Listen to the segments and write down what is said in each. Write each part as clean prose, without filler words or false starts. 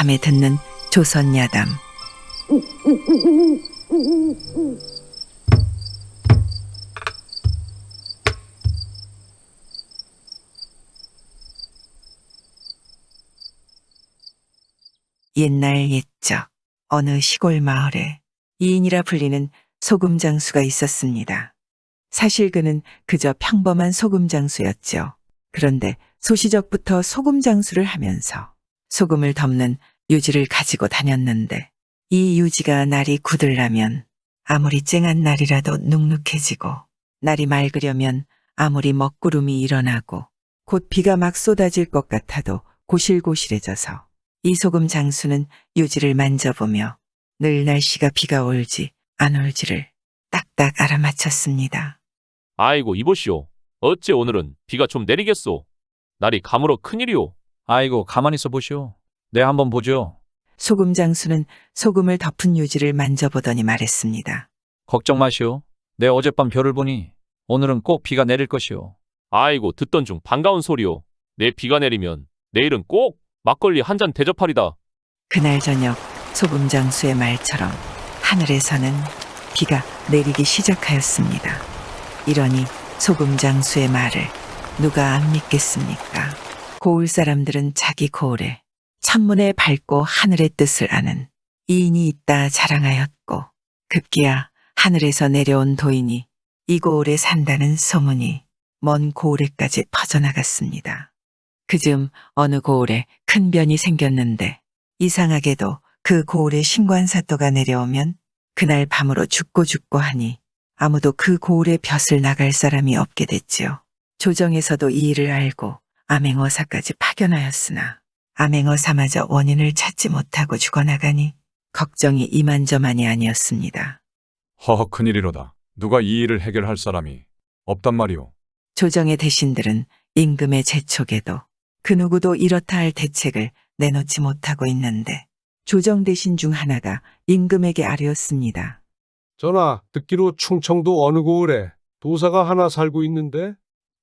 밤에 듣는 조선 야담. 옛날 옛적 어느 시골 마을에 이인이라 불리는 소금장수가 있었습니다. 사실 그는 그저 평범한 소금장수였죠. 그런데 소시적부터 소금장수를 하면서 소금을 덮는 유지를 가지고 다녔는데 이 유지가 날이 굳으려면 아무리 쨍한 날이라도 눅눅해지고 날이 맑으려면 아무리 먹구름이 일어나고 곧 비가 막 쏟아질 것 같아도 고실고실해져서 이 소금 장수는 유지를 만져보며 늘 날씨가 비가 올지 안 올지를 딱딱 알아맞혔습니다. 아이고 이보시오. 어째 오늘은 비가 좀 내리겠소. 날이 가물어 큰일이오. 아이고 가만히 있어 보시오. 네 한번 보죠. 소금 장수는 소금을 덮은 유지를 만져보더니 말했습니다. 걱정 마시오. 내 어젯밤 별을 보니 오늘은 꼭 비가 내릴 것이오. 아이고 듣던 중 반가운 소리오. 내 비가 내리면 내일은 꼭 막걸리 한 잔 대접하리다. 그날 저녁 소금 장수의 말처럼 하늘에서는 비가 내리기 시작하였습니다. 이러니 소금 장수의 말을 누가 안 믿겠습니까? 고을 사람들은 자기 고을에 천문에 밝고 하늘의 뜻을 아는 이인이 있다 자랑하였고 급기야 하늘에서 내려온 도인이 이 고을에 산다는 소문이 먼 고을에까지 퍼져나갔습니다. 그즈음 어느 고을에 큰 변이 생겼는데 이상하게도 그 고을에 신관사또가 내려오면 그날 밤으로 죽고 하니 아무도 그 고을의 벼슬 나갈 사람이 없게 됐지요. 조정에서도 이 일을 알고 암행어사까지 파견하였으나 암행어사마저 원인을 찾지 못하고 죽어나가니 걱정이 이만저만이 아니었습니다. 허허 큰일이로다. 누가 이 일을 해결할 사람이 없단 말이오. 조정의 대신들은 임금의 재촉에도 그 누구도 이렇다 할 대책을 내놓지 못하고 있는데 조정 대신 중 하나가 임금에게 아뢰었습니다. 전하, 듣기로 충청도 어느 고을에 도사가 하나 살고 있는데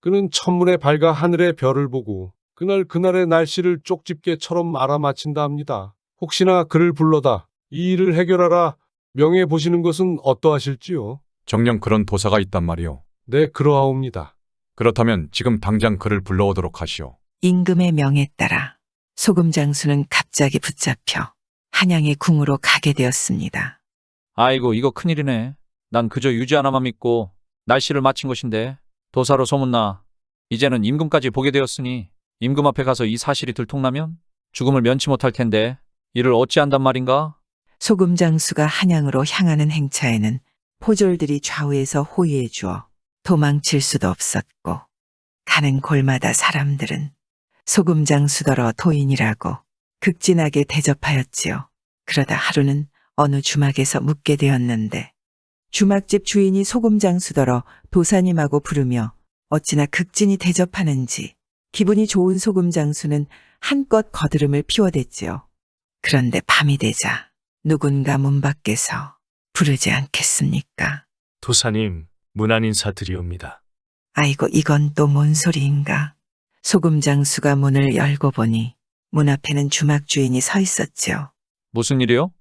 그는 천문에 밝아 하늘의 별을 보고 그날의 날씨를 쪽집게처럼 알아맞힌다 합니다. 혹시나 그를 불러다 이 일을 해결하라 명해 보시는 것은 어떠하실지요? 정녕 그런 도사가 있단 말이오. 네, 그러하옵니다. 그렇다면 지금 당장 그를 불러오도록 하시오. 임금의 명에 따라 소금 장수는 갑자기 붙잡혀 한양의 궁으로 가게 되었습니다. 아이고 이거 큰일이네. 난 그저 유지 하나만 믿고 날씨를 맞힌 것인데 도사로 소문나 이제는 임금까지 보게 되었으니 임금 앞에 가서 이 사실이 들통나면 죽음을 면치 못할 텐데 이를 어찌한단 말인가? 소금 장수가 한양으로 향하는 행차에는 포졸들이 좌우에서 호위해 주어 도망칠 수도 없었고 가는 골마다 사람들은 소금 장수더러 도인이라고 극진하게 대접하였지요. 그러다 하루는 어느 주막에서 묵게 되었는데 주막집 주인이 소금 장수더러 도사님하고 부르며 어찌나 극진히 대접하는지 기분이 좋은 소금 장수는 한껏 거드름을 피워댔지요. 그런데 밤이 되자 누군가 문 밖에서 부르지 않겠습니까? 도사님, 문안 인사드리옵니다. 아이고 이건 또 뭔 소리인가? 소금 장수가 문을 열고 보니 문 앞에는 주막 주인이 서 있었지요. 무슨 일이요?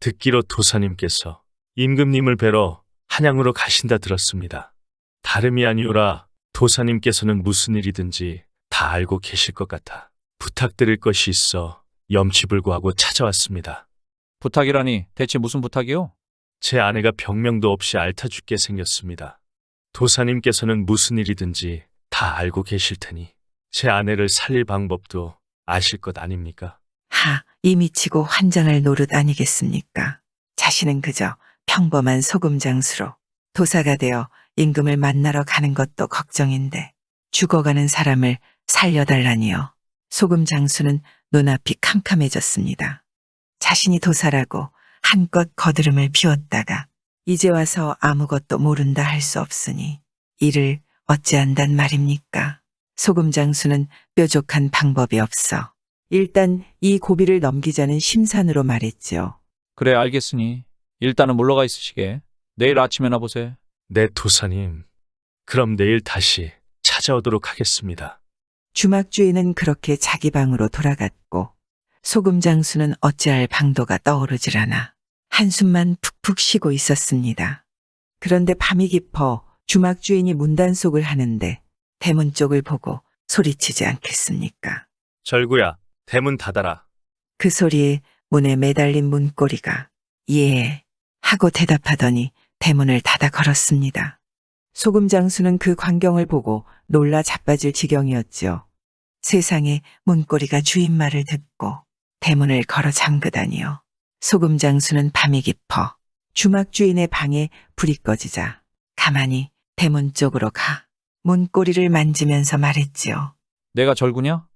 듣기로 도사님께서 임금님을 뵈러 한양으로 가신다 들었습니다. 다름이 아니오라 도사님께서는 무슨 일이든지 다 알고 계실 것 같아 부탁드릴 것이 있어 염치불고하고 찾아왔습니다. 부탁이라니 대체 무슨 부탁이요? 제 아내가 병명도 없이 앓다 죽게 생겼습니다. 도사님께서는 무슨 일이든지 다 알고 계실 테니 제 아내를 살릴 방법도 아실 것 아닙니까? 하, 이 미치고 환장할 노릇 아니겠습니까? 자신은 그저 평범한 소금 장수로 도사가 되어 임금을 만나러 가는 것도 걱정인데 죽어가는 사람을 살려달라니요. 소금 장수는 눈앞이 캄캄해졌습니다. 자신이 도사라고 한껏 거드름을 피웠다가 이제 와서 아무것도 모른다 할 수 없으니 이를 어찌한단 말입니까? 소금 장수는 뾰족한 방법이 없어 일단 이 고비를 넘기자는 심산으로 말했지요. 그래 알겠으니 일단은 물러가 있으시게. 내일 아침에나 보세. 네, 도사님. 그럼 내일 다시 찾아오도록 하겠습니다. 주막 주인은 그렇게 자기 방으로 돌아갔고 소금 장수는 어찌할 방도가 떠오르질 않아 한숨만 푹푹 쉬고 있었습니다. 그런데 밤이 깊어 주막 주인이 문단속을 하는데 대문 쪽을 보고 소리치지 않겠습니까? 절구야, 대문 닫아라. 그 소리에 문에 매달린 문고리가 예 하고 대답하더니 대문을 닫아 걸었습니다. 소금 장수는 그 광경을 보고 놀라 자빠질 지경이었죠. 세상에 문고리가 주인 말을 듣고 대문을 걸어 잠그다니요. 소금 장수는 밤이 깊어 주막 주인의 방에 불이 꺼지자 가만히 대문 쪽으로 가 문고리를 만지면서 말했지요. 내가 절구냐?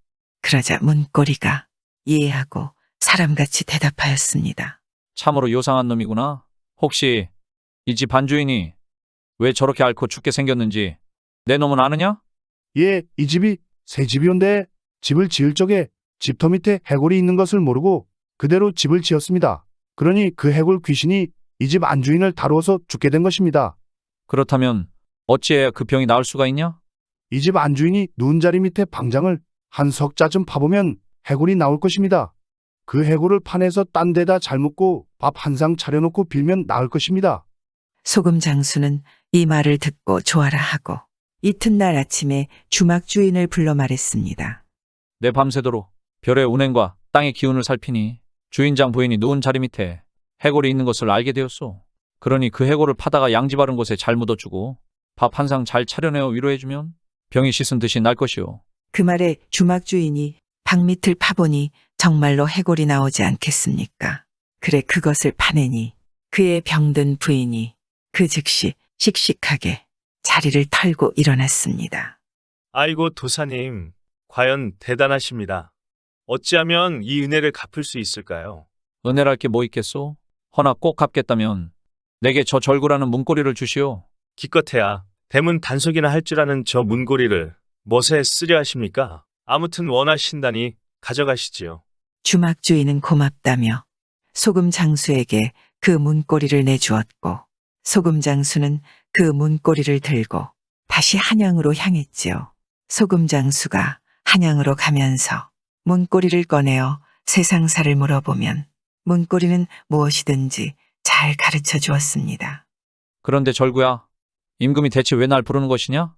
그러자 문고리가 이해하고 사람같이 대답하였습니다. 참으로 요상한 놈이구나. 혹시 이 집 반주인이 왜 저렇게 앓고 죽게 생겼는지 내 놈은 아느냐? 예, 이 집이 새 집이온데 집을 지을 적에 집터 밑에 해골이 있는 것을 모르고 그대로 집을 지었습니다. 그러니 그 해골 귀신이 이 집 안주인을 다루어서 죽게 된 것입니다. 그렇다면 어찌해야 그 병이 나을 수가 있냐? 이 집 안주인이 누운 자리 밑에 방장을 한 석자쯤 파보면 해골이 나올 것입니다. 그 해골을 파내서 딴 데다 잘 묻고 밥 한 상 차려놓고 빌면 나을 것입니다. 소금 장수는 이 말을 듣고 좋아라 하고 이튿날 아침에 주막 주인을 불러 말했습니다. 내 밤새도록 별의 운행과 땅의 기운을 살피니 주인장 부인이 누운 자리 밑에 해골이 있는 것을 알게 되었소. 그러니 그 해골을 파다가 양지 바른 곳에 잘 묻어주고 밥 한 상 잘 차려내어 위로해주면 병이 씻은 듯이 날 것이오. 그 말에 주막 주인이 방 밑을 파보니 정말로 해골이 나오지 않겠습니까? 그래 그것을 파내니 그의 병든 부인이 그 즉시 씩씩하게 자리를 털고 일어났습니다. 아이고 도사님, 과연 대단하십니다. 어찌하면 이 은혜를 갚을 수 있을까요? 은혜랄 게 뭐 있겠소? 허나 꼭 갚겠다면 내게 저 절구라는 문고리를 주시오. 기껏해야 대문 단속이나 할 줄 아는 저 문고리를 멋에 쓰려 하십니까? 아무튼 원하신다니 가져가시지요. 주막 주인은 고맙다며 소금 장수에게 그 문고리를 내주었고 소금 장수는 그 문고리를 들고 다시 한양으로 향했지요. 소금 장수가 한양으로 가면서 문고리를 꺼내어 세상사를 물어보면 문고리는 무엇이든지 잘 가르쳐 주었습니다. 그런데 절구야, 임금이 대체 왜 날 부르는 것이냐?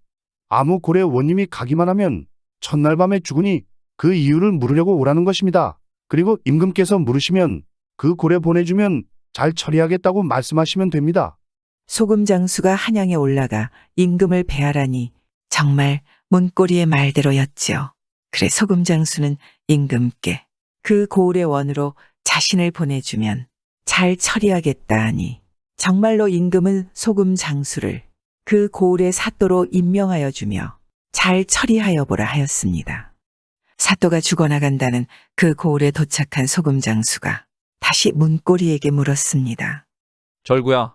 아무 고래 원님이 가기만 하면 첫날 밤에 죽으니 그 이유를 물으려고 오라는 것입니다. 그리고 임금께서 물으시면 그 고래 보내주면 잘 처리하겠다고 말씀하시면 됩니다. 소금 장수가 한양에 올라가 임금을 배하라니 정말 문고리의 말대로였지요. 그래 소금 장수는 임금께 그 고을의 원으로 자신을 보내주면 잘 처리하겠다 하니 정말로 임금은 소금 장수를 그 고을의 사또로 임명하여 주며 잘 처리하여 보라 하였습니다. 사또가 죽어나간다는 그 고을에 도착한 소금 장수가 다시 문고리에게 물었습니다. 절구야,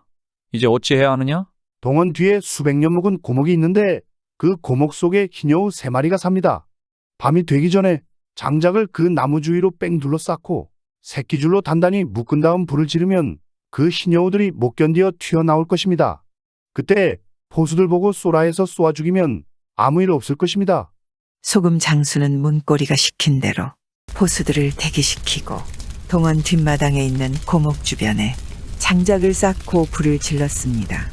이제 어찌해야 하느냐? 동원 뒤에 수백 년 묵은 고목이 있는데 그 고목 속에 흰여우 3마리가 삽니다. 밤이 되기 전에 장작을 그 나무 주위로 뺑 둘러싸고 새끼줄로 단단히 묶은 다음 불을 지르면 그 흰여우들이 못 견디어 튀어나올 것입니다. 그때 포수들 보고 쏘라 해서 쏘아 죽이면 아무 일 없을 것입니다. 소금 장수는 문고리가 시킨 대로 포수들을 대기시키고 동원 뒷마당에 있는 고목 주변에 장작을 쌓고 불을 질렀습니다.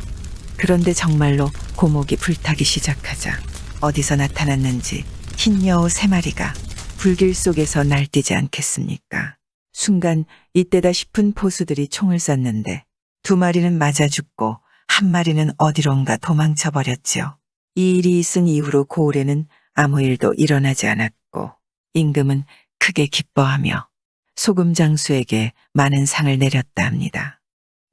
그런데 정말로 고목이 불타기 시작하자 어디서 나타났는지 흰 여우 3마리가 불길 속에서 날뛰지 않겠습니까? 순간 이때다 싶은 포수들이 총을 쐈는데 2마리는 맞아 죽고 1마리는 어디론가 도망쳐 버렸지요. 이 일이 있은 이후로 고을에는 아무 일도 일어나지 않았고 임금은 크게 기뻐하며 소금 장수에게 많은 상을 내렸다 합니다.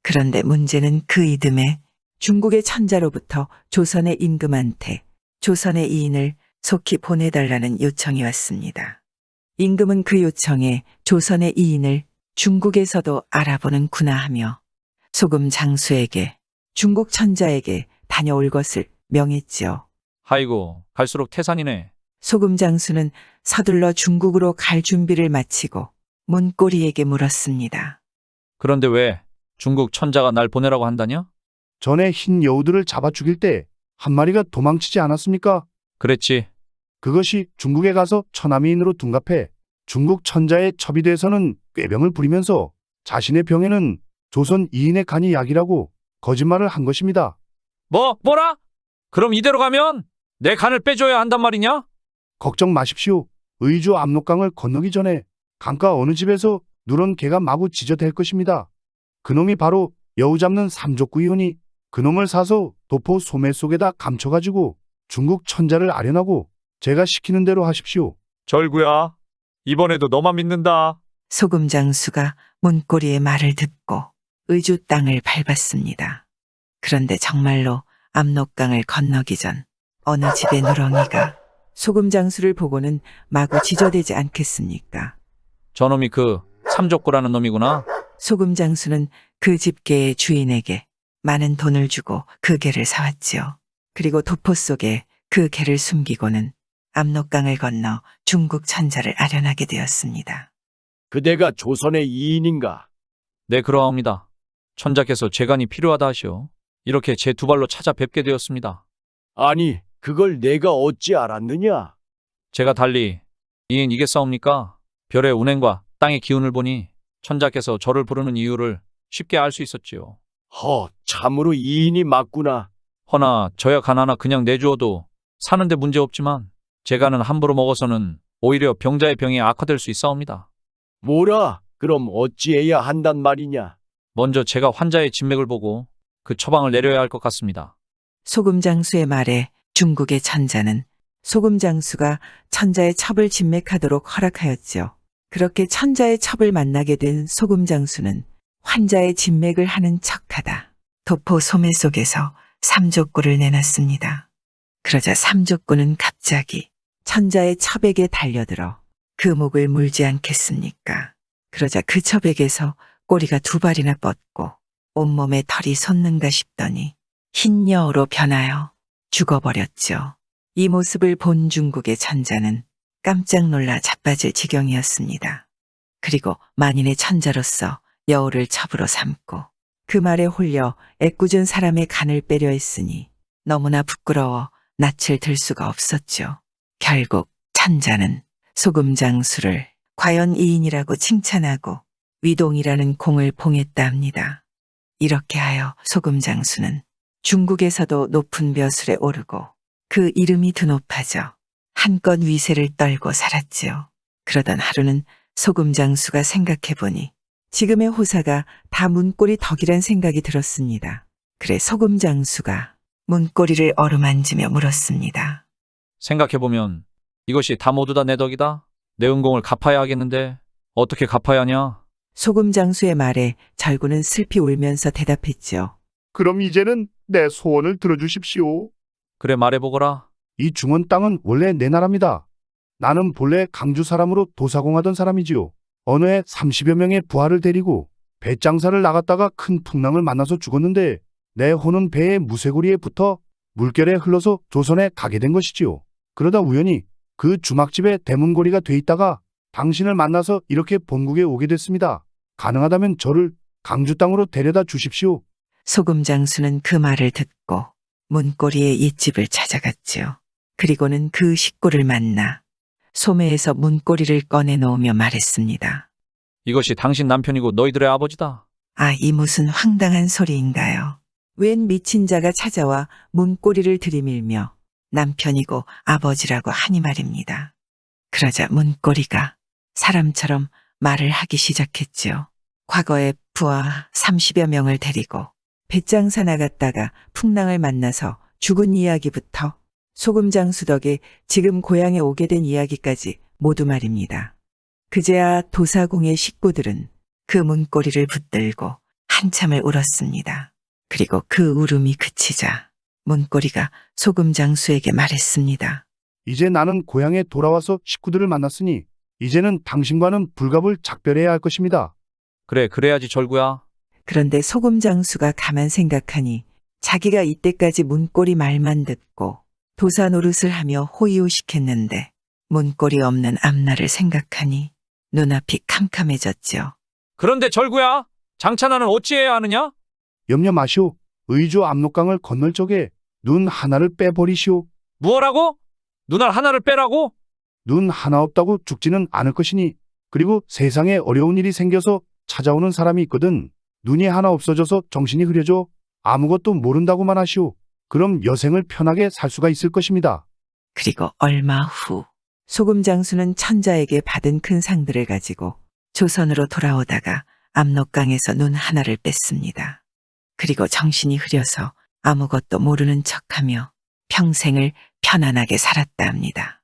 그런데 문제는 그 이듬해 중국의 천자로부터 조선의 임금한테 조선의 이인을 속히 보내달라는 요청이 왔습니다. 임금은 그 요청에 조선의 이인을 중국에서도 알아보는구나 하며 소금 장수에게 중국 천자에게 다녀올 것을 명했지요. 아이고, 갈수록 태산이네. 소금 장수는 서둘러 중국으로 갈 준비를 마치고 문고리에게 물었습니다. 그런데 왜 중국 천자가 날 보내라고 한다냐? 전에 흰 여우들을 잡아 죽일 때 1마리가 도망치지 않았습니까? 그랬지. 그것이 중국에 가서 천하미인으로 둔갑해 중국 천자의 첩이 돼서는 꾀병을 부리면서 자신의 병에는 조선 이인의 간이 약이라고 거짓말을 한 것입니다. 뭐라? 그럼 이대로 가면 내 간을 빼줘야 한단 말이냐? 걱정 마십시오. 의주 압록강을 건너기 전에 강가 어느 집에서 누런 개가 마구 짖어댈 것입니다. 그놈이 바로 여우 잡는 삼족구이오니 그놈을 사서 도포 소매 속에다 감춰가지고 중국 천자를 아련하고 제가 시키는 대로 하십시오. 절구야, 이번에도 너만 믿는다. 소금 장수가 문고리의 말을 듣고 의주 땅을 밟았습니다. 그런데 정말로 압록강을 건너기 전 어느 집의 누렁이가 소금 장수를 보고는 마구 지저대지 않겠습니까? 저놈이 그 삼족구라는 놈이구나. 소금 장수는 그 집개의 주인에게 많은 돈을 주고 그 개를 사왔지요. 그리고 도포 속에 그 개를 숨기고는 압록강을 건너 중국 천자를 아련하게 되었습니다. 그대가 조선의 이인인가? 네, 그러합니다. 천자께서 제 간이 필요하다 하시오. 이렇게 제 두 발로 찾아뵙게 되었습니다. 아니, 그걸 내가 어찌 알았느냐? 제가 달리 이겠사옵니까? 별의 운행과 땅의 기운을 보니 천자께서 저를 부르는 이유를 쉽게 알 수 있었지요. 참으로 이인이 맞구나. 허나 저야 간 하나 그냥 내주어도 사는데 문제없지만 제 간은 함부로 먹어서는 오히려 병자의 병이 악화될 수 있사옵니다. 뭐라? 그럼 어찌해야 한단 말이냐? 먼저 제가 환자의 진맥을 보고 그 처방을 내려야 할 것 같습니다. 소금 장수의 말에 중국의 천자는 소금 장수가 천자의 첩을 진맥하도록 허락하였지요. 그렇게 천자의 첩을 만나게 된 소금 장수는 환자의 진맥을 하는 척하다 도포 소매 속에서 삼족구를 내놨습니다. 그러자 삼족구는 갑자기 천자의 첩에게 달려들어 그 목을 물지 않겠습니까? 그러자 그 첩에게서 꼬리가 두 발이나 뻗고 온몸에 털이 솟는가 싶더니 흰 여우로 변하여 죽어버렸죠. 이 모습을 본 중국의 천자는 깜짝 놀라 자빠질 지경이었습니다. 그리고 만인의 천자로서 여우를 첩으로 삼고 그 말에 홀려 애꿎은 사람의 간을 빼려 했으니 너무나 부끄러워 낯을 들 수가 없었죠. 결국 천자는 소금 장수를 과연 이인이라고 칭찬하고 위동이라는 공을 봉했다 합니다. 이렇게 하여 소금 장수는 중국에서도 높은 벼슬에 오르고 그 이름이 드높아져 한껏 위세를 떨고 살았지요. 그러던 하루는 소금 장수가 생각해보니 지금의 호사가 다 문고리 덕이란 생각이 들었습니다. 그래 소금 장수가 문고리를 어루만지며 물었습니다. 생각해보면 이것이 다 모두 다 내 덕이다. 내 은공을 갚아야 하겠는데 어떻게 갚아야 하냐? 소금 장수의 말에 절구는 슬피 울면서 대답했지요. 그럼 이제는 내 소원을 들어주십시오. 그래 말해보거라. 이 중원 땅은 원래 내 나라입니다. 나는 본래 강주 사람으로 도사공하던 사람이지요. 어느 해 30여 명의 부하를 데리고 배장사를 나갔다가 큰 풍랑을 만나서 죽었는데 내 호는 배의 무쇠고리에 붙어 물결에 흘러서 조선에 가게 된 것이지요. 그러다 우연히 그 주막집에 대문고리가 돼 있다가 당신을 만나서 이렇게 본국에 오게 됐습니다. 가능하다면 저를 강주 땅으로 데려다 주십시오. 소금 장수는 그 말을 듣고 문고리의 윗집을 찾아갔지요. 그리고는 그 식구를 만나 소매에서 문고리를 꺼내 놓으며 말했습니다. 이것이 당신 남편이고 너희들의 아버지다. 아, 이 무슨 황당한 소리인가요? 웬 미친 자가 찾아와 문고리를 들이밀며 남편이고 아버지라고 하니 말입니다. 그러자 문고리가 사람처럼 말을 하기 시작했지요. 과거에 부하 30여 명을 데리고 배장사 나갔다가 풍랑을 만나서 죽은 이야기부터 소금 장수 덕에 지금 고향에 오게 된 이야기까지 모두 말입니다. 그제야 도사공의 식구들은 그 문고리를 붙들고 한참을 울었습니다. 그리고 그 울음이 그치자 문고리가 소금 장수에게 말했습니다. 이제 나는 고향에 돌아와서 식구들을 만났으니 이제는 당신과는 불갑을 작별해야 할 것입니다. 그래 그래야지 절구야. 그런데 소금 장수가 가만 생각하니 자기가 이때까지 문고리 말만 듣고 도사 노릇을 하며 호의호식했는데 문고리 없는 앞날을 생각하니 눈앞이 캄캄해졌지요. 그런데 절구야, 장차나는 어찌해야 하느냐? 염려 마시오. 의주 압록강을 건널 적에 눈 하나를 빼버리시오. 무엇라고? 눈알 하나를 빼라고? 눈 하나 없다고 죽지는 않을 것이니, 그리고 세상에 어려운 일이 생겨서 찾아오는 사람이 있거든. 눈이 하나 없어져서 정신이 흐려져 아무것도 모른다고만 하시오. 그럼 여생을 편하게 살 수가 있을 것입니다. 그리고 얼마 후 소금 장수는 천자에게 받은 큰 상들을 가지고 조선으로 돌아오다가 압록강에서 눈 하나를 뺐습니다. 그리고 정신이 흐려서 아무것도 모르는 척하며 평생을 편안하게 살았다 합니다.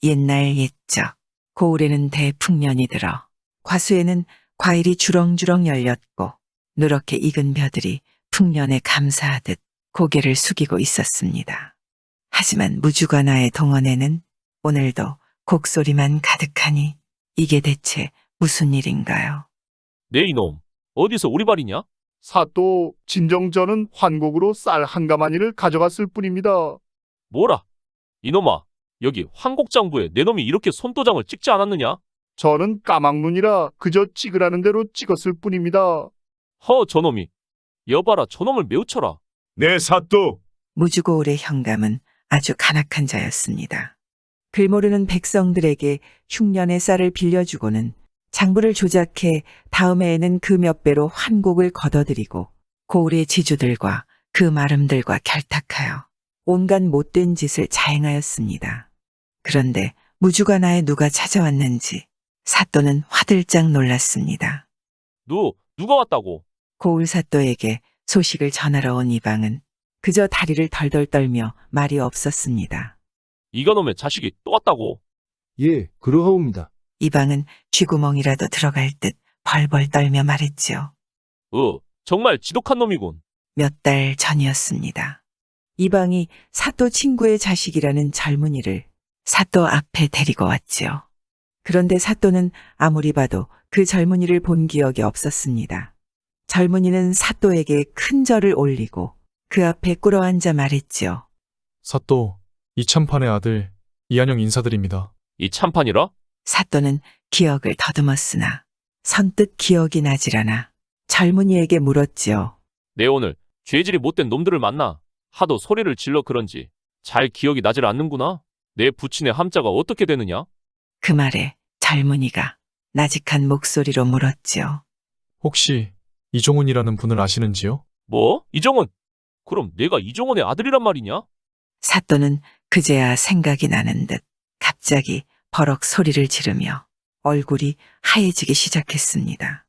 옛날 옛적 고을에는 대풍년이 들어 과수에는 과일이 주렁주렁 열렸고 누렇게 익은 벼들이 풍년에 감사하듯 고개를 숙이고 있었습니다. 하지만 무주관아의 동원에는 오늘도 곡소리만 가득하니 이게 대체 무슨 일인가요? 네 이놈, 어디서 우리 발이냐? 사또, 진정 저는 환곡으로 쌀 한 가마니를 가져갔을 뿐입니다. 뭐라? 이놈아, 여기 황곡장부에 내 놈이 이렇게 손도장을 찍지 않았느냐? 저는 까막눈이라 그저 찍으라는 대로 찍었을 뿐입니다. 허, 저놈이. 여봐라, 저놈을 매우 쳐라. 네, 사또. 무주고을의 현감은 아주 간악한 자였습니다. 글 모르는 백성들에게 흉년의 쌀을 빌려주고는 장부를 조작해 다음해에는 그 몇 배로 환곡을 걷어들이고 고을의 지주들과 그 마름들과 결탁하여 온갖 못된 짓을 자행하였습니다. 그런데 무주관아에 누가 찾아왔는지 사또는 화들짝 놀랐습니다. 누가 왔다고? 고을 사또에게 소식을 전하러 온 이방은 그저 다리를 덜덜 떨며 말이 없었습니다. 이가놈의 자식이 또 왔다고? 예, 그러하옵니다. 이방은 쥐구멍이라도 들어갈 듯 벌벌 떨며 말했지요. 정말 지독한 놈이군. 몇 달 전이었습니다. 이방이 사또 친구의 자식이라는 젊은이를 사또 앞에 데리고 왔지요. 그런데 사또는 아무리 봐도 그 젊은이를 본 기억이 없었습니다. 젊은이는 사또에게 큰 절을 올리고 그 앞에 꿇어앉아 말했지요. 사또, 이참판의 아들 이한영 인사드립니다. 이 참판이라? 사또는 기억을 더듬었으나 선뜻 기억이 나질 않아 젊은이에게 물었지요. 내 오늘 죄질이 못된 놈들을 만나 하도 소리를 질러 그런지 잘 기억이 나질 않는구나. 내 부친의 함자가 어떻게 되느냐? 그 말에 젊은이가 나직한 목소리로 물었지요. 혹시 이종훈이라는 분을 아시는지요? 뭐? 이종원? 그럼 내가 이종원의 아들이란 말이냐? 사또는 그제야 생각이 나는 듯 갑자기 버럭 소리를 지르며 얼굴이 하얘지기 시작했습니다.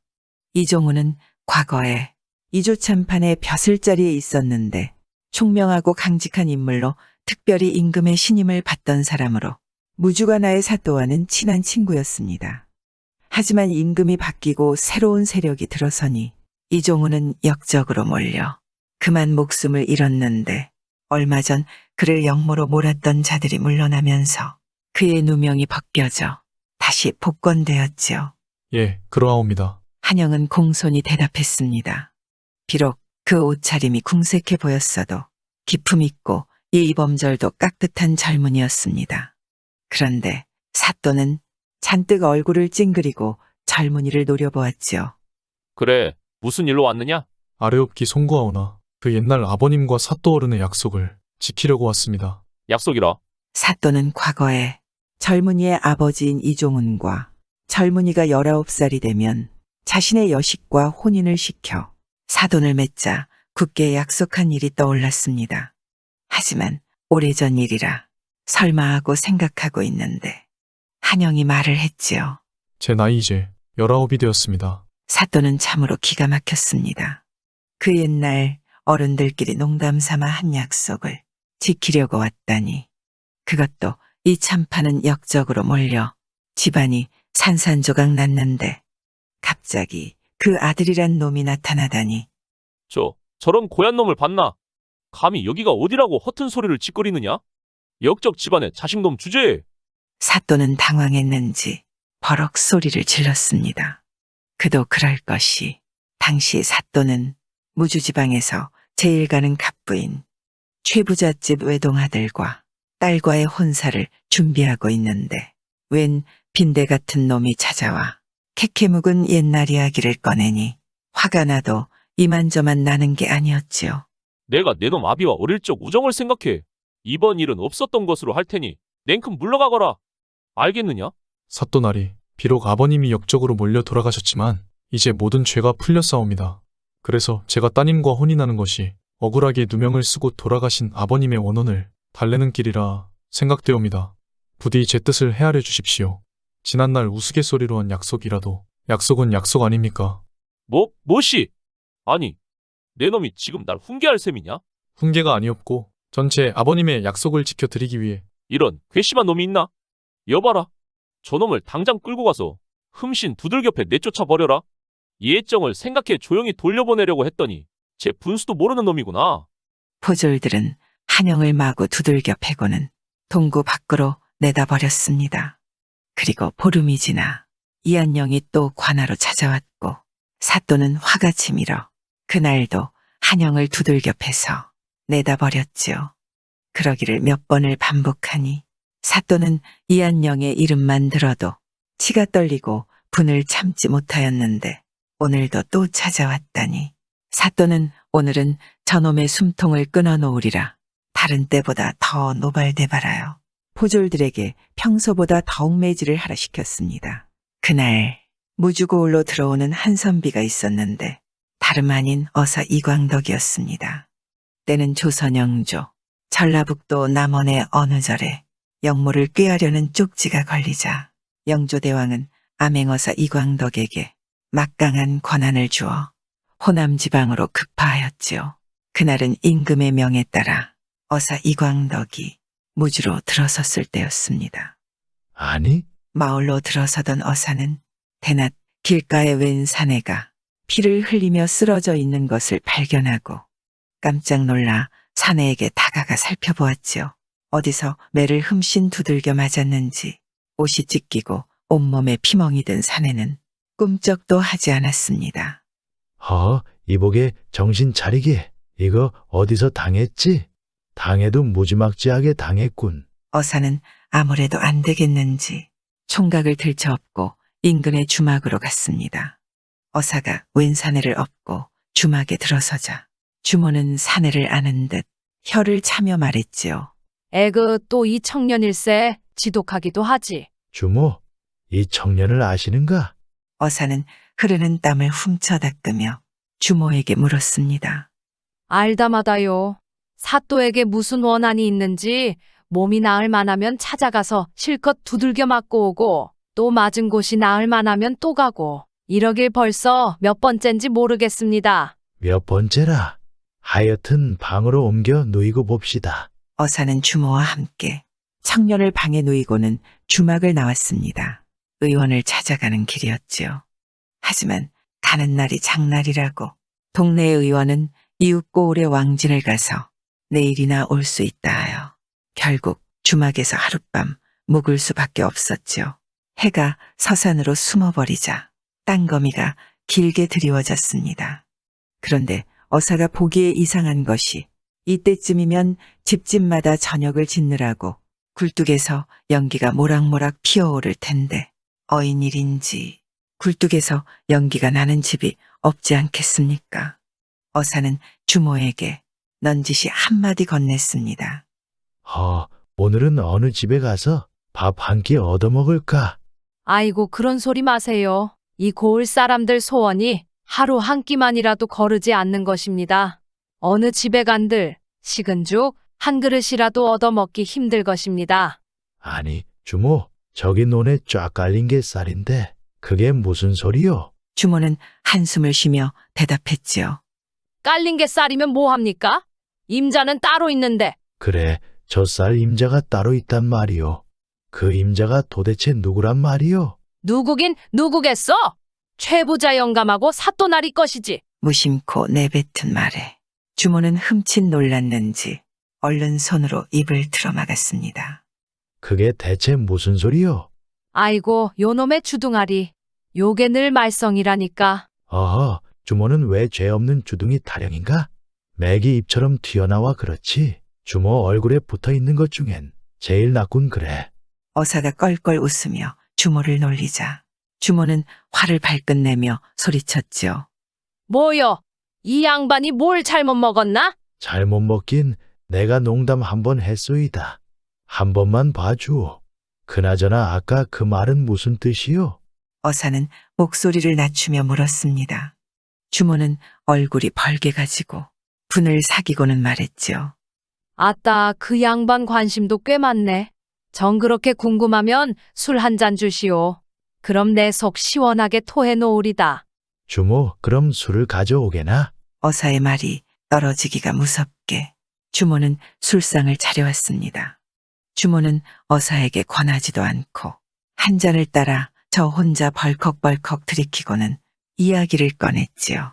이종우는 과거에 이조참판의 벼슬자리에 있었는데 총명하고 강직한 인물로 특별히 임금의 신임을 받던 사람으로 무주관아의 사또와는 친한 친구였습니다. 하지만 임금이 바뀌고 새로운 세력이 들어서니 이종우는 역적으로 몰려 그만 목숨을 잃었는데 얼마 전 그를 역모로 몰았던 자들이 물러나면서 그의 누명이 벗겨져 다시 복권되었지요. 예, 그러하옵니다. 한영은 공손히 대답했습니다. 비록 그 옷차림이 궁색해 보였어도 기품 있고 예의범절도 깍듯한 젊은이였습니다. 그런데 사또는 잔뜩 얼굴을 찡그리고 젊은이를 노려보았지요. 그래, 무슨 일로 왔느냐? 아래옵기 송구하오나 그 옛날 아버님과 사또 어른의 약속을 지키려고 왔습니다. 약속이라. 사또는 과거에 젊은이의 아버지인 이종훈과 젊은이가 19살이 되면 자신의 여식과 혼인을 시켜 사돈을 맺자 굳게 약속한 일이 떠올랐습니다. 하지만 오래전 일이라 설마 하고 생각하고 있는데 한영이 말을 했지요. 제 나이 이제 19이 되었습니다. 사또는 참으로 기가 막혔습니다. 그 옛날 어른들끼리 농담 삼아 한 약속을 지키려고 왔다니 그것도 이 참판은 역적으로 몰려 집안이 산산조각 났는데 갑자기 그 아들이란 놈이 나타나다니 저런 고얀 놈을 봤나? 감히 여기가 어디라고 허튼 소리를 짓거리느냐? 역적 집안의 자식놈 주제에. 사또는 당황했는지 버럭 소리를 질렀습니다. 그도 그럴 것이 당시 사또는 무주지방에서 제일 가는 갑부인 최부잣집 외동아들과 딸과의 혼사를 준비하고 있는데 웬 빈대 같은 놈이 찾아와 캐캐 묵은 옛날 이야기를 꺼내니 화가 나도 이만저만 나는 게 아니었지요. 내가 내 놈 아비와 어릴 적 우정을 생각해 이번 일은 없었던 것으로 할 테니 냉큼 물러가거라. 알겠느냐? 사또나리, 비록 아버님이 역적으로 몰려 돌아가셨지만 이제 모든 죄가 풀렸사옵니다. 그래서 제가 따님과 혼인하는 것이 억울하게 누명을 쓰고 돌아가신 아버님의 원혼을 달래는 길이라 생각되옵니다. 부디 제 뜻을 헤아려 주십시오. 지난날 우스갯소리로 한 약속이라도 약속은 약속 아닙니까? 뭐시? 아니, 내 놈이 지금 날 훈계할 셈이냐? 훈계가 아니었고 전체 아버님의 약속을 지켜드리기 위해 이런 괘씸한 놈이 있나? 여봐라. 저놈을 당장 끌고 가서 흠신 두들겨 패 내쫓아 버려라. 예정을 생각해 조용히 돌려보내려고 했더니 제 분수도 모르는 놈이구나. 포졸들은 한영을 마구 두들겨 패고는 동구 밖으로 내다버렸습니다. 그리고 보름이 지나 이한영이 또 관하로 찾아왔고 사또는 화가 치밀어 그날도 한영을 두들겨 패서 내다버렸지요. 그러기를 몇 번을 반복하니 사또는 이한영의 이름만 들어도 치가 떨리고 분을 참지 못하였는데 오늘도 또 찾아왔다니 사또는 오늘은 저놈의 숨통을 끊어놓으리라 다른 때보다 더 노발대발하여 포졸들에게 평소보다 더욱 매질을 하라 시켰습니다. 그날 무주고을로 들어오는 한선비가 있었는데 다름 아닌 어사 이광덕이었습니다. 때는 조선 영조, 전라북도 남원의 어느 절에 영모를 꾀하려는 쪽지가 걸리자 영조대왕은 암행어사 이광덕에게 막강한 권한을 주어 호남 지방으로 급파하였지요. 그날은 임금의 명에 따라 어사 이광덕이 무주로 들어섰을 때였습니다. 아니, 마을로 들어서던 어사는 대낮 길가에 웬 사내가 피를 흘리며 쓰러져 있는 것을 발견하고 깜짝 놀라 사내에게 다가가 살펴보았지요. 어디서 매를 흠씬 두들겨 맞았는지 옷이 찢기고 온몸에 피멍이 든 사내는 꿈쩍도 하지 않았습니다. 이복에 정신 차리게. 이거 어디서 당했지? 당해도 무지막지하게 당했군. 어사는 아무래도 안 되겠는지 총각을 들쳐업고 인근의 주막으로 갔습니다. 어사가 웬 사내를 업고 주막에 들어서자 주모는 사내를 아는 듯 혀를 차며 말했지요. 에그 또 이 청년일세 지독하기도 하지. 주모, 이 청년을 아시는가? 어사는 흐르는 땀을 훔쳐 닦으며 주모에게 물었습니다. 알다마다요. 사또에게 무슨 원한이 있는지 몸이 나을 만하면 찾아가서 실컷 두들겨 맞고 오고 또 맞은 곳이 나을 만하면 또 가고 이러길 벌써 몇 번째인지 모르겠습니다. 몇 번째라. 하여튼 방으로 옮겨 누이고 봅시다. 어사는 주모와 함께 청년을 방에 누이고는 주막을 나왔습니다. 의원을 찾아가는 길이었지요. 하지만 가는 날이 장날이라고 동네의 의원은 이웃 고을의 왕진을 가서 내일이나 올 수 있다 하여 결국 주막에서 하룻밤 묵을 수밖에 없었지요. 해가 서산으로 숨어버리자 땅거미가 길게 드리워졌습니다. 그런데 어사가 보기에 이상한 것이 이때쯤이면 집집마다 저녁을 짓느라고 굴뚝에서 연기가 모락모락 피어오를 텐데 어인일인지 굴뚝에서 연기가 나는 집이 없지 않겠습니까? 어사는 주모에게 넌지시 한마디 건넸습니다. 오늘은 어느 집에 가서 밥 한 끼 얻어먹을까? 아이고 그런 소리 마세요. 이 고을 사람들 소원이 하루 한 끼만이라도 거르지 않는 것입니다. 어느 집에 간들 식은 죽 한 그릇이라도 얻어먹기 힘들 것입니다. 아니, 주모, 저기 논에 쫙 깔린 게 쌀인데 그게 무슨 소리요? 주모는 한숨을 쉬며 대답했지요. 깔린 게 쌀이면 뭐합니까? 임자는 따로 있는데. 그래, 저 쌀 임자가 따로 있단 말이요. 그 임자가 도대체 누구란 말이요? 누구긴 누구겠어? 최부자 영감하고 사또나리 것이지. 무심코 내뱉은 말에 주모는 흠칫 놀랐는지 얼른 손으로 입을 틀어막았습니다. 그게 대체 무슨 소리요? 아이고 요놈의 주둥아리. 요게 늘 말썽이라니까. 주모는 왜 죄 없는 주둥이 타령인가? 맥이 입처럼 튀어나와 그렇지. 주모 얼굴에 붙어 있는 것 중엔 제일 나군 그래. 어사가 껄껄 웃으며 주모를 놀리자 주모는 화를 발끈 내며 소리쳤지요. 뭐여? 이 양반이 뭘 잘못 먹었나? 잘못 먹긴 내가 농담 한번 했소이다. 한 번만 봐주오. 그나저나 아까 그 말은 무슨 뜻이요? 어사는 목소리를 낮추며 물었습니다. 주모는 얼굴이 벌게가지고 분을 사기고는 말했지요. 아따, 그 양반 관심도 꽤 많네. 정 그렇게 궁금하면 술 한 잔 주시오. 그럼 내 속 시원하게 토해 놓으리다. 주모, 그럼 술을 가져오게나? 어사의 말이 떨어지기가 무섭게 주모는 술상을 차려왔습니다. 주모는 어사에게 권하지도 않고 한 잔을 따라 저 혼자 벌컥벌컥 들이키고는 이야기를 꺼냈지요.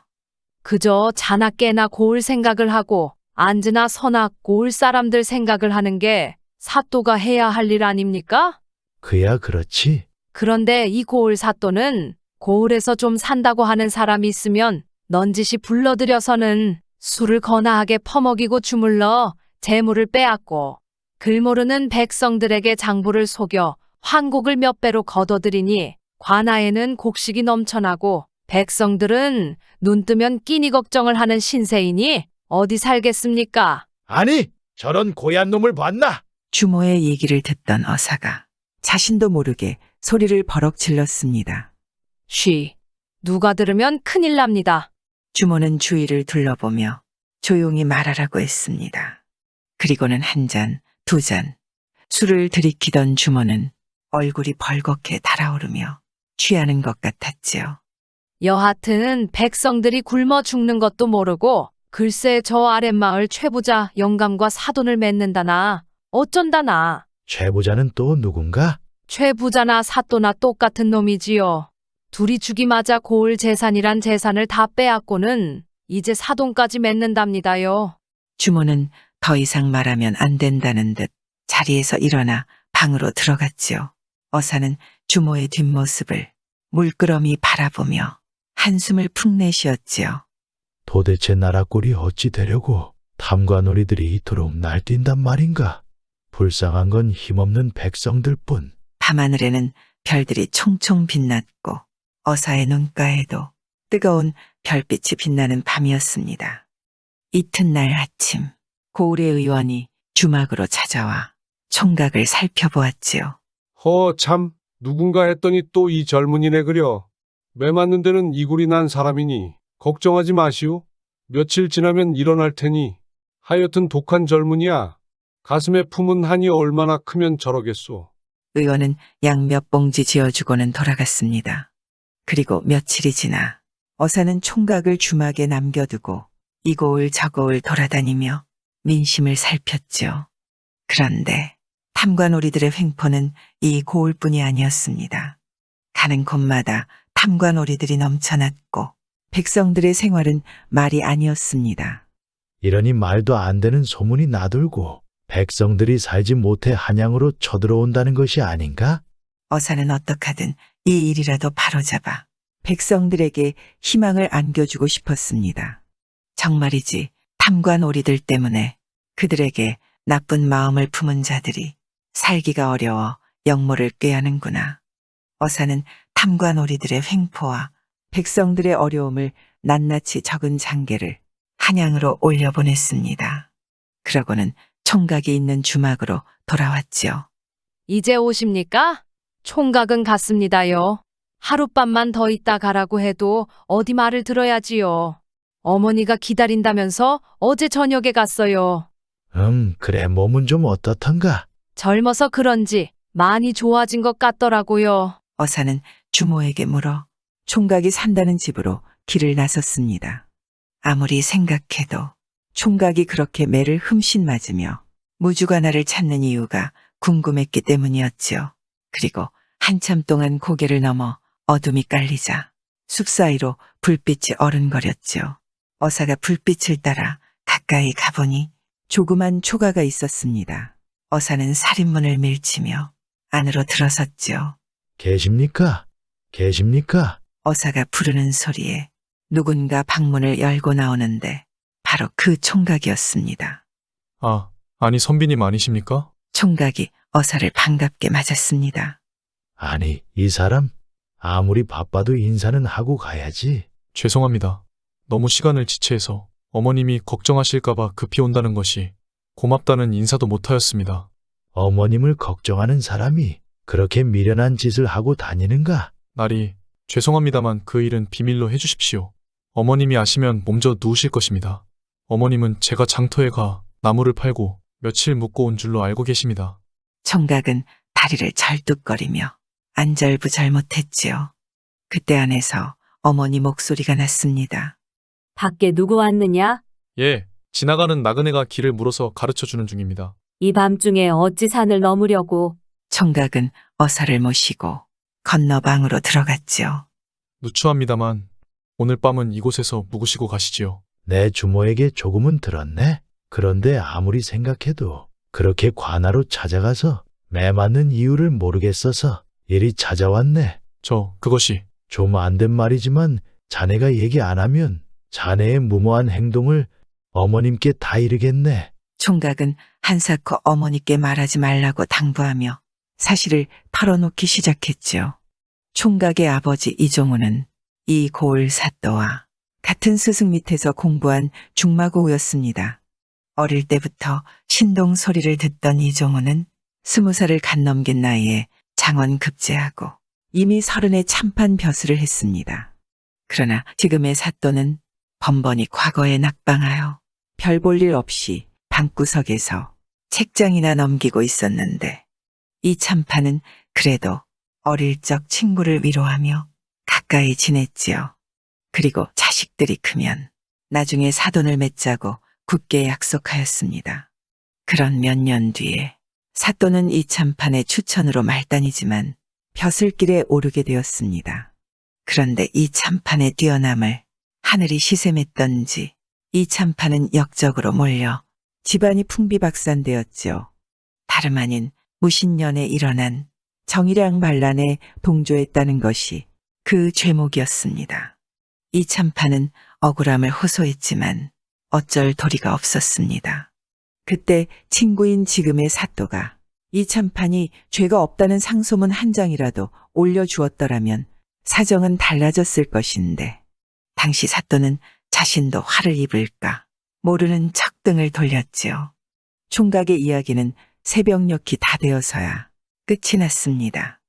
그저 자나 깨나 고을 생각을 하고 앉으나 서나 고을 사람들 생각을 하는 게 사또가 해야 할 일 아닙니까? 그야 그렇지. 그런데 이 고을 사또는 고을에서 좀 산다고 하는 사람이 있으면 넌지시 불러들여서는 술을 거나하게 퍼먹이고 주물러 재물을 빼앗고 글 모르는 백성들에게 장부를 속여 환곡을 몇 배로 거둬들이니 관아에는 곡식이 넘쳐나고 백성들은 눈 뜨면 끼니 걱정을 하는 신세이니 어디 살겠습니까? 아니, 저런 고얀 놈을 봤나? 주모의 얘기를 듣던 어사가 자신도 모르게 소리를 버럭 질렀습니다. 쉬, 누가 들으면 큰일 납니다. 주모는 주위를 둘러보며 조용히 말하라고 했습니다. 그리고는 한 잔, 두 잔, 술을 들이키던 주모는 얼굴이 벌겋게 달아오르며 취하는 것 같았지요. 여하튼 백성들이 굶어 죽는 것도 모르고 글쎄 저 아랫마을 최부자 영감과 사돈을 맺는다나 어쩐다나. 최부자는 또 누군가? 최부자나 사또나 똑같은 놈이지요. 둘이 죽이마자 고을 재산이란 재산을 다 빼앗고는 이제 사돈까지 맺는답니다요. 주모는 더 이상 말하면 안 된다는 듯 자리에서 일어나 방으로 들어갔지요. 어사는 주모의 뒷모습을 물끄러미 바라보며 한숨을 푹 내쉬었지요. 도대체 나라 꼴이 어찌 되려고 탐관오리들이 이토록 날뛴단 말인가? 불쌍한 건 힘없는 백성들뿐. 밤하늘에는 별들이 총총 빛났고 어사의 눈가에도 뜨거운 별빛이 빛나는 밤이었습니다. 이튿날 아침 고을의 의원이 주막으로 찾아와 총각을 살펴보았지요. 참, 누군가 했더니 또 이 젊은이네 그려. 매 맞는 데는 이골이 난 사람이니 걱정하지 마시오. 며칠 지나면 일어날 테니. 하여튼 독한 젊은이야. 가슴에 품은 한이 얼마나 크면 저러겠소. 의원은 양 몇 봉지 지어주고는 돌아갔습니다. 그리고 며칠이 지나 어사는 총각을 주막에 남겨두고 이 고을 저 고을 돌아다니며 민심을 살폈지요. 그런데 탐관오리들의 횡포는 이 고을뿐이 아니었습니다. 가는 곳마다 탐관오리들이 넘쳐났고 백성들의 생활은 말이 아니었습니다. 이러니 말도 안 되는 소문이 나돌고 백성들이 살지 못해 한양으로 쳐들어온다는 것이 아닌가? 어사는 어떡하든 이 일이라도 바로잡아 백성들에게 희망을 안겨주고 싶었습니다. 정말이지 탐관오리들 때문에 그들에게 나쁜 마음을 품은 자들이 살기가 어려워 영모를 꾀하는구나. 어사는 탐관오리들의 횡포와 백성들의 어려움을 낱낱이 적은 장계를 한양으로 올려보냈습니다. 그러고는 총각이 있는 주막으로 돌아왔지요. 이제 오십니까? 총각은 갔습니다요. 하룻밤만 더 있다 가라고 해도 어디 말을 들어야지요. 어머니가 기다린다면서 어제 저녁에 갔어요. 그래, 몸은 좀 어떻던가? 젊어서 그런지 많이 좋아진 것 같더라고요. 어사는 주모에게 물어 총각이 산다는 집으로 길을 나섰습니다. 아무리 생각해도 총각이 그렇게 매를 흠씬 맞으며 무주관아를 찾는 이유가 궁금했기 때문이었지요. 그리고 한참 동안 고개를 넘어 어둠이 깔리자 숲 사이로 불빛이 어른거렸지요. 어사가 불빛을 따라 가까이 가보니 조그만 초가가 있었습니다. 어사는 살인문을 밀치며 안으로 들어섰지요. 계십니까? 계십니까? 어사가 부르는 소리에 누군가 방문을 열고 나오는데 바로 그 총각이었습니다. 아니 선비님 아니십니까? 총각이 어사를 반갑게 맞았습니다. 아니, 이 사람 아무리 바빠도 인사는 하고 가야지. 죄송합니다. 너무 시간을 지체해서 어머님이 걱정하실까봐 급히 온다는 것이 고맙다는 인사도 못하였습니다. 어머님을 걱정하는 사람이 그렇게 미련한 짓을 하고 다니는가? 날이 죄송합니다만 그 일은 비밀로 해주십시오. 어머님이 아시면 몸져 누우실 것입니다. 어머님은 제가 장터에 가 나무를 팔고 며칠 묵고 온 줄로 알고 계십니다. 총각은 다리를 절뚝거리며 안절부절 못했지요. 그때 안에서 어머니 목소리가 났습니다. 밖에 누구 왔느냐? 예, 지나가는 나그네가 길을 물어서 가르쳐주는 중입니다. 이 밤중에 어찌 산을 넘으려고? 총각은 어사를 모시고 건너 방으로 들어갔지요. 누추합니다만 오늘 밤은 이곳에서 묵으시고 가시지요. 내 주모에게 조금은 들었네. 그런데 아무리 생각해도 그렇게 관하로 찾아가서 매 맞는 이유를 모르겠어서 이리 찾아왔네. 그것이 좀 안 된 말이지만 자네가 얘기 안 하면 자네의 무모한 행동을 어머님께 다 이르겠네. 총각은 한사코 어머니께 말하지 말라고 당부하며 사실을 털어놓기 시작했지요. 총각의 아버지 이종우는 이 고을 사또와 같은 스승 밑에서 공부한 중마고우였습니다. 어릴 때부터 신동 소리를 듣던 이종우는 20살을 갓 넘긴 나이에 장원 급제하고 이미 30에 참판 벼슬을 했습니다. 그러나 지금의 사또는 번번이 과거에 낙방하여 별 볼 일 없이 방구석에서 책장이나 넘기고 있었는데 이 참판은 그래도 어릴 적 친구를 위로하며 가까이 지냈지요. 그리고 자식들이 크면 나중에 사돈을 맺자고 굳게 약속하였습니다. 그런 몇 년 뒤에 사또는 이 참판의 추천으로 말단이지만 벼슬길에 오르게 되었습니다. 그런데 이 참판의 뛰어남을 하늘이 시샘했던지 이 참판은 역적으로 몰려 집안이 풍비박산되었지요. 다름 아닌 무신년에 일어난 정의량 반란에 동조했다는 것이 그 죄목이었습니다. 이 참판은 억울함을 호소했지만 어쩔 도리가 없었습니다. 그때 친구인 지금의 사또가 이 참판이 죄가 없다는 상소문 한 장이라도 올려주었더라면 사정은 달라졌을 것인데 당시 사또는 자신도 화를 입을까 모르는 척 등을 돌렸지요. 총각의 이야기는 새벽녘이 다 되어서야 끝이 났습니다.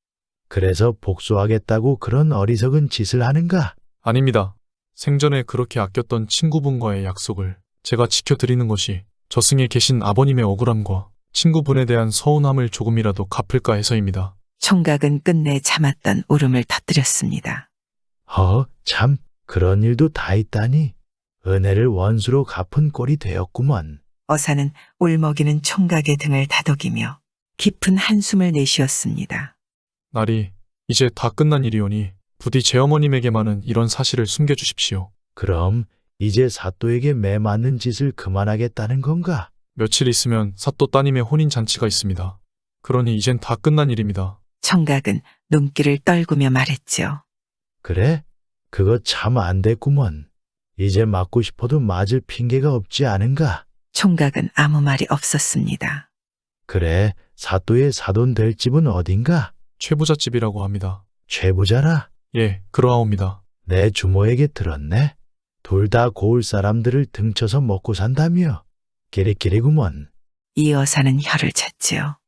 그래서 복수하겠다고 그런 어리석은 짓을 하는가? 아닙니다. 생전에 그렇게 아꼈던 친구분과의 약속을 제가 지켜드리는 것이 저승에 계신 아버님의 억울함과 친구분에 대한 서운함을 조금이라도 갚을까 해서입니다. 총각은 끝내 참았던 울음을 터뜨렸습니다. 참, 그런 일도 다 있다니. 은혜를 원수로 갚은 꼴이 되었구먼. 어사는 울먹이는 총각의 등을 다독이며 깊은 한숨을 내쉬었습니다. 날이 이제 다 끝난 일이오니 부디 제 어머님에게만은 이런 사실을 숨겨주십시오. 그럼 이제 사또에게 매 맞는 짓을 그만하겠다는 건가? 며칠 있으면 사또 따님의 혼인잔치가 있습니다. 그러니 이젠 다 끝난 일입니다. 총각은 눈길을 떨구며 말했지요. 그래? 그거 참 안 됐구먼. 이제 맞고 싶어도 맞을 핑계가 없지 않은가? 총각은 아무 말이 없었습니다. 그래, 사또의 사돈 될 집은 어딘가? 최부잣집이라고 합니다. 최부자라? 예, 그러하옵니다. 내 주모에게 들었네. 둘 다 고을 사람들을 등쳐서 먹고 산다며. 끼리끼리구먼. 이 여사는 혀를 찼지요.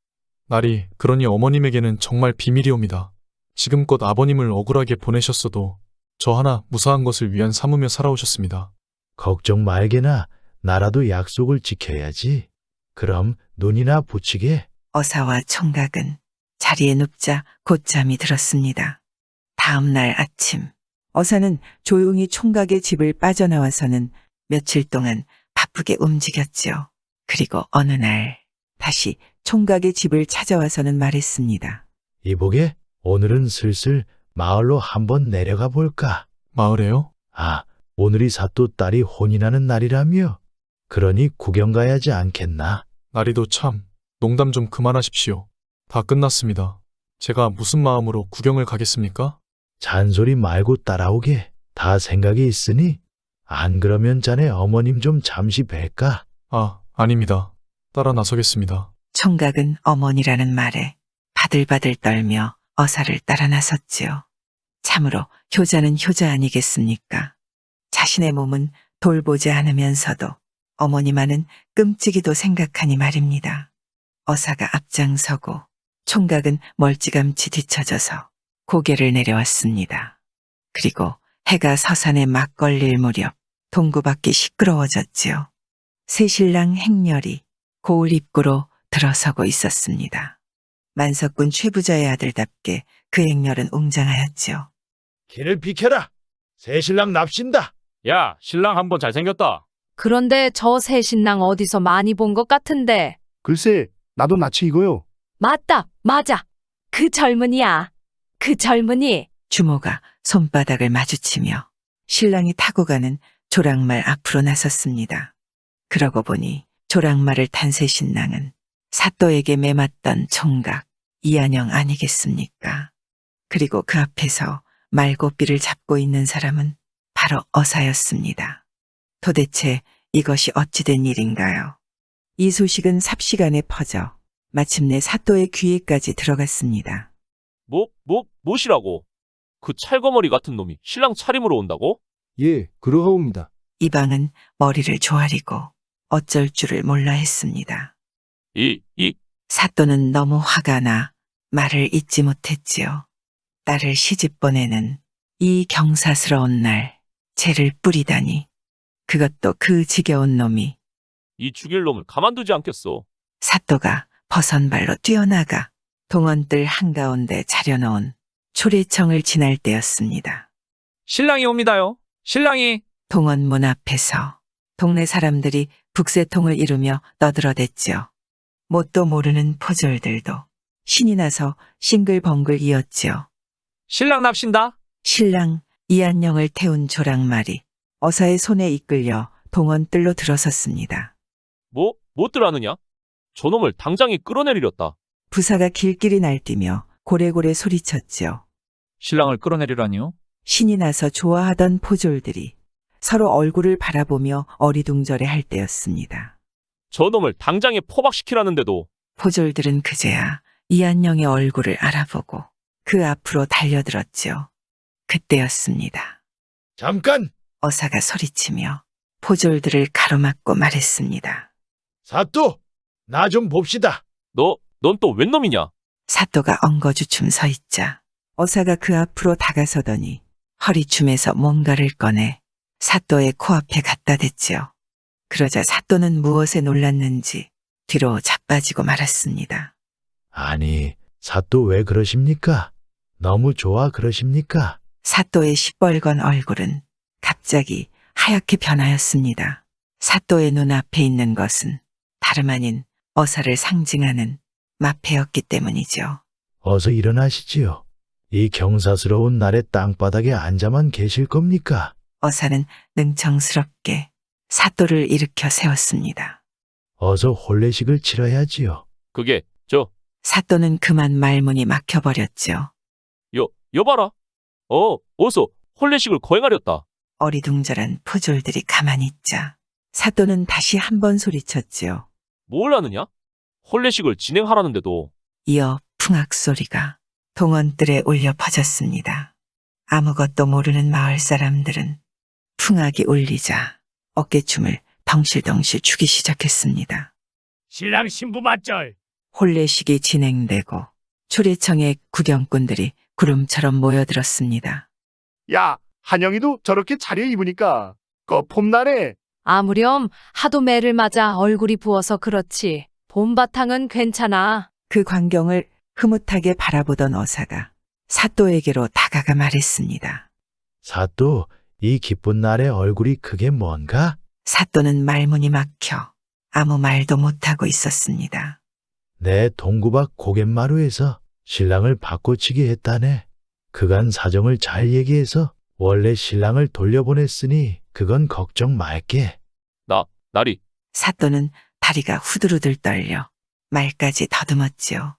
날이 그러니 어머님에게는 정말 비밀이옵니다. 지금껏 아버님을 억울하게 보내셨어도 저 하나 무사한 것을 위안 삼으며 살아오셨습니다. 걱정 말게나 나라도 약속을 지켜야지. 그럼 눈이나 붙이게. 어사와 총각은 자리에 눕자 곧잠이 들었습니다. 다음 날 아침 어사는 조용히 총각의 집을 빠져나와서는 며칠 동안 바쁘게 움직였지요. 그리고 어느 날 다시 총각의 집을 찾아와서는 말했습니다. 이보게, 오늘은 슬슬 마을로 한번 내려가 볼까? 마을에요? 오늘이 사또 딸이 혼인하는 날이라며? 그러니 구경 가야지 않겠나? 날이도 참, 농담 좀 그만하십시오. 다 끝났습니다. 제가 무슨 마음으로 구경을 가겠습니까? 잔소리 말고 따라오게. 다 생각이 있으니 안 그러면 자네 어머님 좀 잠시 뵐까? 아닙니다. 따라 나서겠습니다. 총각은 어머니라는 말에 바들바들 떨며 어사를 따라 나섰지요. 참으로 효자는 효자 아니겠습니까? 자신의 몸은 돌보지 않으면서도 어머니만은 끔찍이도 생각하니 말입니다. 어사가 앞장서고 총각은 멀찌감치 뒤처져서 고개를 내려왔습니다. 그리고 해가 서산에 막 걸릴 무렵 동구밖에 시끄러워졌지요. 새신랑 행렬이 고을 입구로 들어서고 있었습니다. 만석군 최부자의 아들답게 그 행렬은 웅장하였지요. 길을 비켜라. 새신랑 납신다. 야, 신랑 한번 잘생겼다. 그런데 저 새 신랑 어디서 많이 본 것 같은데. 글쎄, 나도 낯이 익어요. 맞다, 맞아. 그 젊은이야. 그 젊은이. 주모가 손바닥을 마주치며 신랑이 타고 가는 조랑말 앞으로 나섰습니다. 그러고 보니 조랑말을 탄 새 신랑은 사또에게 매맞던 총각 이한영 아니겠습니까? 그리고 그 앞에서 말고삐를 잡고 있는 사람은 바로 어사였습니다. 도대체 이것이 어찌된 일인가요? 이 소식은 삽시간에 퍼져 마침내 사또의 귀에까지 들어갔습니다. 뭐시라고? 그 찰거머리 같은 놈이 신랑 차림으로 온다고? 예, 그러하옵니다. 이방은 머리를 조아리고 어쩔 줄을 몰라 했습니다. 사또는 너무 화가 나 말을 잇지 못했지요. 딸을 시집 보내는 이 경사스러운 날 죄를 뿌리다니. 그것도 그 지겨운 놈이. 이 죽일 놈을 가만두지 않겠어. 사또가 버선발로 뛰어나가 동원들 한가운데 차려놓은 초래청을 지날 때였습니다. 신랑이 옵니다요. 신랑이. 동원문 앞에서 동네 사람들이 북새통을 이루며 떠들어댔지요. 뭣도 모르는 포졸들도 신이 나서 싱글벙글 이었지요. 신랑 납신다. 신랑 이한영을 태운 조랑말이 어사의 손에 이끌려 동원뜰로 들어섰습니다. 뭐들 하느냐? 저놈을 당장에 끌어내리렸다. 부사가 길길이 날뛰며 고래고래 소리쳤지요. 신랑을 끌어내리라니요? 신이 나서 좋아하던 포졸들이 서로 얼굴을 바라보며 어리둥절해 할 때였습니다. 저놈을 당장에 포박시키라는데도. 포졸들은 그제야 이한영의 얼굴을 알아보고 그 앞으로 달려들었지요. 그때였습니다. 잠깐! 어사가 소리치며 포졸들을 가로막고 말했습니다. 사또! 나 좀 봅시다. 넌 또 웬 놈이냐? 사또가 엉거주춤 서 있자 어사가 그 앞으로 다가서더니 허리춤에서 뭔가를 꺼내 사또의 코앞에 갖다 댔지요. 그러자 사또는 무엇에 놀랐는지 뒤로 자빠지고 말았습니다. 아니, 사또 왜 그러십니까? 너무 좋아 그러십니까? 사또의 시뻘건 얼굴은 갑자기 하얗게 변하였습니다. 사또의 눈앞에 있는 것은 다름 아닌 어사를 상징하는 마패였기 때문이죠. 어서 일어나시지요. 이 경사스러운 날에 땅바닥에 앉아만 계실 겁니까? 어사는 능청스럽게 사또를 일으켜 세웠습니다. 어서 혼례식을 치러야지요. 그게 사또는 그만 말문이 막혀버렸죠. 여봐라. 어서 혼례식을 거행하렸다. 어리둥절한 포졸들이 가만히 있자 사또는 다시 한 번 소리쳤지요. 뭘 하느냐? 혼례식을 진행하라는데도. 이어 풍악 소리가 동원들에 울려 퍼졌습니다. 아무것도 모르는 마을 사람들은 풍악이 울리자 어깨춤을 덩실덩실 추기 시작했습니다. 신랑 신부 맞절. 혼례식이 진행되고 초례청의 구경꾼들이 구름처럼 모여들었습니다. 야, 한영이도 저렇게 차려입으니까 폼나네. 아무렴 하도 매를 맞아 얼굴이 부어서 그렇지. 봄바탕은 괜찮아. 그 광경을 흐뭇하게 바라보던 어사가 사또에게로 다가가 말했습니다. 사또, 이 기쁜 날에 얼굴이 그게 뭔가? 사또는 말문이 막혀 아무 말도 못하고 있었습니다. 내 동구박 고갯마루에서 신랑을 바꿔치기 했다네. 그간 사정을 잘 얘기해서 원래 신랑을 돌려보냈으니 그건 걱정 말게. 나리. 사또는 다리가 후들후들 떨려 말까지 더듬었지요.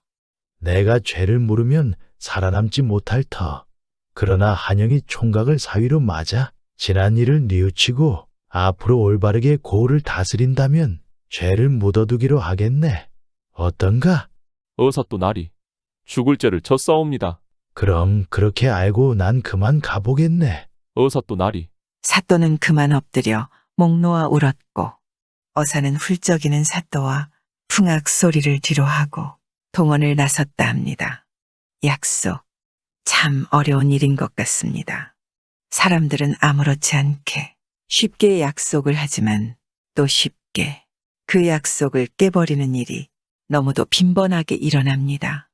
내가 죄를 물으면 살아남지 못할 터. 그러나 한영이 총각을 사위로 맞아 지난 일을 뉘우치고 앞으로 올바르게 고을을 다스린다면 죄를 묻어두기로 하겠네. 어떤가? 어사 또 나리. 죽을 죄를 졌사옵니다. 그럼 그렇게 알고 난 그만 가보겠네. 어사 또 나리. 사또는 그만 엎드려 목 놓아 울었고 어사는 훌쩍이는 사또와 풍악 소리를 뒤로하고 동원을 나섰다 합니다. 약속. 참 어려운 일인 것 같습니다. 사람들은 아무렇지 않게 쉽게 약속을 하지만 또 쉽게 그 약속을 깨버리는 일이 너무도 빈번하게 일어납니다.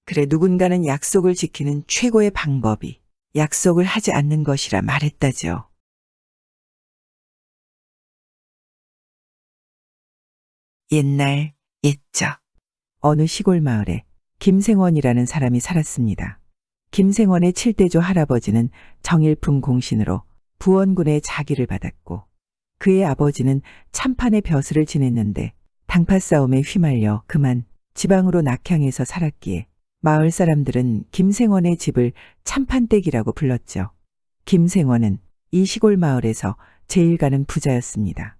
그래 누군가는 약속을 지키는 최고의 방법이 약속을 하지 않는 것이라 말했다죠. 옛날 옛적 어느 시골 마을에 김생원이라는 사람이 살았습니다. 김생원의 칠대조 할아버지는 정일품 공신으로 부원군의 자기를 받았고 그의 아버지는 참판의 벼슬을 지냈는데 당파 싸움에 휘말려 그만 지방으로 낙향해서 살았기에 마을 사람들은 김생원의 집을 참판댁이라고 불렀죠. 김생원은 이 시골 마을에서 제일 가는 부자였습니다.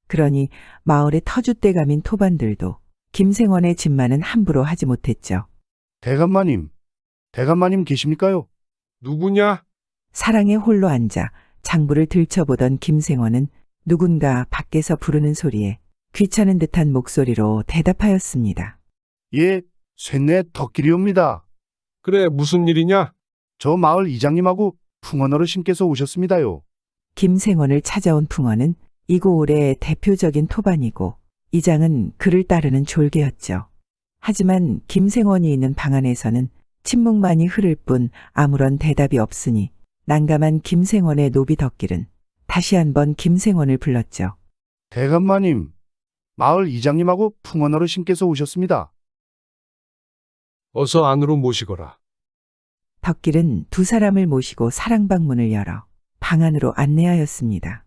그러니 마을의 터줏대감인 토반들도 김생원의 집만은 함부로 하지 못했죠. 대감마님 계십니까요? 누구냐? 사랑에 홀로 앉아 장부를 들춰보던 김생원은 누군가 밖에서 부르는 소리에 귀찮은 듯한 목소리로 대답하였습니다. 예, 쇠뇌 덕길이옵니다. 그래, 무슨 일이냐? 저 마을 이장님하고 풍원 어르신께서 오셨습니다요. 김생원을 찾아온 풍원은 이 고을의 대표적인 토반이고 이장은 그를 따르는 졸개였죠. 하지만 김생원이 있는 방 안에서는 침묵만이 흐를 뿐 아무런 대답이 없으니 난감한 김생원의 노비 덕길은 다시 한번 김생원을 불렀죠. 대감마님, 마을 이장님하고 풍원 어르신께서 오셨습니다. 어서 안으로 모시거라. 덕길은 두 사람을 모시고 사랑방문을 열어 방 안으로 안내하였습니다.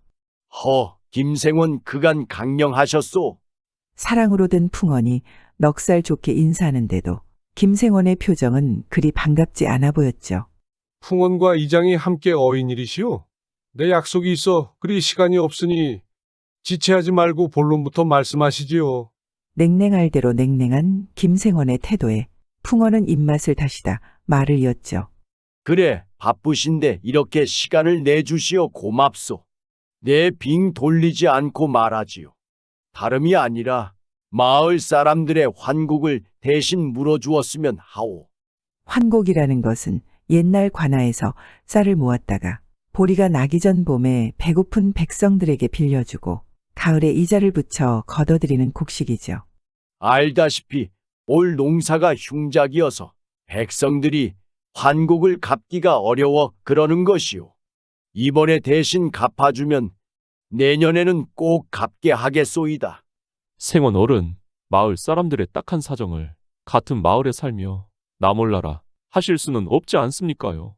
김생원 그간 강령하셨소. 사랑으로 든 풍원이 넉살 좋게 인사하는데도 김생원의 표정은 그리 반갑지 않아 보였죠. 풍원과 이장이 함께 어인일이시오. 내 약속이 있어 그리 시간이 없으니 지체하지 말고 본론부터 말씀하시지요. 냉랭할 대로 냉랭한 김생원의 태도에 풍원은 입맛을 다시다 말을 이었죠. 그래, 바쁘신데 이렇게 시간을 내주시어 고맙소. 내 빙 돌리지 않고 말하지요. 다름이 아니라 마을 사람들의 환국을 대신 물어주었으면 하오. 환곡이라는 것은 옛날 관아에서 쌀을 모았다가 보리가 나기 전 봄에 배고픈 백성들에게 빌려주고 가을에 이자를 붙여 걷어들이는 곡식이죠. 알다시피 올 농사가 흉작이어서 백성들이 환국을 갚기가 어려워 그러는 것이오. 이번에 대신 갚아주면 내년에는 꼭 갚게 하겠소이다. 생원 어른, 마을 사람들의 딱한 사정을 같은 마을에 살며 나 몰라라 하실 수는 없지 않습니까요?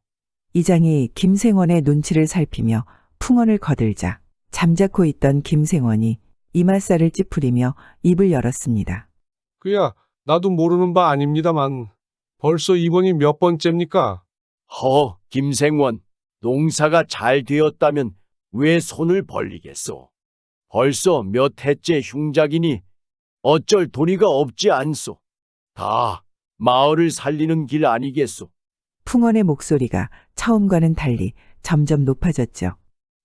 이장이 김생원의 눈치를 살피며 풍원을 거들자 잠자코 있던 김생원이 이맛살을 찌푸리며 입을 열었습니다. 그야 나도 모르는 바 아닙니다만 벌써 이번이 몇 번째입니까? 김생원, 농사가 잘 되었다면 왜 손을 벌리겠소? 벌써 몇 해째 흉작이니 어쩔 도리가 없지 않소. 다 마을을 살리는 길 아니겠소. 풍원의 목소리가 처음과는 달리 점점 높아졌죠.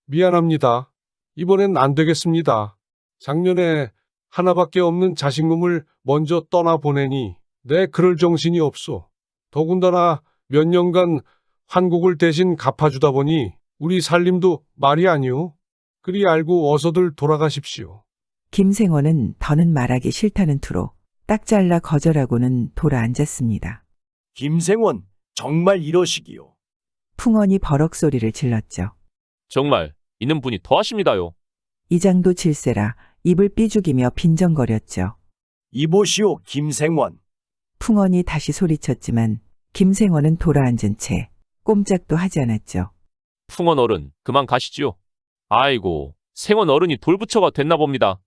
미안합니다. 이번엔 안 되겠습니다. 작년에 하나밖에 없는 자식놈을 먼저 떠나보내니 내 그럴 정신이 없소. 더군다나 몇 년간 환국을 대신 갚아주다 보니 우리 살림도 말이 아니오. 그리 알고 어서들 돌아가십시오. 김생원은 더는 말하기 싫다는 투로 딱 잘라 거절하고는 돌아 앉았습니다. 김생원, 정말 이러시기요. 풍원이 버럭 소리를 질렀죠. 정말 있는 분이 더하십니다요. 이장도 질세라 입을 삐죽이며 빈정거렸죠. 이보시오, 김생원. 풍원이 다시 소리쳤지만 김생원은 돌아 앉은 채 꼼짝도 하지 않았죠. 풍원 어른, 그만 가시지요. 아이고, 생원 어른이 돌부처가 됐나 봅니다.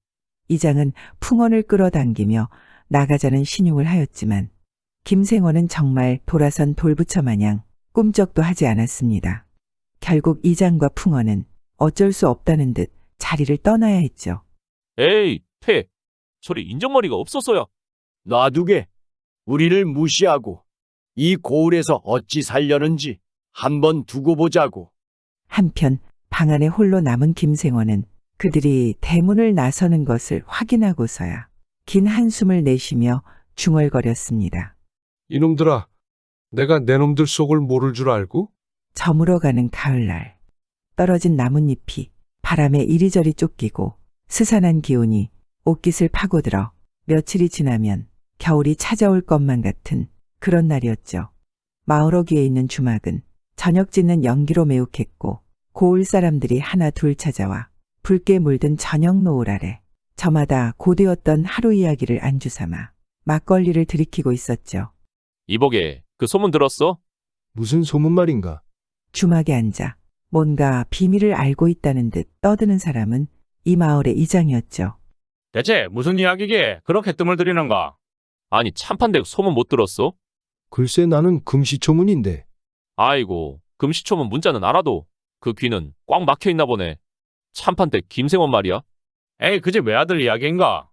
이장은 풍원을 끌어당기며 나가자는 신용을 하였지만 김생원은 정말 돌아선 돌부처 마냥 꿈쩍도 하지 않았습니다. 결국 이장과 풍원은 어쩔 수 없다는 듯 자리를 떠나야 했죠. 에이, 소리 인정머리가 없었어야. 놔두게. 우리를 무시하고 이 고을에서 어찌 살려는지 한번 두고 보자고. 한편 방 안에 홀로 남은 김생원은 그들이 대문을 나서는 것을 확인하고서야 긴 한숨을 내쉬며 중얼거렸습니다. 이놈들아, 내가 내 놈들 속을 모를 줄 알고? 저물어가는 가을날, 떨어진 나뭇잎이 바람에 이리저리 쫓기고 스산한 기온이 옷깃을 파고들어 며칠이 지나면 겨울이 찾아올 것만 같은 그런 날이었죠. 마을 어귀에 있는 주막은 저녁 짓는 연기로 매욱했고 고을 사람들이 하나 둘 찾아와 붉게 물든 저녁 노을 아래 저마다 고되었던 하루 이야기를 안주 삼아 막걸리를 들이키고 있었죠. 이보게, 그 소문 들었어? 무슨 소문 말인가? 주막에 앉아 뭔가 비밀을 알고 있다는 듯 떠드는 사람은 이 마을의 이장이었죠. 대체 무슨 이야기기에 그렇게 뜸을 들이는가? 아니, 참판댁 소문 못 들었어? 글쎄 나는 금시초문인데. 아이고, 금시초문 문자는 알아도 그 귀는 꽉 막혀 있나 보네. 참판댁 김생원 말이야. 에이, 그 집 외아들 이야기인가?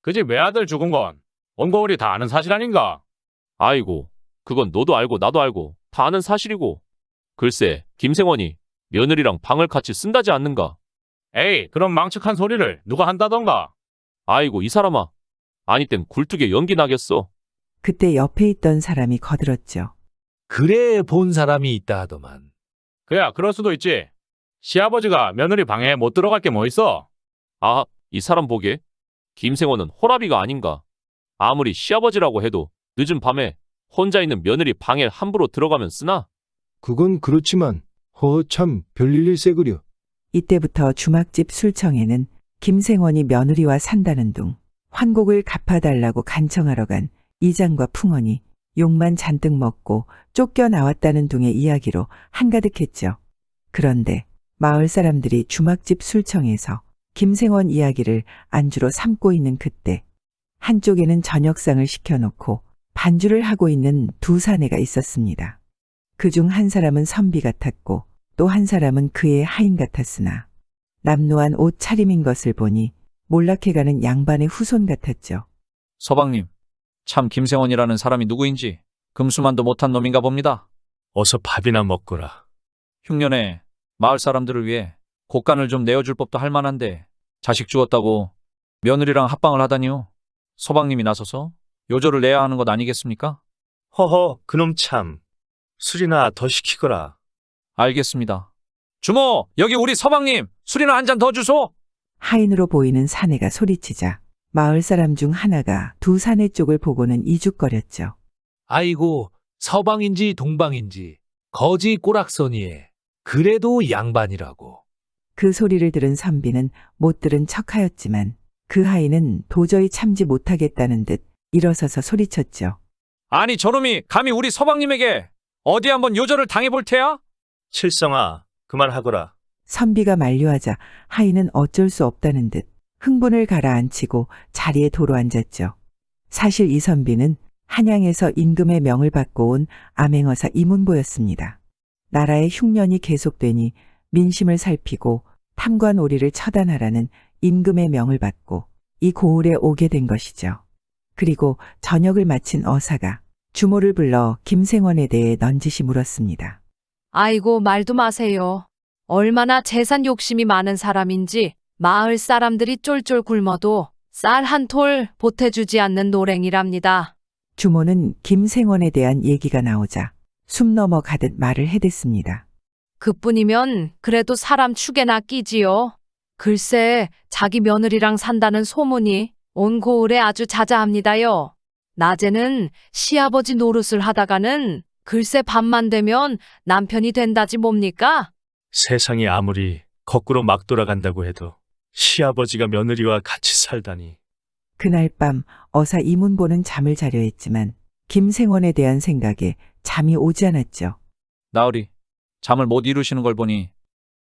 그 집 외아들 죽은 건 온 고을이 다 아는 사실 아닌가? 아이고, 그건 너도 알고 나도 알고 다 아는 사실이고. 글쎄, 김생원이 며느리랑 방을 같이 쓴다지 않는가? 에이, 그런 망측한 소리를 누가 한다던가? 아이고, 이 사람아. 아니 땐 굴뚝에 연기 나겠어. 그때 옆에 있던 사람이 거들었죠. 그래 본 사람이 있다 하더만. 그야, 그럴 수도 있지. 시아버지가 며느리 방에 못 들어갈 게 뭐 있어? 아, 이 사람 보게. 김생원은 호라비가 아닌가. 아무리 시아버지라고 해도 늦은 밤에 혼자 있는 며느리 방에 함부로 들어가면 쓰나? 그건 그렇지만 참 별일일세 그려. 이때부터 주막집 술청에는 김생원이 며느리와 산다는 둥, 환곡을 갚아달라고 간청하러 간 이장과 풍원이 욕만 잔뜩 먹고 쫓겨나왔다는 둥의 이야기로 한가득했죠. 그런데 마을 사람들이 주막집 술청에서 김생원 이야기를 안주로 삼고 있는 그때 한쪽에는 저녁상을 시켜놓고 반주를 하고 있는 두 사내가 있었습니다. 그중 한 사람은 선비 같았고 또 한 사람은 그의 하인 같았으나 남루한 옷 차림인 것을 보니 몰락해가는 양반의 후손 같았죠. 서방님, 참 김생원이라는 사람이 누구인지 금수만도 못한 놈인가 봅니다. 어서 밥이나 먹거라. 흉년에 마을 사람들을 위해 곡간을 좀 내어줄 법도 할 만한데 자식 죽었다고 며느리랑 합방을 하다니요. 서방님이 나서서 요절을 내야 하는 것 아니겠습니까? 허허, 그놈 참. 술이나 더 시키거라. 알겠습니다. 주모, 여기 우리 서방님 술이나 한 잔 더 주소. 하인으로 보이는 사내가 소리치자 마을 사람 중 하나가 두 사내 쪽을 보고는 이죽거렸죠. 아이고 서방인지 동방인지 거지 꼬락서니에 그래도 양반이라고. 그 소리를 들은 선비는 못 들은 척하였지만 그 하인은 도저히 참지 못하겠다는 듯 일어서서 소리쳤죠. 아니 저놈이 감히 우리 서방님에게 어디 한번 요절을 당해볼 테야? 칠성아, 그만하거라. 선비가 만류하자 하인은 어쩔 수 없다는 듯 흥분을 가라앉히고 자리에 도로 앉았죠. 사실 이 선비는 한양에서 임금의 명을 받고 온 암행어사 이문보였습니다. 나라의 흉년이 계속되니 민심을 살피고 탐관오리를 처단하라는 임금의 명을 받고 이 고을에 오게 된 것이죠. 그리고 저녁을 마친 어사가 주모를 불러 김생원에 대해 넌지시 물었습니다. 아이고 말도 마세요. 얼마나 재산 욕심이 많은 사람인지 마을 사람들이 쫄쫄 굶어도 쌀 한 톨 보태주지 않는 노랭이랍니다. 주모는 김생원에 대한 얘기가 나오자 숨 넘어가듯 말을 해댔습니다. 그뿐이면 그래도 사람 축에나 끼지요. 글쎄 자기 며느리랑 산다는 소문이 온 고을에 아주 자자합니다요. 낮에는 시아버지 노릇을 하다가는 글쎄 밤만 되면 남편이 된다지 뭡니까? 세상이 아무리 거꾸로 막 돌아간다고 해도 시아버지가 며느리와 같이 살다니. 그날 밤 어사 이문보는 잠을 자려 했지만 김생원에 대한 생각에 잠이 오지 않았죠. 나으리, 잠을 못 이루시는 걸 보니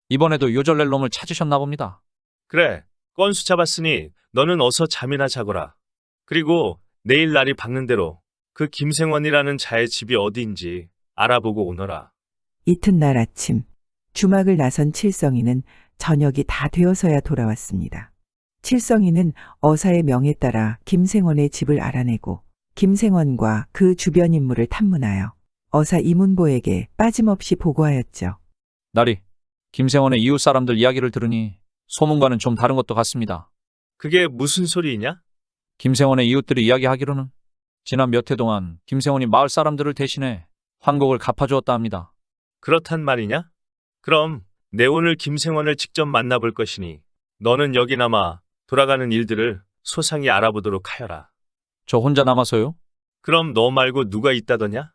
이번에도 요절 낼 놈을 찾으셨나 봅니다. 그래, 건수 잡았으니 너는 어서 잠이나 자거라. 그리고 내일 날이 밝는 대로 그 김생원이라는 자의 집이 어디인지 알아보고 오너라. 이튿날 아침 주막을 나선 칠성이는 저녁이 다 되어서야 돌아왔습니다. 칠성이는 어사의 명에 따라 김생원의 집을 알아내고 김생원과 그 주변 인물을 탐문하여 어사 이문보에게 빠짐없이 보고하였죠. 나리, 김생원의 이웃 사람들 이야기를 들으니 소문과는 좀 다른 것도 같습니다. 그게 무슨 소리이냐? 김생원의 이웃들이 이야기하기로는 지난 몇 해 동안 김생원이 마을 사람들을 대신해 환곡을 갚아주었다 합니다. 그렇단 말이냐? 그럼 내 오늘 김생원을 직접 만나볼 것이니 너는 여기 남아 돌아가는 일들을 소상히 알아보도록 하여라. 저 혼자 남아서요? 그럼 너 말고 누가 있다더냐?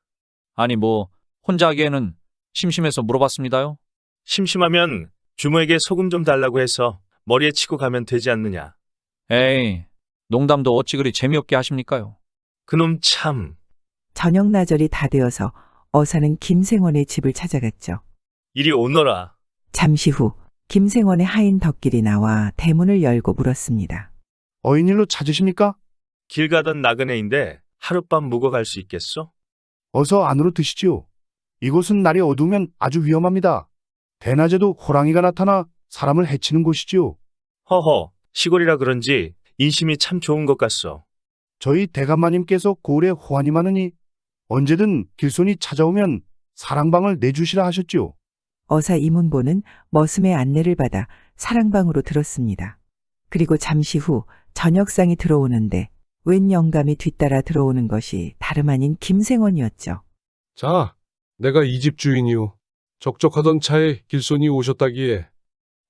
아니 뭐 혼자 하기에는 심심해서 물어봤습니다요. 심심하면 주모에게 소금 좀 달라고 해서 머리에 치고 가면 되지 않느냐? 에이, 농담도 어찌 그리 재미없게 하십니까요? 그놈 참. 저녁 나절이 다 되어서 어사는 김생원의 집을 찾아갔죠. 이리 오너라. 잠시 후 김생원의 하인 덕길이 나와 대문을 열고 물었습니다. 어인일로 찾으십니까? 길 가던 나그네인데 하룻밤 묵어 갈 수 있겠소? 어서 안으로 드시지요. 이곳은 날이 어두우면 아주 위험합니다. 대낮에도 호랑이가 나타나 사람을 해치는 곳이지요. 허허, 시골이라 그런지 인심이 참 좋은 것 같소. 저희 대감마님께서 고을에 호환이 많으니 언제든 길손이 찾아오면 사랑방을 내주시라 하셨지요. 어사 이문보는 머슴의 안내를 받아 사랑방으로 들었습니다. 그리고 잠시 후 저녁상이 들어오는데 웬 영감이 뒤따라 들어오는 것이 다름 아닌 김생원이었죠. 자, 내가 이 집 주인이오. 적적하던 차에 길손이 오셨다기에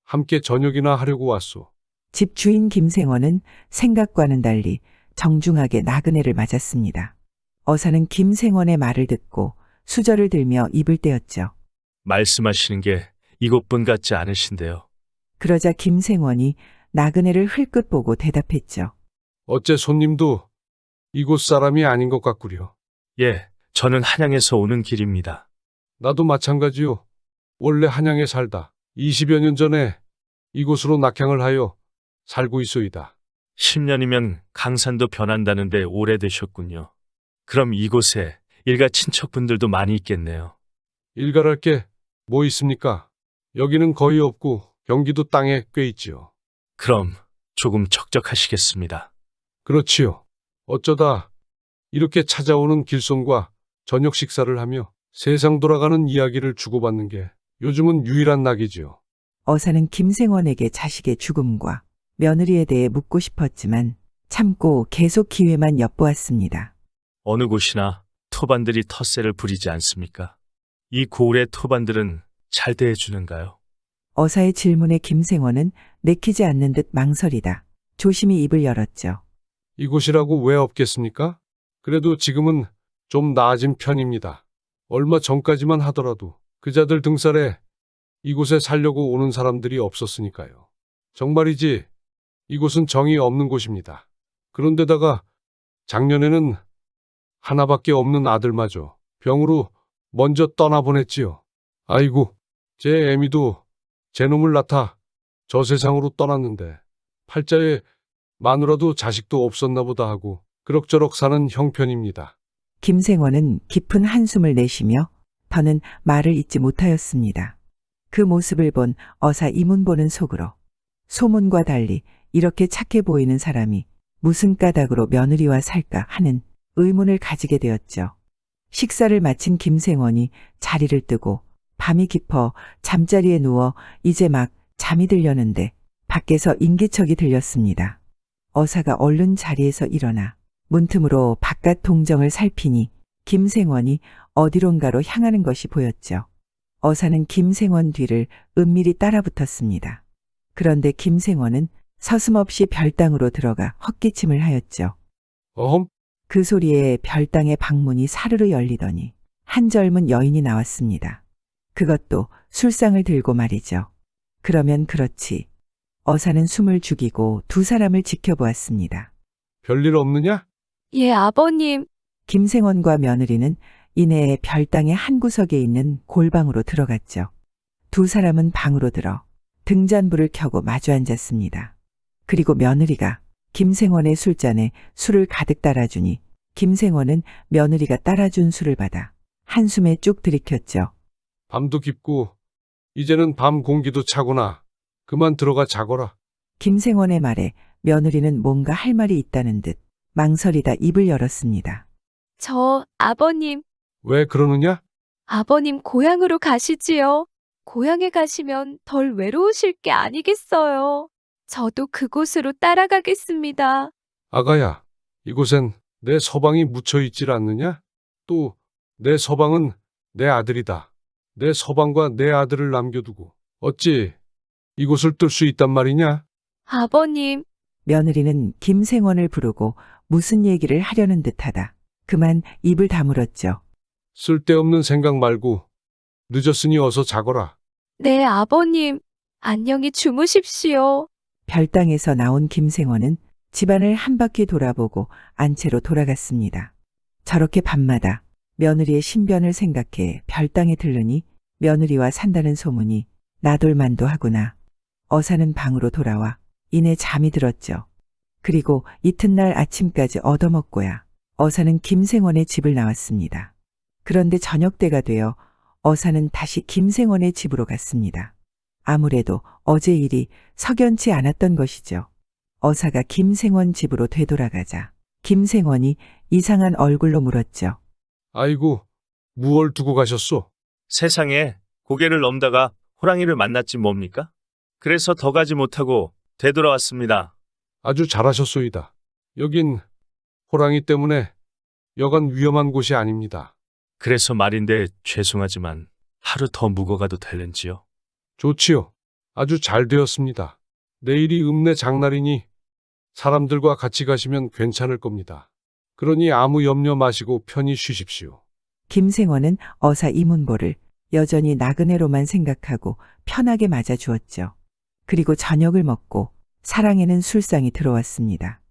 함께 저녁이나 하려고 왔소. 집 주인 김생원은 생각과는 달리 정중하게 나그네를 맞았습니다. 어사는 김생원의 말을 듣고 수저를 들며 입을 떼었죠. 말씀하시는 게 이곳분 같지 않으신데요. 그러자 김생원이 나그네를 흘끗 보고 대답했죠. 어째 손님도 이곳 사람이 아닌 것 같구려. 예, 저는 한양에서 오는 길입니다. 나도 마찬가지요. 원래 한양에 살다 20여 년 전에 이곳으로 낙향을 하여 살고 있소이다. 10년이면 강산도 변한다는데 오래되셨군요. 그럼 이곳에 일가 친척분들도 많이 있겠네요. 일갈할 게 뭐 있습니까? 여기는 거의 없고 경기도 땅에 꽤 있지요. 그럼 조금 적적하시겠습니다. 그렇지요. 어쩌다 이렇게 찾아오는 길손과 저녁 식사를 하며 세상 돌아가는 이야기를 주고받는 게 요즘은 유일한 낙이지요. 어사는 김생원에게 자식의 죽음과 며느리에 대해 묻고 싶었지만 참고 계속 기회만 엿보았습니다. 어느 곳이나 토반들이 텃세를 부리지 않습니까? 이 고을의 토반들은 잘 대해주는가요? 어사의 질문에 김생원은 내키지 않는 듯 망설이다 조심히 입을 열었죠. 이곳이라고 왜 없겠습니까? 그래도 지금은 좀 나아진 편입니다. 얼마 전까지만 하더라도 그자들 등살에 이곳에 살려고 오는 사람들이 없었으니까요. 정말이지 이곳은 정이 없는 곳입니다. 그런데다가 작년에는 하나밖에 없는 아들마저 병으로 먼저 떠나보냈지요. 아이고, 제 애미도 제 놈을 낳다 저 세상으로 떠났는데 팔자에 마누라도 자식도 없었나 보다 하고 그럭저럭 사는 형편입니다. 김생원은 깊은 한숨을 내쉬며 더는 말을 잇지 못하였습니다. 그 모습을 본 어사 이문보는 속으로 소문과 달리 이렇게 착해 보이는 사람이 무슨 까닭으로 며느리와 살까 하는 의문을 가지게 되었죠. 식사를 마친 김생원이 자리를 뜨고 밤이 깊어 잠자리에 누워 이제 막 잠이 들려는데 밖에서 인기척이 들렸습니다. 어사가 얼른 자리에서 일어나 문틈으로 바깥 동정을 살피니 김생원이 어디론가로 향하는 것이 보였죠. 어사는 김생원 뒤를 은밀히 따라붙었습니다. 그런데 김생원은 서슴없이 별당으로 들어가 헛기침을 하였죠. 어험? 그 소리에 별당의 방문이 사르르 열리더니 한 젊은 여인이 나왔습니다. 그것도 술상을 들고 말이죠. 그러면 그렇지. 어사는 숨을 죽이고 두 사람을 지켜보았습니다. 별일 없느냐? 예, 아버님. 김생원과 며느리는 이내에 별당의 한 구석에 있는 골방으로 들어갔죠. 두 사람은 방으로 들어 등잔불을 켜고 마주 앉았습니다. 그리고 며느리가 김생원의 술잔에 술을 가득 따라주니 김생원은 며느리가 따라준 술을 받아 한숨에 쭉 들이켰죠. 밤도 깊고 이제는 밤 공기도 차구나. 그만 들어가 자거라. 김생원의 말에 며느리는 뭔가 할 말이 있다는 듯 망설이다 입을 열었습니다. 아버님. 왜 그러느냐? 아버님 고향으로 가시지요. 고향에 가시면 덜 외로우실 게 아니겠어요. 저도 그곳으로 따라가겠습니다. 아가야, 이곳엔 내 서방이 묻혀 있질 않느냐? 또 내 서방은 내 아들이다. 내 서방과 내 아들을 남겨두고 어찌 이곳을 뜰 수 있단 말이냐? 아버님, 며느리는 김생원을 부르고 무슨 얘기를 하려는 듯하다. 그만 입을 다물었죠. 쓸데없는 생각 말고 늦었으니 어서 자거라. 네, 아버님. 안녕히 주무십시오. 별당에서 나온 김생원은 집안을 한 바퀴 돌아보고 안채로 돌아갔습니다. 저렇게 밤마다 며느리의 신변을 생각해 별당에 들르니 며느리와 산다는 소문이 나돌만도 하구나. 어사는 방으로 돌아와 이내 잠이 들었죠. 그리고 이튿날 아침까지 얻어먹고야 어사는 김생원의 집을 나왔습니다. 그런데 저녁때가 되어 어사는 다시 김생원의 집으로 갔습니다. 아무래도 어제 일이 석연치 않았던 것이죠. 어사가 김생원 집으로 되돌아가자 김생원이 이상한 얼굴로 물었죠. 아이고, 무얼 두고 가셨소? 세상에 고개를 넘다가 호랑이를 만났지 뭡니까? 그래서 더 가지 못하고 되돌아왔습니다. 아주 잘하셨소이다. 여긴 호랑이 때문에 여간 위험한 곳이 아닙니다. 그래서 말인데 죄송하지만 하루 더 묵어가도 될는지요? 좋지요. 아주 잘 되었습니다. 내일이 읍내 장날이니 사람들과 같이 가시면 괜찮을 겁니다. 그러니 아무 염려 마시고 편히 쉬십시오. 김생원은 어사 이문보를 여전히 나그네로만 생각하고 편하게 맞아주었죠. 그리고 저녁을 먹고 사랑에는 술상이 들어왔습니다.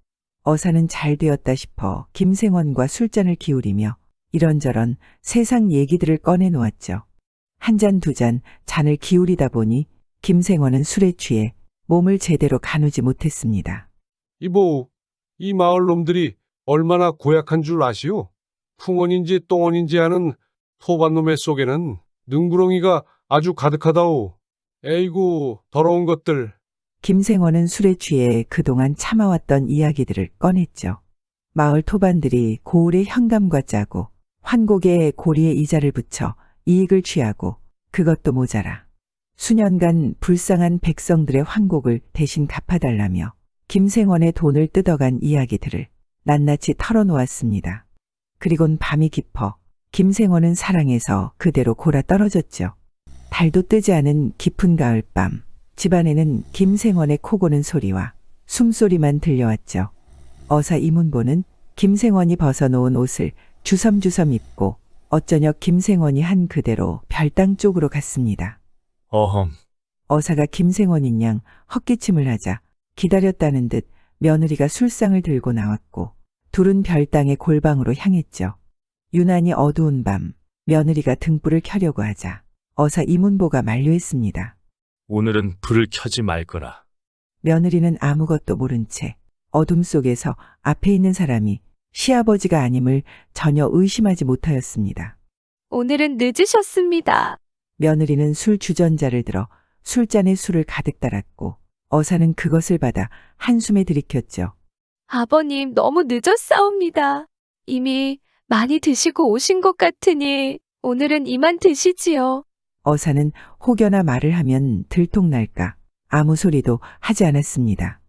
어사는 잘 되었다 싶어 김생원과 술잔을 기울이며 이런저런 세상 얘기들을 꺼내놓았죠. 한 잔 두 잔 잔을 기울이다 보니 김생원은 술에 취해 몸을 제대로 가누지 못했습니다. 이보, 이 마을 놈들이 얼마나 고약한 줄 아시오? 풍원인지 똥원인지 하는 토반놈의 속에는 능구렁이가 아주 가득하다오. 에이구, 더러운 것들. 김생원은 술에 취해 그동안 참아왔던 이야기들을 꺼냈죠. 마을 토반들이 고을의 현감과 짜고 환곡에 고리에 이자를 붙여 이익을 취하고 그것도 모자라 수년간 불쌍한 백성들의 환곡을 대신 갚아달라며 김생원의 돈을 뜯어간 이야기들을 낱낱이 털어놓았습니다. 그리곤 밤이 깊어 김생원은 사랑에서 그대로 골아 떨어졌죠. 달도 뜨지 않은 깊은 가을밤, 집안에는 김생원의 코 고는 소리와 숨소리만 들려왔죠. 어사 이문보는 김생원이 벗어놓은 옷을 주섬주섬 입고 어쩌녁 김생원이 한 그대로 별당 쪽으로 갔습니다. 어험. 어사가 김생원인 양 헛기침을 하자 기다렸다는 듯 며느리가 술상을 들고 나왔고 둘은 별당의 골방으로 향했죠. 유난히 어두운 밤 며느리가 등불을 켜려고 하자 어사 이문보가 만류했습니다. 오늘은 불을 켜지 말 거라. 며느리는 아무것도 모른 채 어둠 속에서 앞에 있는 사람이 시아버지가 아님을 전혀 의심하지 못하였습니다. 오늘은 늦으셨습니다. 며느리는 술 주전자를 들어 술잔에 술을 가득 따랐고 어사는 그것을 받아 한숨에 들이켰죠. 아버님, 너무 늦었사옵니다. 이미 많이 드시고 오신 것 같으니 오늘은 이만 드시지요. 어사는 혹여나 말을 하면 들통날까 아무 소리도 하지 않았습니다.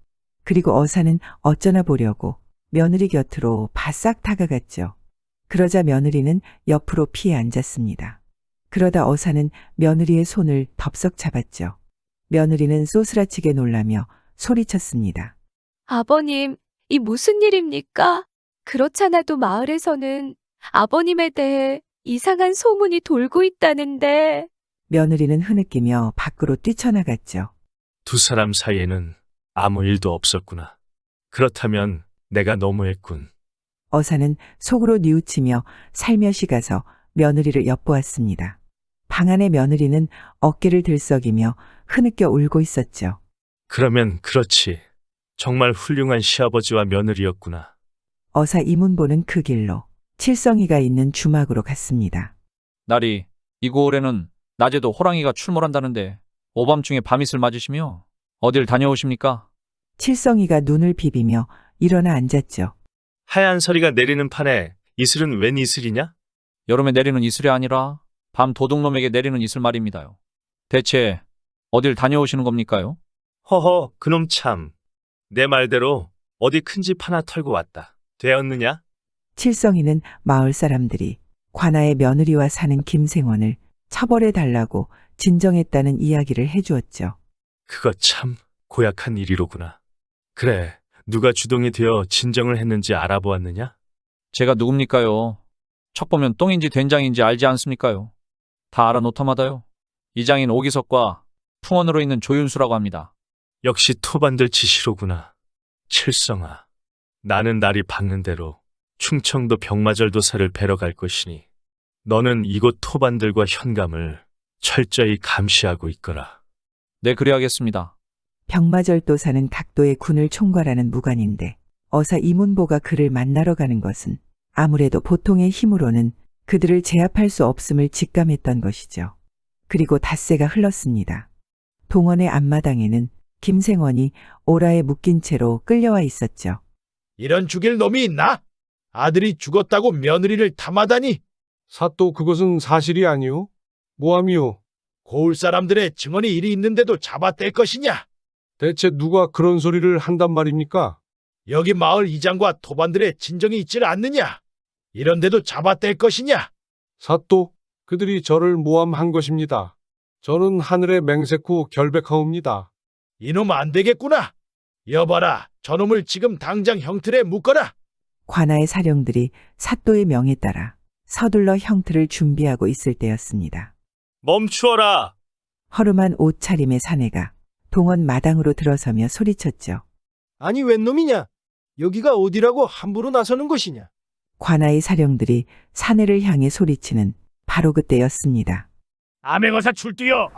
그리고 어사는 어쩌나 보려고 며느리 곁으로 바싹 다가갔죠. 그러자 며느리는 옆으로 피해 앉았습니다. 그러다 어사는 며느리의 손을 덥석 잡았죠. 며느리는 쏘스라치게 놀라며 소리쳤습니다. 아버님, 이 무슨 일입니까? 그렇잖아도 마을에서는 아버님에 대해 이상한 소문이 돌고 있다는데. 며느리는 흐느끼며 밖으로 뛰쳐나갔죠. 두 사람 사이에는 아무 일도 없었구나. 그렇다면 내가 너무했군. 어사는 속으로 뉘우치며 살며시 가서 며느리를 엿보았습니다. 방 안의 며느리는 어깨를 들썩이며 흐느껴 울고 있었죠. 그러면 그렇지. 정말 훌륭한 시아버지와 며느리였구나. 어사 이문보는 그 길로 칠성이가 있는 주막으로 갔습니다. 나리, 이 고을에는 낮에도 호랑이가 출몰한다는데 오밤중에 밤이슬 맞으시며 어딜 다녀오십니까? 칠성이가 눈을 비비며 일어나 앉았죠. 하얀 서리가 내리는 판에 이슬은 웬 이슬이냐? 여름에 내리는 이슬이 아니라 밤 도둑놈에게 내리는 이슬 말입니다요. 대체 어딜 다녀오시는 겁니까요? 허허, 그놈 참. 내 말대로 어디 큰 집 하나 털고 왔다. 되었느냐? 칠성이는 마을 사람들이 관아의 며느리와 사는 김생원을 처벌해 달라고 진정했다는 이야기를 해주었죠. 그거 참 고약한 일이로구나. 그래, 누가 주동이 되어 진정을 했는지 알아보았느냐? 제가 누굽니까요? 척 보면 똥인지 된장인지 알지 않습니까요? 다 알아놓더마다요. 이장인 오기석과 풍원으로 있는 조윤수라고 합니다. 역시 토반들 짓이로구나. 칠성아, 나는 날이 밝는 대로 충청도 병마절도사를 뵈러 갈 것이니 너는 이곳 토반들과 현감을 철저히 감시하고 있거라. 네, 그래야겠습니다. 병마절도사는 각도의 군을 총괄하는 무관인데 어사 이문보가 그를 만나러 가는 것은 아무래도 보통의 힘으로는 그들을 제압할 수 없음을 직감했던 것이죠. 그리고 닷새가 흘렀습니다. 동원의 앞마당에는 김생원이 오라에 묶인 채로 끌려와 있었죠. 이런 죽일 놈이 있나? 아들이 죽었다고 며느리를 탐하다니. 사또 그것은 사실이 아니오. 뭐함이오? 고을 사람들의 증언이 이리 있는데도 잡아댈 것이냐? 대체 누가 그런 소리를 한단 말입니까? 여기 마을 이장과 토반들의 진정이 있질 않느냐? 이런데도 잡아댈 것이냐? 사또, 그들이 저를 모함한 것입니다. 저는 하늘에 맹세코 결백하옵니다. 이놈 안 되겠구나. 여봐라, 저놈을 지금 당장 형틀에 묶어라. 관아의 사령들이 사또의 명에 따라 서둘러 형틀을 준비하고 있을 때였습니다. 멈추어라! 허름한 옷차림의 사내가 동원 마당으로 들어서며 소리쳤죠. 아니 웬 놈이냐? 여기가 어디라고 함부로 나서는 것이냐? 관아의 사령들이 사내를 향해 소리치는 바로 그때였습니다. 암행어사 출두여!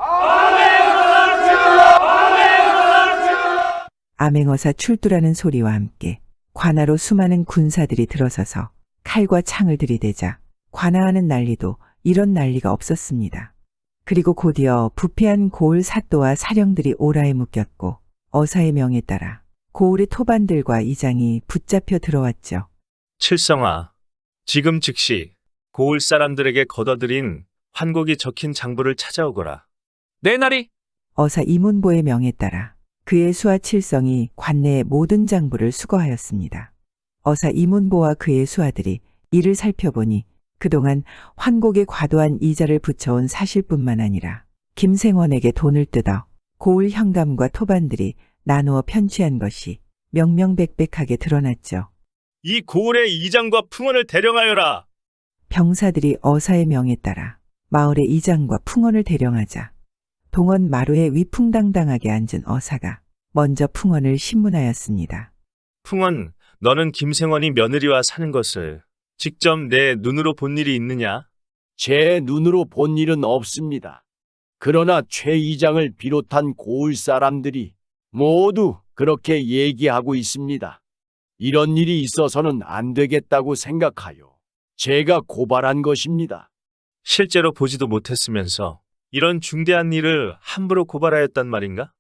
암행어사 출두라는 소리와 함께 관아로 수많은 군사들이 들어서서 칼과 창을 들이대자 관아하는 난리도 이런 난리가 없었습니다. 그리고 곧이어 부패한 고을 사또와 사령들이 오라에 묶였고 어사의 명에 따라 고을의 토반들과 이장이 붙잡혀 들어왔죠. 칠성아, 지금 즉시 고을 사람들에게 걷어들인 환곡이 적힌 장부를 찾아오거라. 네, 나리! 어사 이문보의 명에 따라 그의 수하 칠성이 관내의 모든 장부를 수거하였습니다. 어사 이문보와 그의 수하들이 이를 살펴보니 그동안 환곡에 과도한 이자를 붙여온 사실뿐만 아니라 김생원에게 돈을 뜯어 고을 현감과 토반들이 나누어 편취한 것이 명명백백하게 드러났죠. 이 고을의 이장과 풍원을 대령하여라. 병사들이 어사의 명에 따라 마을의 이장과 풍원을 대령하자 동원 마루에 위풍당당하게 앉은 어사가 먼저 풍원을 신문하였습니다. 풍원, 너는 김생원이 며느리와 사는 것을 직접 내 눈으로 본 일이 있느냐? 제 눈으로 본 일은 없습니다. 그러나 최 이장을 비롯한 고을 사람들이 모두 그렇게 얘기하고 있습니다. 이런 일이 있어서는 안 되겠다고 생각하여 제가 고발한 것입니다. 실제로 보지도 못했으면서 이런 중대한 일을 함부로 고발하였단 말인가?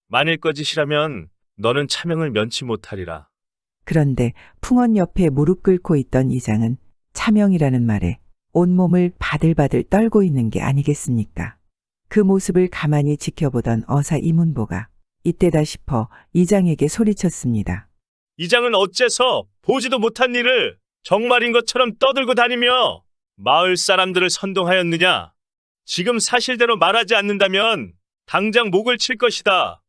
만일 거짓이라면 너는 차명을 면치 못하리라. 그런데 풍원 옆에 무릎 꿇고 있던 이장은 차명이라는 말에 온몸을 바들바들 떨고 있는 게 아니겠습니까? 그 모습을 가만히 지켜보던 어사 이문보가 이때다 싶어 이장에게 소리쳤습니다. 이장은 어째서 보지도 못한 일을 정말인 것처럼 떠들고 다니며 마을 사람들을 선동하였느냐? 지금 사실대로 말하지 않는다면 당장 목을 칠 것이다.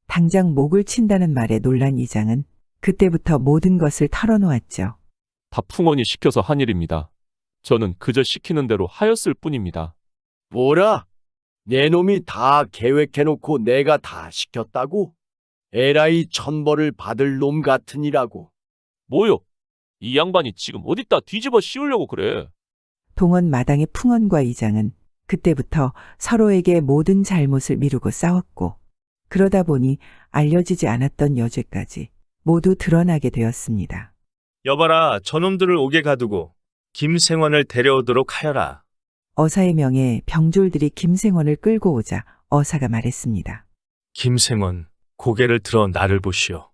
당장 목을 친다는 말에 놀란 이장은 그때부터 모든 것을 털어놓았죠. 다 풍원이 시켜서 한 일입니다. 저는 그저 시키는 대로 하였을 뿐입니다. 뭐라? 내 놈이 다 계획해놓고 내가 다 시켰다고? 에라이 천벌을 받을 놈 같으니라고. 뭐요? 이 양반이 지금 어디다 뒤집어 씌우려고 그래? 동원 마당의 풍원과 이장은 그때부터 서로에게 모든 잘못을 미루고 싸웠고 그러다 보니 알려지지 않았던 여죄까지 모두 드러나게 되었습니다. 여봐라, 저놈들을 옥에 가두고 김생원을 데려오도록 하여라. 어사의 명에 병졸들이 김생원을 끌고 오자 어사가 말했습니다. 김생원, 고개를 들어 나를 보시오.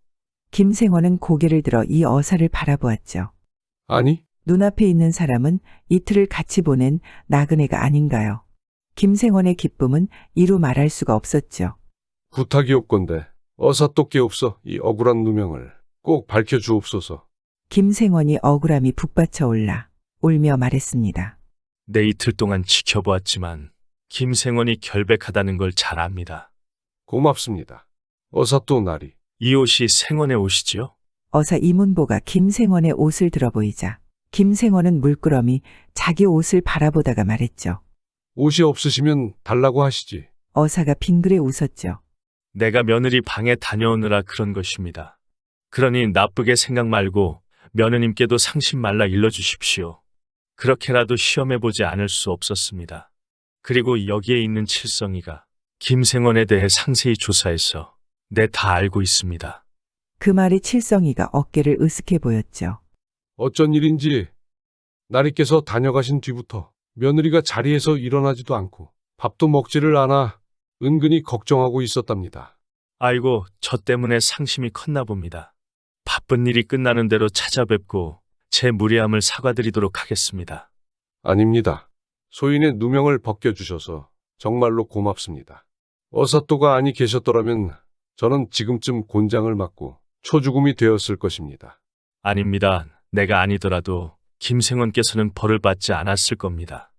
김생원은 고개를 들어 이 어사를 바라보았죠. 아니, 눈앞에 있는 사람은 이틀을 같이 보낸 나그네가 아닌가요? 김생원의 기쁨은 이루 말할 수가 없었죠. 부탁이옵건대 어사또께 없어 이 억울한 누명을 꼭 밝혀주옵소서. 김생원이 억울함이 북받쳐 올라 울며 말했습니다. 내 이틀 동안 지켜보았지만 김생원이 결백하다는 걸 잘 압니다. 고맙습니다. 어사또 나리. 이 옷이 생원의 옷이지요? 어사 이문보가 김생원의 옷을 들어보이자 김생원은 물끄러미 자기 옷을 바라보다가 말했죠. 옷이 없으시면 달라고 하시지. 어사가 빙그레 웃었죠. 내가 며느리 방에 다녀오느라 그런 것입니다. 그러니 나쁘게 생각 말고 며느님께도 상심 말라 일러주십시오. 그렇게라도 시험해보지 않을 수 없었습니다. 그리고 여기에 있는 칠성이가 김생원에 대해 상세히 조사해서 내 다 알고 있습니다. 그 말에 칠성이가 어깨를 으쓱해 보였죠. 어쩐 일인지 나리께서 다녀가신 뒤부터 며느리가 자리에서 일어나지도 않고 밥도 먹지를 않아 은근히 걱정하고 있었답니다. 아이고, 저 때문에 상심이 컸나 봅니다. 바쁜 일이 끝나는 대로 찾아뵙고 제 무례함을 사과드리도록 하겠습니다. 아닙니다. 소인의 누명을 벗겨주셔서 정말로 고맙습니다. 어사또가 아니 계셨더라면 저는 지금쯤 곤장을 맞고 초죽음이 되었을 것입니다. 아닙니다. 내가 아니더라도 김생원께서는 벌을 받지 않았을 겁니다.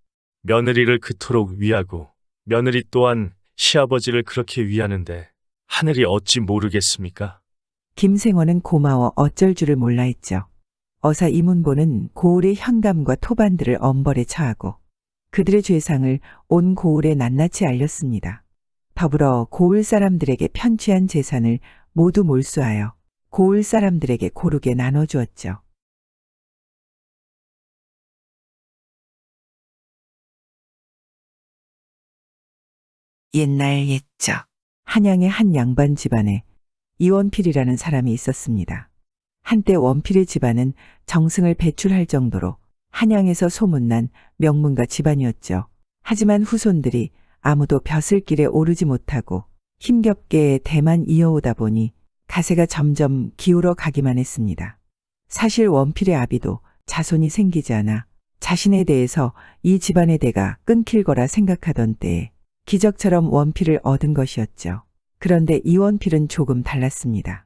며느리를 그토록 위하고 며느리 또한 시아버지를 그렇게 위하는데 하늘이 어찌 모르겠습니까? 김생원은 고마워 어쩔 줄을 몰라 했죠. 어사 이문보는 고을의 현감과 토반들을 엄벌에 처하고 그들의 죄상을 온 고을에 낱낱이 알렸습니다. 더불어 고을 사람들에게 편취한 재산을 모두 몰수하여 고을 사람들에게 고르게 나눠주었죠. 옛날 옛적 한양의 한 양반 집안에 이원필이라는 사람이 있었습니다. 한때 원필의 집안은 정승을 배출할 정도로 한양에서 소문난 명문가 집안이었죠. 하지만 후손들이 아무도 벼슬길에 오르지 못하고 힘겹게 대만 이어오다 보니 가세가 점점 기울어 가기만 했습니다. 사실 원필의 아비도 자손이 생기지 않아 자신에 대해서 이 집안의 대가 끊길 거라 생각하던 때에 기적처럼 원필을 얻은 것이었죠. 그런데 이원필은 조금 달랐습니다.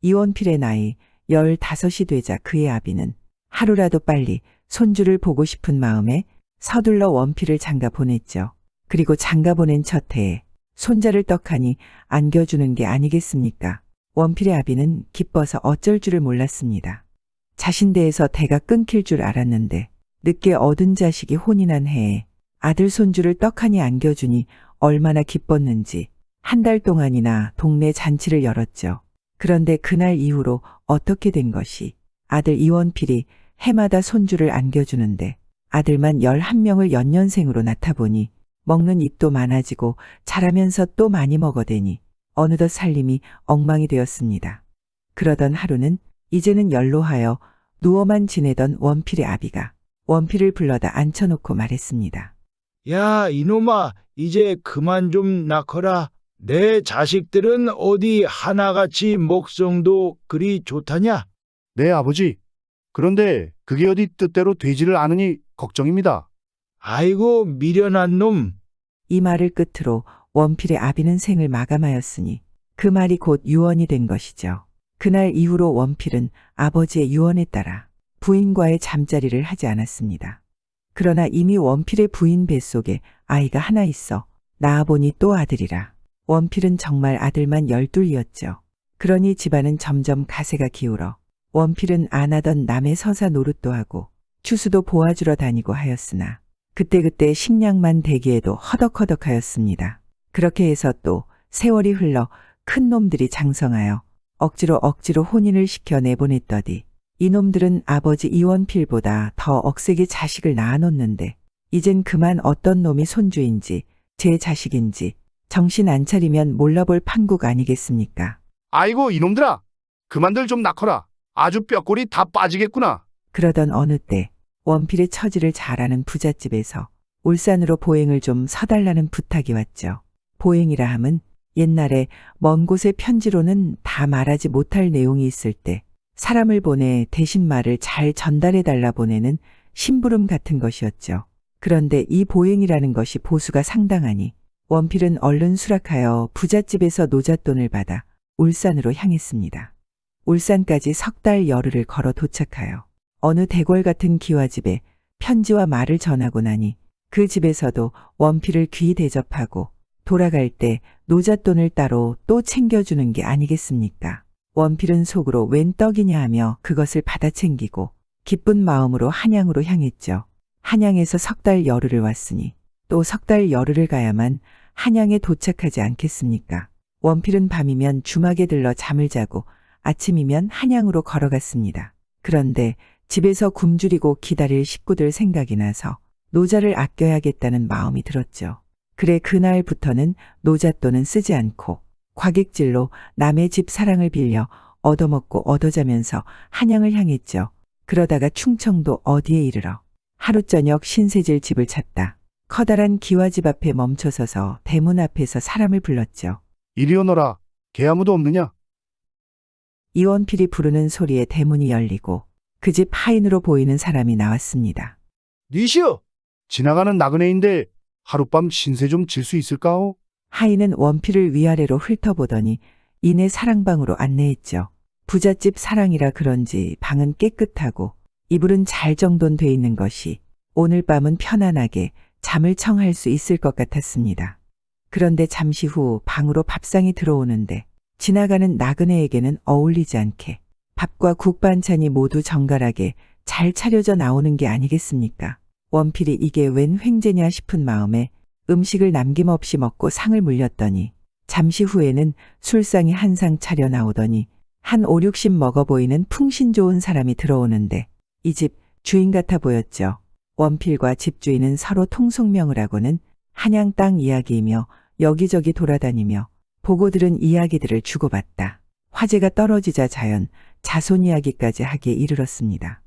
이원필의 나이 15이 되자 그의 아비는 하루라도 빨리 손주를 보고 싶은 마음에 서둘러 원필을 장가 보냈죠. 그리고 장가 보낸 첫 해에 손자를 떡하니 안겨주는 게 아니겠습니까? 원필의 아비는 기뻐서 어쩔 줄을 몰랐습니다. 자신 대에서 대가 끊길 줄 알았는데 늦게 얻은 자식이 혼이 난 해에 아들 손주를 떡하니 안겨주니 얼마나 기뻤는지 한 달 동안이나 동네 잔치를 열었죠. 그런데 그날 이후로 어떻게 된 것이 아들 이원필이 해마다 손주를 안겨주는데 아들만 11명을 연년생으로 낳다 보니 먹는 입도 많아지고 자라면서 또 많이 먹어대니 어느덧 살림이 엉망이 되었습니다. 그러던 하루는 이제는 연로하여 누워만 지내던 원필의 아비가 원필을 불러다 앉혀놓고 말했습니다. 야, 이놈아, 이제 그만 좀 낳거라. 내 자식들은 어디 하나같이 먹성도 그리 좋다냐? 네, 아버지. 그런데 그게 어디 뜻대로 되지를 않으니 걱정입니다. 아이고, 미련한 놈. 이 말을 끝으로 원필의 아비는 생을 마감하였으니 그 말이 곧 유언이 된 것이죠. 그날 이후로 원필은 아버지의 유언에 따라 부인과의 잠자리를 하지 않았습니다. 그러나 이미 원필의 부인 뱃속에 아이가 하나 있어 낳아보니 또 아들이라. 원필은 정말 아들만 12이었죠. 그러니 집안은 점점 가세가 기울어 원필은 안 하던 남의 서사 노릇도 하고 추수도 보아주러 다니고 하였으나 그때그때 식량만 대기에도 허덕허덕하였습니다. 그렇게 해서 또 세월이 흘러 큰 놈들이 장성하여 억지로 혼인을 시켜 내보냈더니 이놈들은 아버지 이원필보다 더 억세게 자식을 낳아놓는데 이젠 그만 어떤 놈이 손주인지 제 자식인지 정신 안 차리면 몰라볼 판국 아니겠습니까? 아이고 이놈들아, 그만들 좀 낳거라. 아주 뼈골이 다 빠지겠구나. 그러던 어느 때 원필의 처지를 잘 아는 부잣집에서 울산으로 보행을 좀 서달라는 부탁이 왔죠. 보행이라 함은 옛날에 먼 곳의 편지로는 다 말하지 못할 내용이 있을 때 사람을 보내 대신 말을 잘 전달해달라 보내는 심부름 같은 것이었죠. 그런데 이 보행이라는 것이 보수가 상당하니 원필은 얼른 수락하여 부잣집에서 노잣돈을 받아 울산으로 향했습니다. 울산까지 석 달 열흘을 걸어 도착하여 어느 대궐 같은 기와집에 편지와 말을 전하고 나니 그 집에서도 원필을 귀히 대접하고 돌아갈 때 노잣돈을 따로 또 챙겨주는 게 아니겠습니까? 원필은 속으로 웬 떡이냐 하며 그것을 받아 챙기고 기쁜 마음으로 한양으로 향했죠. 한양에서 석 달 열흘을 왔으니 또 석 달 열흘을 가야만 한양에 도착하지 않겠습니까? 원필은 밤이면 주막에 들러 잠을 자고 아침이면 한양으로 걸어갔습니다. 그런데 집에서 굶주리고 기다릴 식구들 생각이 나서 노자를 아껴야겠다는 마음이 들었죠. 그래 그날부터는 노잣돈은 쓰지 않고 과객질로 남의 집 사랑을 빌려 얻어먹고 얻어자면서 한양을 향했죠. 그러다가 충청도 어디에 이르러 하루 저녁 신세질 집을 찾다. 커다란 기와집 앞에 멈춰서서 대문 앞에서 사람을 불렀죠. 이리 오너라. 개 아무도 없느냐? 이원필이 부르는 소리에 대문이 열리고 그 집 하인으로 보이는 사람이 나왔습니다. 니시여. 지나가는 나그네인데 하룻밤 신세 좀 질 수 있을까오? 하인은 원필을 위아래로 훑어보더니 이내 사랑방으로 안내했죠. 부잣집 사랑이라 그런지 방은 깨끗하고 이불은 잘 정돈돼 있는 것이 오늘 밤은 편안하게 잠을 청할 수 있을 것 같았습니다. 그런데 잠시 후 방으로 밥상이 들어오는데 지나가는 나그네에게는 어울리지 않게 밥과 국 반찬이 모두 정갈하게 잘 차려져 나오는 게 아니겠습니까? 원필이 이게 웬 횡재냐 싶은 마음에 음식을 남김없이 먹고 상을 물렸더니 잠시 후에는 술상이 한 상 차려 나오더니 한 5, 60 먹어 보이는 풍신 좋은 사람이 들어오는데 이 집 주인 같아 보였죠. 원필과 집주인은 서로 통속명을 하고는 한양 땅 이야기이며 여기저기 돌아다니며 보고 들은 이야기들을 주고받다. 화제가 떨어지자 자연 자손 이야기까지 하기에 이르렀습니다.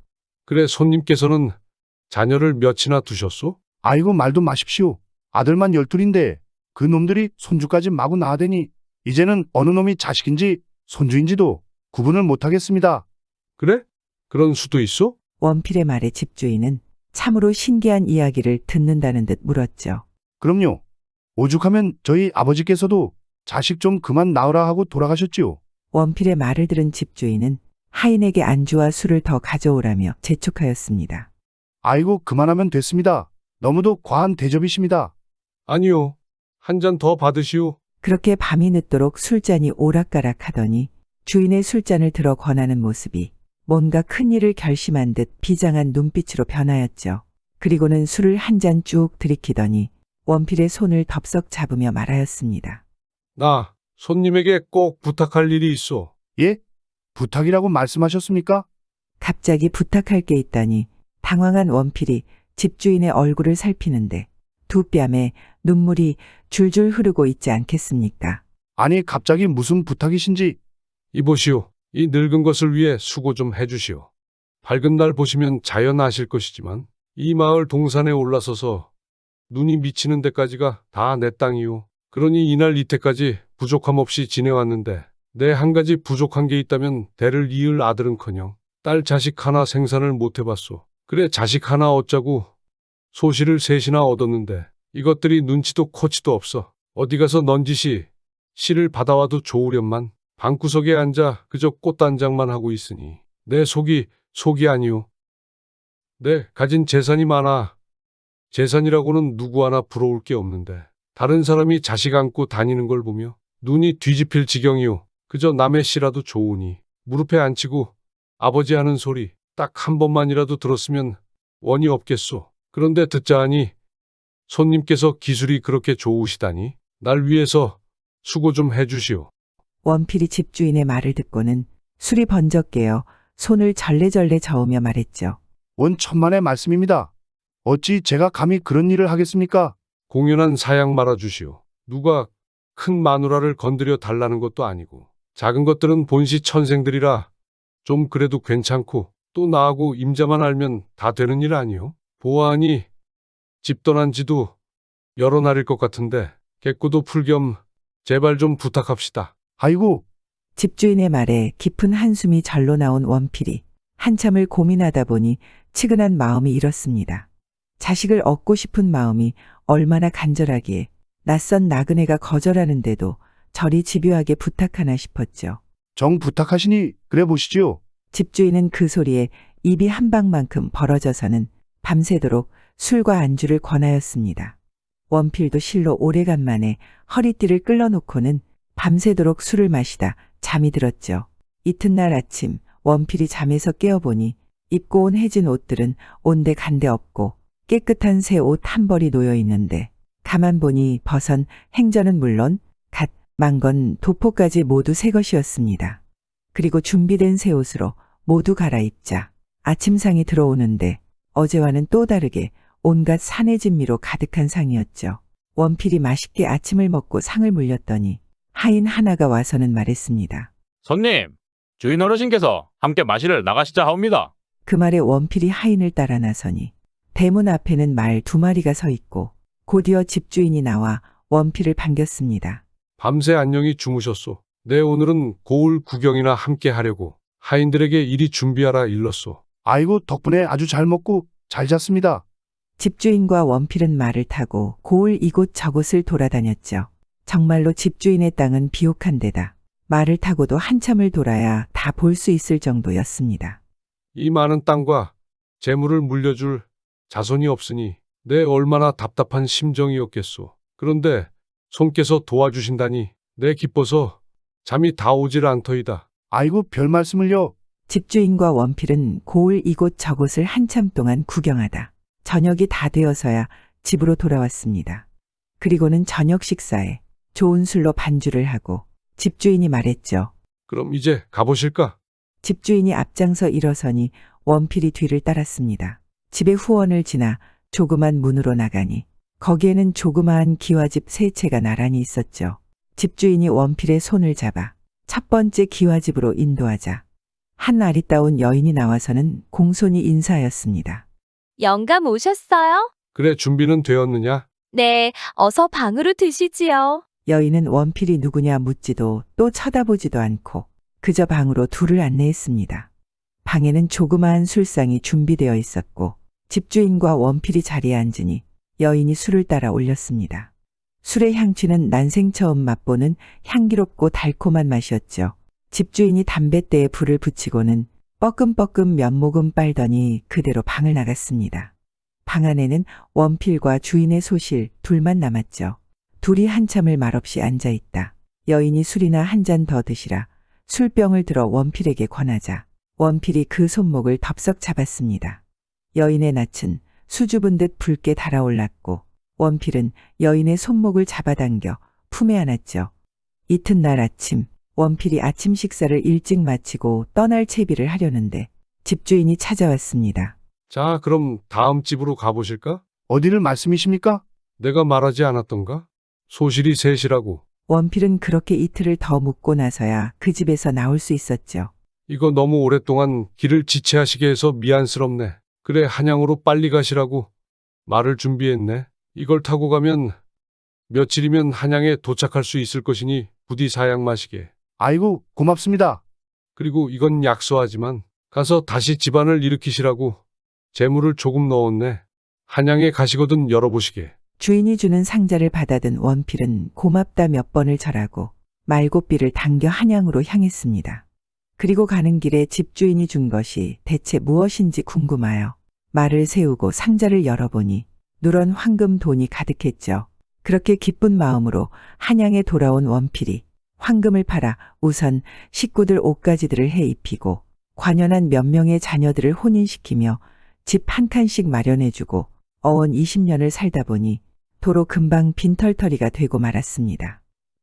그래 손님께서는 자녀를 몇이나 두셨소? 아이고 말도 마십시오. 아들만 12인데 그 놈들이 손주까지 마구 낳아대니 이제는 어느 놈이 자식인지 손주인지도 구분을 못하겠습니다. 그래? 그런 수도 있어? 원필의 말에 집주인은 참으로 신기한 이야기를 듣는다는 듯 물었죠. 그럼요. 오죽하면 저희 아버지께서도 자식 좀 그만 낳으라 하고 돌아가셨지요. 원필의 말을 들은 집주인은 하인에게 안주와 술을 더 가져오라며 재촉하였습니다. 아이고 그만하면 됐습니다. 너무도 과한 대접이십니다. 아니요. 한 잔 더 받으시오. 그렇게 밤이 늦도록 술잔이 오락가락 하더니 주인의 술잔을 들어 권하는 모습이 뭔가 큰일을 결심한 듯 비장한 눈빛으로 변하였죠. 그리고는 술을 한 잔 쭉 들이키더니 원필의 손을 덥석 잡으며 말하였습니다. 나 손님에게 꼭 부탁할 일이 있어. 예? 부탁이라고 말씀하셨습니까? 갑자기 부탁할 게 있다니 당황한 원필이 집주인의 얼굴을 살피는데 두 뺨에 눈물이 줄줄 흐르고 있지 않겠습니까? 아니 갑자기 무슨 부탁이신지. 이보시오. 이 늙은 것을 위해 수고 좀 해주시오. 밝은 날 보시면 자연 아실 것이지만 이 마을 동산에 올라서서 눈이 미치는 데까지가 다 내 땅이오. 그러니 이날 이때까지 부족함 없이 지내왔는데 내 한 가지 부족한 게 있다면 대를 이을 아들은커녕 딸 자식 하나 생산을 못 해봤소. 그래 자식 하나 얻자고 소시를 셋이나 얻었는데 이것들이 눈치도 코치도 없어. 어디 가서 넌지시 씨를 받아와도 좋으련만 방구석에 앉아 그저 꽃단장만 하고 있으니 내 속이 아니오. 내 가진 재산이 많아. 재산이라고는 누구 하나 부러울 게 없는데 다른 사람이 자식 안고 다니는 걸 보며 눈이 뒤집힐 지경이오. 그저 남의 씨라도 좋으니 무릎에 앉히고 아버지 하는 소리 딱 한 번만이라도 들었으면 원이 없겠소. 그런데 듣자 하니 손님께서 기술이 그렇게 좋으시다니 날 위해서 수고 좀 해주시오. 원필이 집주인의 말을 듣고는 술이 번쩍 깨어 손을 절레절레 저으며 말했죠. 원 천만의 말씀입니다. 어찌 제가 감히 그런 일을 하겠습니까? 공연한 사양 말아주시오. 누가 큰 마누라를 건드려 달라는 것도 아니고 작은 것들은 본시 천생들이라 좀 그래도 괜찮고 또 나하고 임자만 알면 다 되는 일 아니오? 보아하니 집 떠난 지도 여러 날일 것 같은데 개꾸도 풀 겸 제발 좀 부탁합시다. 아이고. 집주인의 말에 깊은 한숨이 절로 나온 원필이 한참을 고민하다 보니 치근한 마음이 일었습니다. 자식을 얻고 싶은 마음이 얼마나 간절하기에 낯선 나그네가 거절하는데도 저리 집요하게 부탁하나 싶었죠. 정 부탁하시니 그래 보시지요. 집주인은 그 소리에 입이 한 방만큼 벌어져서는 밤새도록 술과 안주를 권하였습니다. 원필도 실로 오래간만에 허리띠를 끌어놓고는 밤새도록 술을 마시다 잠이 들었죠. 이튿날 아침 원필이 잠에서 깨어보니 입고 온 해진 옷들은 온데간데 없고 깨끗한 새 옷 한 벌이 놓여 있는데 가만 보니 벗은 행전은 물론 갓 망건 도포까지 모두 새 것이었습니다. 그리고 준비된 새 옷으로 모두 갈아입자 아침상이 들어오는데 어제와는 또 다르게 온갖 산의 진미로 가득한 상이었죠. 원필이 맛있게 아침을 먹고 상을 물렸더니 하인 하나가 와서는 말했습니다. 손님, 주인 어르신께서 함께 마시러 나가시자 하옵니다. 그 말에 원필이 하인을 따라 나서니 대문 앞에는 말 2마리가 서 있고 곧이어 집주인이 나와 원필을 반겼습니다. 밤새 안녕히 주무셨소. 내 오늘은 고을 구경이나 함께 하려고 하인들에게 이리 준비하라 일렀소. 아이고 덕분에 아주 잘 먹고 잘 잤습니다. 집주인과 원필은 말을 타고 고을 이곳 저곳을 돌아다녔죠. 정말로 집주인의 땅은 비옥한 데다 말을 타고도 한참을 돌아야 다 볼 수 있을 정도였습니다. 이 많은 땅과 재물을 물려줄 자손이 없으니 내 얼마나 답답한 심정이었겠소. 그런데 손께서 도와주신다니 내 기뻐서 잠이 다 오질 않더이다. 아이고 별 말씀을요. 집주인과 원필은 고을 이곳 저곳을 한참 동안 구경하다 저녁이 다 되어서야 집으로 돌아왔습니다. 그리고는 저녁 식사에 좋은 술로 반주를 하고 집주인이 말했죠. 그럼 이제 가보실까? 집주인이 앞장서 일어서니 원필이 뒤를 따랐습니다. 집의 후원을 지나 조그만 문으로 나가니 거기에는 조그마한 기와집 3채가 나란히 있었죠. 집주인이 원필의 손을 잡아 첫 번째 기와집으로 인도하자 한 아리따운 여인이 나와서는 공손히 인사하였습니다. 영감 오셨어요? 그래 준비는 되었느냐? 네, 어서 방으로 드시지요. 여인은 원필이 누구냐 묻지도 또 쳐다보지도 않고 그저 방으로 둘을 안내했습니다. 방에는 조그마한 술상이 준비되어 있었고 집주인과 원필이 자리에 앉으니 여인이 술을 따라 올렸습니다. 술의 향취는 난생 처음 맛보는 향기롭고 달콤한 맛이었죠. 집주인이 담뱃대에 불을 붙이고는 뻐끔뻐끔 몇 모금 빨더니 그대로 방을 나갔습니다. 방 안에는 원필과 주인의 소실 둘만 남았죠. 둘이 한참을 말없이 앉아있다. 여인이 술이나 한 잔 더 드시라 술병을 들어 원필에게 권하자 원필이 그 손목을 덥석 잡았습니다. 여인의 낯은 수줍은 듯 붉게 달아올랐고 원필은 여인의 손목을 잡아당겨 품에 안았죠. 이튿날 아침 원필이 아침 식사를 일찍 마치고 떠날 채비를 하려는데 집주인이 찾아왔습니다. 자, 그럼 다음 집으로 가보실까? 어디를 말씀이십니까? 내가 말하지 않았던가? 소실이 셋이라고. 원필은 그렇게 이틀을 더 묵고 나서야 그 집에서 나올 수 있었죠. 이거 너무 오랫동안 길을 지체하시게 해서 미안스럽네. 그래, 한양으로 빨리 가시라고 말을 준비했네. 이걸 타고 가면 며칠이면 한양에 도착할 수 있을 것이니 부디 사양 마시게. 아이고 고맙습니다. 그리고 이건 약소하지만 가서 다시 집안을 일으키시라고 재물을 조금 넣었네. 한양에 가시거든 열어보시게. 주인이 주는 상자를 받아든 원필은 고맙다 몇 번을 절하고 말고삐를 당겨 한양으로 향했습니다. 그리고 가는 길에 집주인이 준 것이 대체 무엇인지 궁금하여 말을 세우고 상자를 열어보니 누런 황금 돈이 가득했죠. 그렇게 기쁜 마음으로 한양에 돌아온 원필이 황금을 팔아 우선 식구들 옷가지들을 해 입히고 관연한 몇 명의 자녀들을 혼인시키며 집 한 칸씩 마련해주고 어원 20년을 살다 보니 도로 금방 빈털터리가 되고 말았습니다.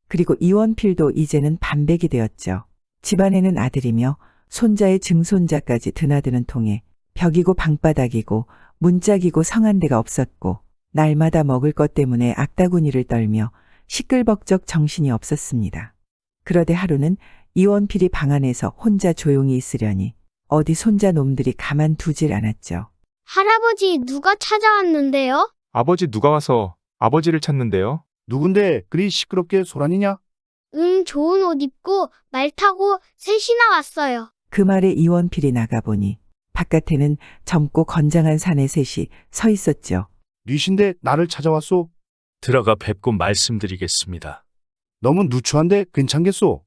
그리고 이원필도 이제는 반백이 되었죠. 집안에는 아들이며 손자의 증손자까지 드나드는 통에 벽이고 방바닥이고 문짝이고 성한 데가 없었고 날마다 먹을 것 때문에 악다구니를 떨며 시끌벅적 정신이 없었습니다. 그러되 하루는 이원필이 방 안에서 혼자 조용히 있으려니 어디 손자 놈들이 가만두질 않았죠. 할아버지 누가 찾아왔는데요? 아버지 누가 와서 아버지를 찾는데요? 누군데 그리 시끄럽게 소란이냐? 좋은 옷 입고 말 타고 셋이나 왔어요. 그 말에 이원필이 나가보니 바깥에는 젊고 건장한 사내 셋이 서 있었죠. 뉘신데 나를 찾아왔소? 들어가 뵙고 말씀드리겠습니다. 너무 누추한데 괜찮겠소?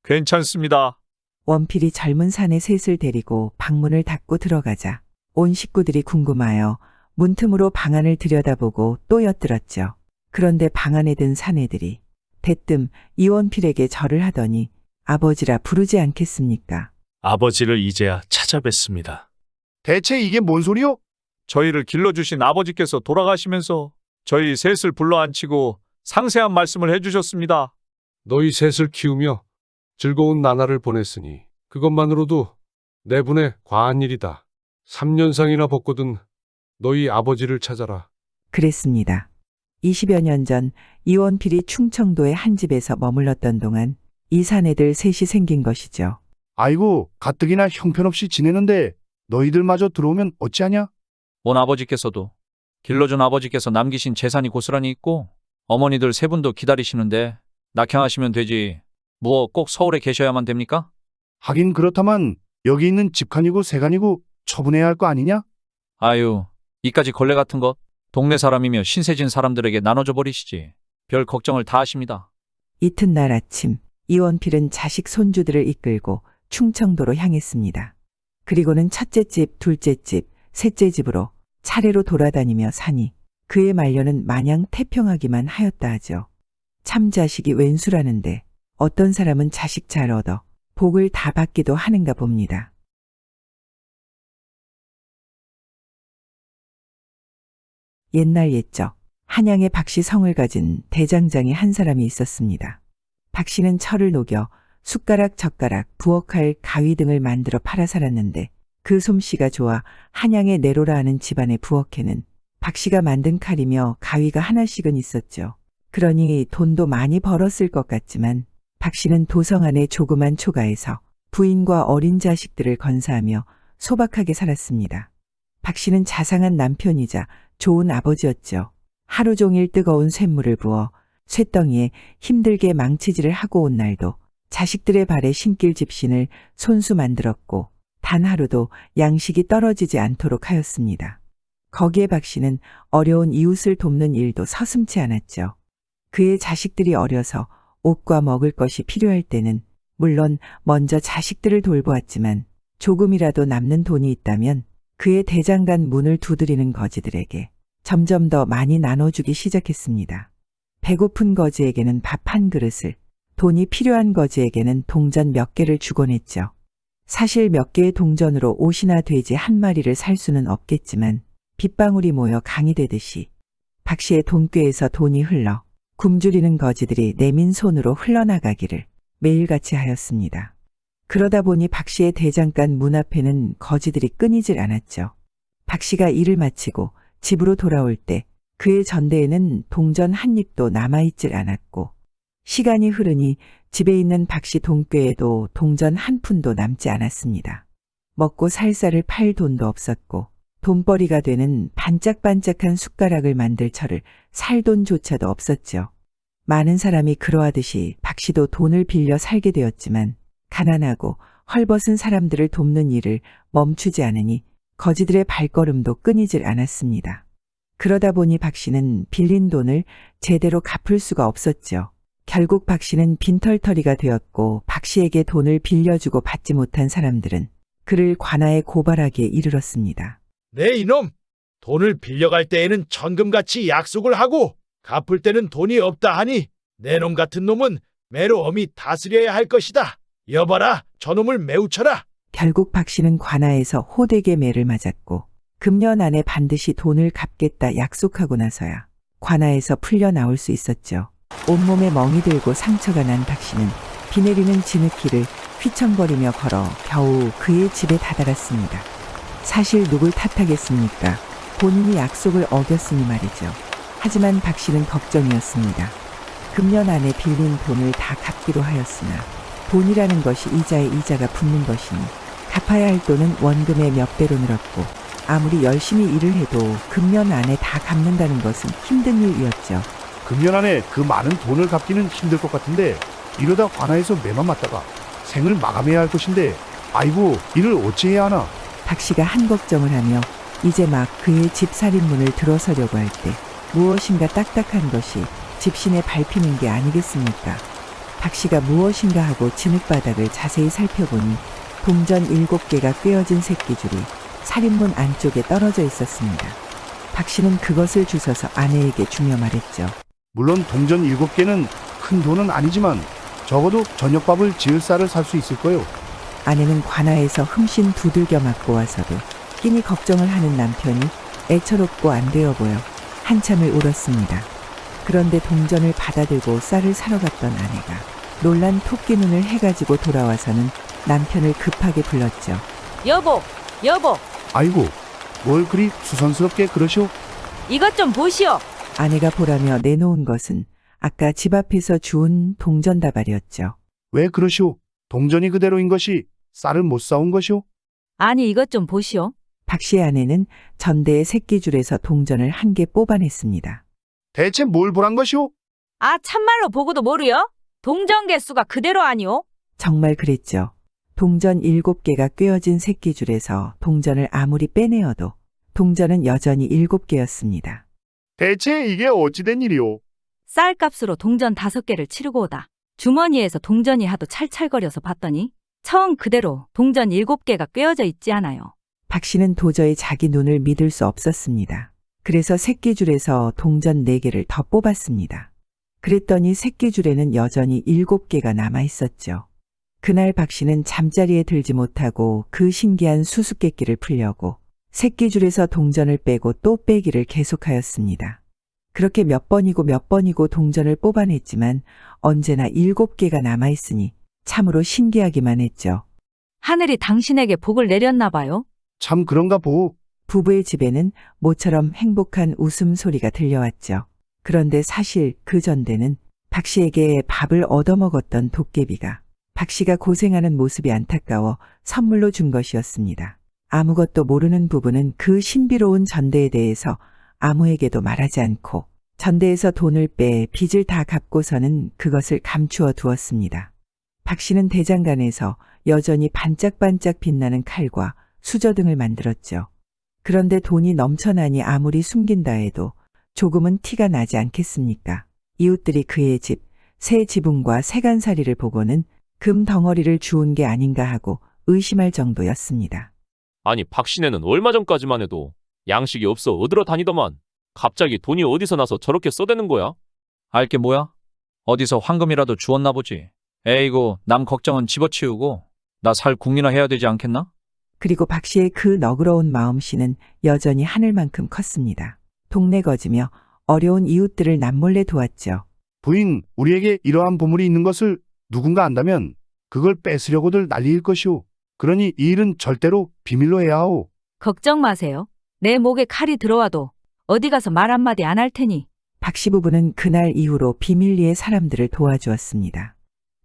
괜찮습니다. 원필이 젊은 사내 셋을 데리고 방문을 닫고 들어가자 온 식구들이 궁금하여 문틈으로 방 안을 들여다보고 또 엿들었죠. 그런데 방 안에 든 사내들이 대뜸 이원필에게 절을 하더니 아버지라 부르지 않겠습니까? 아버지를 이제야 찾아뵙습니다. 대체 이게 뭔 소리요? 저희를 길러주신 아버지께서 돌아가시면서 저희 셋을 불러앉히고 상세한 말씀을 해주셨습니다. 너희 셋을 키우며 즐거운 나날을 보냈으니 그것만으로도 내 분의 과한 일이다. 3년상이나 벗고든 너희 아버지를 찾아라. 그랬습니다. 20여 년 전 이원필이 충청도의 한 집에서 머물렀던 동안 이 사내들 셋이 생긴 것이죠. 아이고, 가뜩이나 형편없이 지내는데 너희들마저 들어오면 어찌하냐? 온 아버지께서도 길러준 아버지께서 남기신 재산이 고스란히 있고 어머니들 세 분도 기다리시는데 낙향하시면 되지. 뭐 꼭 서울에 계셔야만 됩니까? 하긴 그렇다만 여기 있는 집칸이고 세간이고 처분해야 할 거 아니냐? 아유, 이까지 걸레 같은 것 동네 사람이며 신세진 사람들에게 나눠줘 버리시지. 별 걱정을 다 하십니다. 이튿날 아침 이원필은 자식 손주들을 이끌고 충청도로 향했습니다. 그리고는 첫째 집, 둘째 집, 셋째 집으로 차례로 돌아다니며 사니 그의 말년은 마냥 태평하기만 하였다 하죠. 참 자식이 웬수라는데 어떤 사람은 자식 잘 얻어 복을 다 받기도 하는가 봅니다. 옛날 옛적 한양에 박씨 성을 가진 대장장이 한 사람이 있었습니다. 박씨는 철을 녹여 숟가락, 젓가락, 부엌칼, 가위 등을 만들어 팔아 살았는데 그 솜씨가 좋아 한양의 내로라 하는 집안의 부엌에는 박씨가 만든 칼이며 가위가 하나씩은 있었죠. 그러니 돈도 많이 벌었을 것 같지만 박씨는 도성 안의 조그만 초가에서 부인과 어린 자식들을 건사하며 소박하게 살았습니다. 박씨는 자상한 남편이자 좋은 아버지였죠. 하루 종일 뜨거운 쇳물을 부어 쇳덩이에 힘들게 망치질을 하고 온 날도 자식들의 발에 신길 집신을 손수 만들었고 단 하루도 양식이 떨어지지 않도록 하였습니다. 거기에 박씨는 어려운 이웃을 돕는 일도 서슴지 않았죠. 그의 자식들이 어려서 옷과 먹을 것이 필요할 때는 물론 먼저 자식들을 돌보았지만 조금이라도 남는 돈이 있다면 그의 대장간 문을 두드리는 거지들에게 점점 더 많이 나눠주기 시작했습니다. 배고픈 거지에게는 밥 한 그릇을, 돈이 필요한 거지에게는 동전 몇 개를 주곤 했죠. 사실 몇 개의 동전으로 옷이나 돼지 한 마리를 살 수는 없겠지만 빗방울이 모여 강이 되듯이 박씨의 돈꾀에서 돈이 흘러 굶주리는 거지들이 내민 손으로 흘러나가기를 매일같이 하였습니다. 그러다 보니 박씨의 대장간 문 앞에는 거지들이 끊이질 않았죠. 박씨가 일을 마치고 집으로 돌아올 때 그의 전대에는 동전 한 입도 남아있질 않았고 시간이 흐르니 집에 있는 박씨 돈꾀에도 동전 한 푼도 남지 않았습니다. 먹고 살 쌀을 팔 돈도 없었고 돈벌이가 되는 반짝반짝한 숟가락을 만들 철을 살 돈조차도 없었죠. 많은 사람이 그러하듯이 박씨도 돈을 빌려 살게 되었지만 가난하고 헐벗은 사람들을 돕는 일을 멈추지 않으니 거지들의 발걸음도 끊이질 않았습니다. 그러다 보니 박씨는 빌린 돈을 제대로 갚을 수가 없었죠. 결국 박씨는 빈털터리가 되었고 박씨에게 돈을 빌려주고 받지 못한 사람들은 그를 관아에 고발하기에 이르렀습니다. 네 이놈! 돈을 빌려갈 때에는 천금같이 약속을 하고 갚을 때는 돈이 없다 하니 내 놈 같은 놈은 매로 엄히 다스려야 할 것이다. 여봐라, 저놈을 매우 쳐라. 결국 박씨는 관아에서 호되게 매를 맞았고 금년 안에 반드시 돈을 갚겠다 약속하고 나서야 관아에서 풀려 나올 수 있었죠. 온몸에 멍이 들고 상처가 난 박씨는 비 내리는 지느끼를 휘청거리며 걸어 겨우 그의 집에 다다랐습니다. 사실 누굴 탓하겠습니까? 본인이 약속을 어겼으니 말이죠. 하지만 박씨는 걱정이었습니다. 금년 안에 빌린 돈을 다 갚기로 하였으나 돈이라는 것이 이자에 이자가 붙는 것이니 갚아야 할 돈은 원금의 몇 배로 늘었고 아무리 열심히 일을 해도 금년 안에 다 갚는다는 것은 힘든 일이었죠. 금년 안에 그 많은 돈을 갚기는 힘들 것 같은데 이러다 관아에서 매만 맞다가 생을 마감해야 할 것인데 아이고 이를 어찌해야 하나. 박 씨가 한 걱정을 하며 이제 막 그의 집 살인문을 들어서려고 할 때 무엇인가 딱딱한 것이 집신에 밟히는 게 아니겠습니까? 박 씨가 무엇인가 하고 진흙바닥을 자세히 살펴보니 동전 7개가 꿰어진 새끼줄이 살인문 안쪽에 떨어져 있었습니다. 박 씨는 그것을 주워서 아내에게 주며 말했죠. 물론 동전 7개는 큰 돈은 아니지만 적어도 저녁밥을 지을 쌀을 살 수 있을 거요. 아내는 관아에서 흠씬 두들겨 맞고 와서도 끼니 걱정을 하는 남편이 애처롭고 안 되어 보여 한참을 울었습니다. 그런데 동전을 받아들고 쌀을 사러 갔던 아내가 놀란 토끼 눈을 해가지고 돌아와서는 남편을 급하게 불렀죠. 여보, 여보, 아이고, 뭘 그리 수선스럽게 그러시오? 이것 좀 보시오. 아내가 보라며 내놓은 것은 아까 집 앞에서 주운 동전 다발이었죠. 왜 그러시오? 동전이 그대로인 것이 쌀을 못 사온 것이오? 아니, 이것 좀 보시오. 박 씨의 아내는 전대의 새끼줄에서 동전을 1개 뽑아냈습니다. 대체 뭘 보란 것이오? 아, 참말로 보고도 모르요? 동전 개수가 그대로 아니오? 정말 그랬죠. 동전 7개가 꿰어진 새끼줄에서 동전을 아무리 빼내어도 동전은 여전히 7개였습니다. 대체 이게 어찌된 일이오? 쌀값으로 동전 5개를 치르고 오다 주머니에서 동전이 하도 찰찰거려서 봤더니 처음 그대로 동전 7개가 꿰어져 있지 않아요. 박 씨는 도저히 자기 눈을 믿을 수 없었습니다. 그래서 새끼줄에서 동전 4개를 더 뽑았습니다. 그랬더니 새끼줄에는 여전히 7개가 남아 있었죠. 그날 박 씨는 잠자리에 들지 못하고 그 신기한 수수께끼를 풀려고 새끼줄에서 동전을 빼고 또 빼기를 계속하였습니다. 그렇게 몇 번이고 동전을 뽑아냈지만 언제나 7개가 남아있으니 참으로 신기하기만 했죠. 하늘이 당신에게 복을 내렸나 봐요. 참 그런가 보오. 부부의 집에는 모처럼 행복한 웃음소리가 들려왔죠. 그런데 사실 그 전대는 박 씨에게 밥을 얻어먹었던 도깨비가 박 씨가 고생하는 모습이 안타까워 선물로 준 것이었습니다. 아무것도 모르는 부부는 그 신비로운 전대에 대해서 아무에게도 말하지 않고 전대에서 돈을 빼 빚을 다 갚고서는 그것을 감추어 두었습니다. 박 씨는 대장간에서 여전히 반짝반짝 빛나는 칼과 수저 등을 만들었죠. 그런데 돈이 넘쳐나니 아무리 숨긴다 해도 조금은 티가 나지 않겠습니까? 이웃들이 그의 집, 새 지붕과 세간살이를 보고는 금 덩어리를 주운 게 아닌가 하고 의심할 정도였습니다. 아니 박 씨네는 얼마 전까지만 해도 양식이 없어 어들어 다니더만 갑자기 돈이 어디서 나서 저렇게 써대는 거야? 알게 뭐야? 어디서 황금이라도 주웠나 보지. 에이구, 남 걱정은 집어치우고 나 살 궁리나 해야 되지 않겠나? 그리고 박 씨의 그 너그러운 마음씨는 여전히 하늘만큼 컸습니다. 동네 거지며 어려운 이웃들을 남몰래 도왔죠. 부인, 우리에게 이러한 보물이 있는 것을 누군가 안다면 그걸 뺏으려고들 난리일 것이오. 그러니 이 일은 절대로 비밀로 해야 하오. 걱정 마세요. 내 목에 칼이 들어와도 어디 가서 말 한마디 안 할 테니. 박 씨 부부는 그날 이후로 비밀리에 사람들을 도와주었습니다.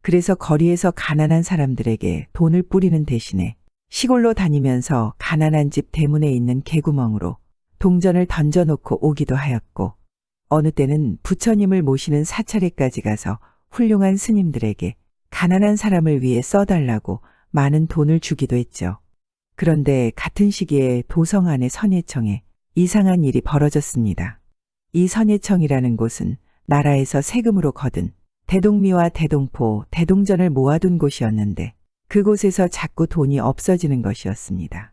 그래서 거리에서 가난한 사람들에게 돈을 뿌리는 대신에 시골로 다니면서 가난한 집 대문에 있는 개구멍으로 동전을 던져놓고 오기도 하였고 어느 때는 부처님을 모시는 사찰에까지 가서 훌륭한 스님들에게 가난한 사람을 위해 써달라고 많은 돈을 주기도 했죠. 그런데 같은 시기에 도성 안의 선예청에 이상한 일이 벌어졌습니다. 이 선예청이라는 곳은 나라에서 세금으로 거둔 대동미와 대동포, 대동전을 모아둔 곳이었는데 그곳에서 자꾸 돈이 없어지는 것이었습니다.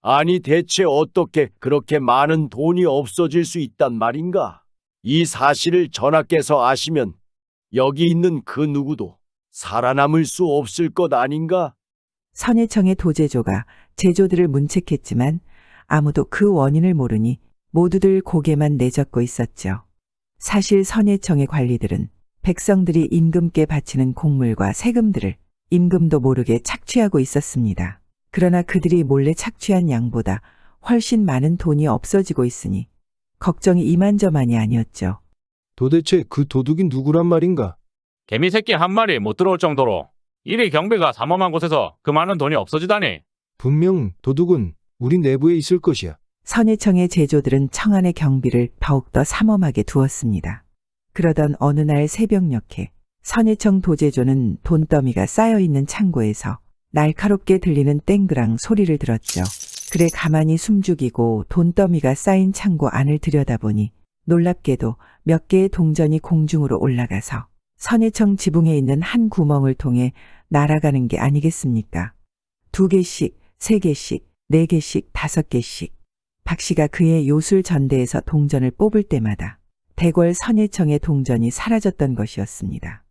아니 대체 어떻게 그렇게 많은 돈이 없어질 수 있단 말인가? 이 사실을 전하께서 아시면 여기 있는 그 누구도 살아남을 수 없을 것 아닌가? 선예청의 도제조가 제조들을 문책했지만 아무도 그 원인을 모르니 모두들 고개만 내젓고 있었죠. 사실 선예청의 관리들은 백성들이 임금께 바치는 공물과 세금들을 임금도 모르게 착취하고 있었습니다. 그러나 그들이 몰래 착취한 양보다 훨씬 많은 돈이 없어지고 있으니 걱정이 이만저만이 아니었죠. 도대체 그 도둑이 누구란 말인가? 개미 새끼 한 마리 못 들어올 정도로 이리 경비가 삼엄한 곳에서 그 많은 돈이 없어지다니. 분명 도둑은 우리 내부에 있을 것이야. 선예청의 제조들은 청안의 경비를 더욱더 삼엄하게 두었습니다. 그러던 어느 날 새벽녘에 선예청 도제조는 돈더미가 쌓여있는 창고에서 날카롭게 들리는 땡그랑 소리를 들었죠. 그래 가만히 숨죽이고 돈더미가 쌓인 창고 안을 들여다보니 놀랍게도 몇 개의 동전이 공중으로 올라가서 선해청 지붕에 있는 한 구멍을 통해 날아가는 게 아니겠습니까? 2개씩, 3개씩, 4개씩, 5개씩. 박 씨가 그의 요술 전대에서 동전을 뽑을 때마다 대궐 선해청의 동전이 사라졌던 것이었습니다.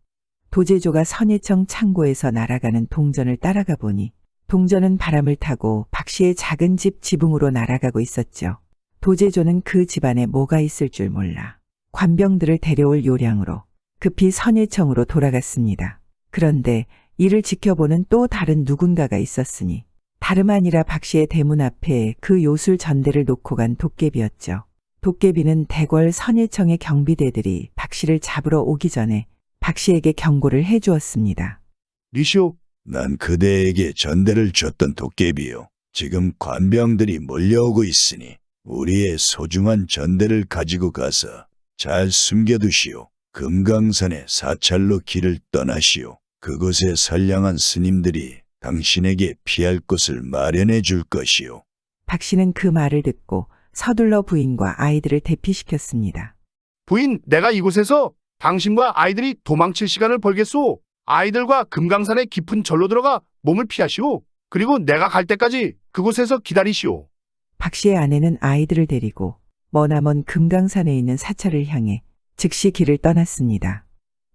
도제조가 선해청 창고에서 날아가는 동전을 따라가 보니 동전은 바람을 타고 박 씨의 작은 집 지붕으로 날아가고 있었죠. 도제조는 그 집안에 뭐가 있을 줄 몰라 관병들을 데려올 요량으로 급히 선해청으로 돌아갔습니다. 그런데 이를 지켜보는 또 다른 누군가가 있었으니 다름 아니라 박 씨의 대문 앞에 그 요술 전대를 놓고 간 도깨비였죠. 도깨비는 대궐 선해청의 경비대들이 박 씨를 잡으러 오기 전에 박 씨에게 경고를 해주었습니다. 리시오, 난 그대에게 전대를 줬던 도깨비요. 지금 관병들이 몰려오고 있으니 우리의 소중한 전대를 가지고 가서 잘 숨겨두시오. 금강산의 사찰로 길을 떠나시오. 그곳에 선량한 스님들이 당신에게 피할 곳을 마련해 줄 것이오. 박 씨는 그 말을 듣고 서둘러 부인과 아이들을 대피시켰습니다. 부인, 내가 이곳에서 당신과 아이들이 도망칠 시간을 벌겠소. 아이들과 금강산의 깊은 절로 들어가 몸을 피하시오. 그리고 내가 갈 때까지 그곳에서 기다리시오. 박 씨의 아내는 아이들을 데리고 머나먼 금강산에 있는 사찰을 향해 즉시 길을 떠났습니다.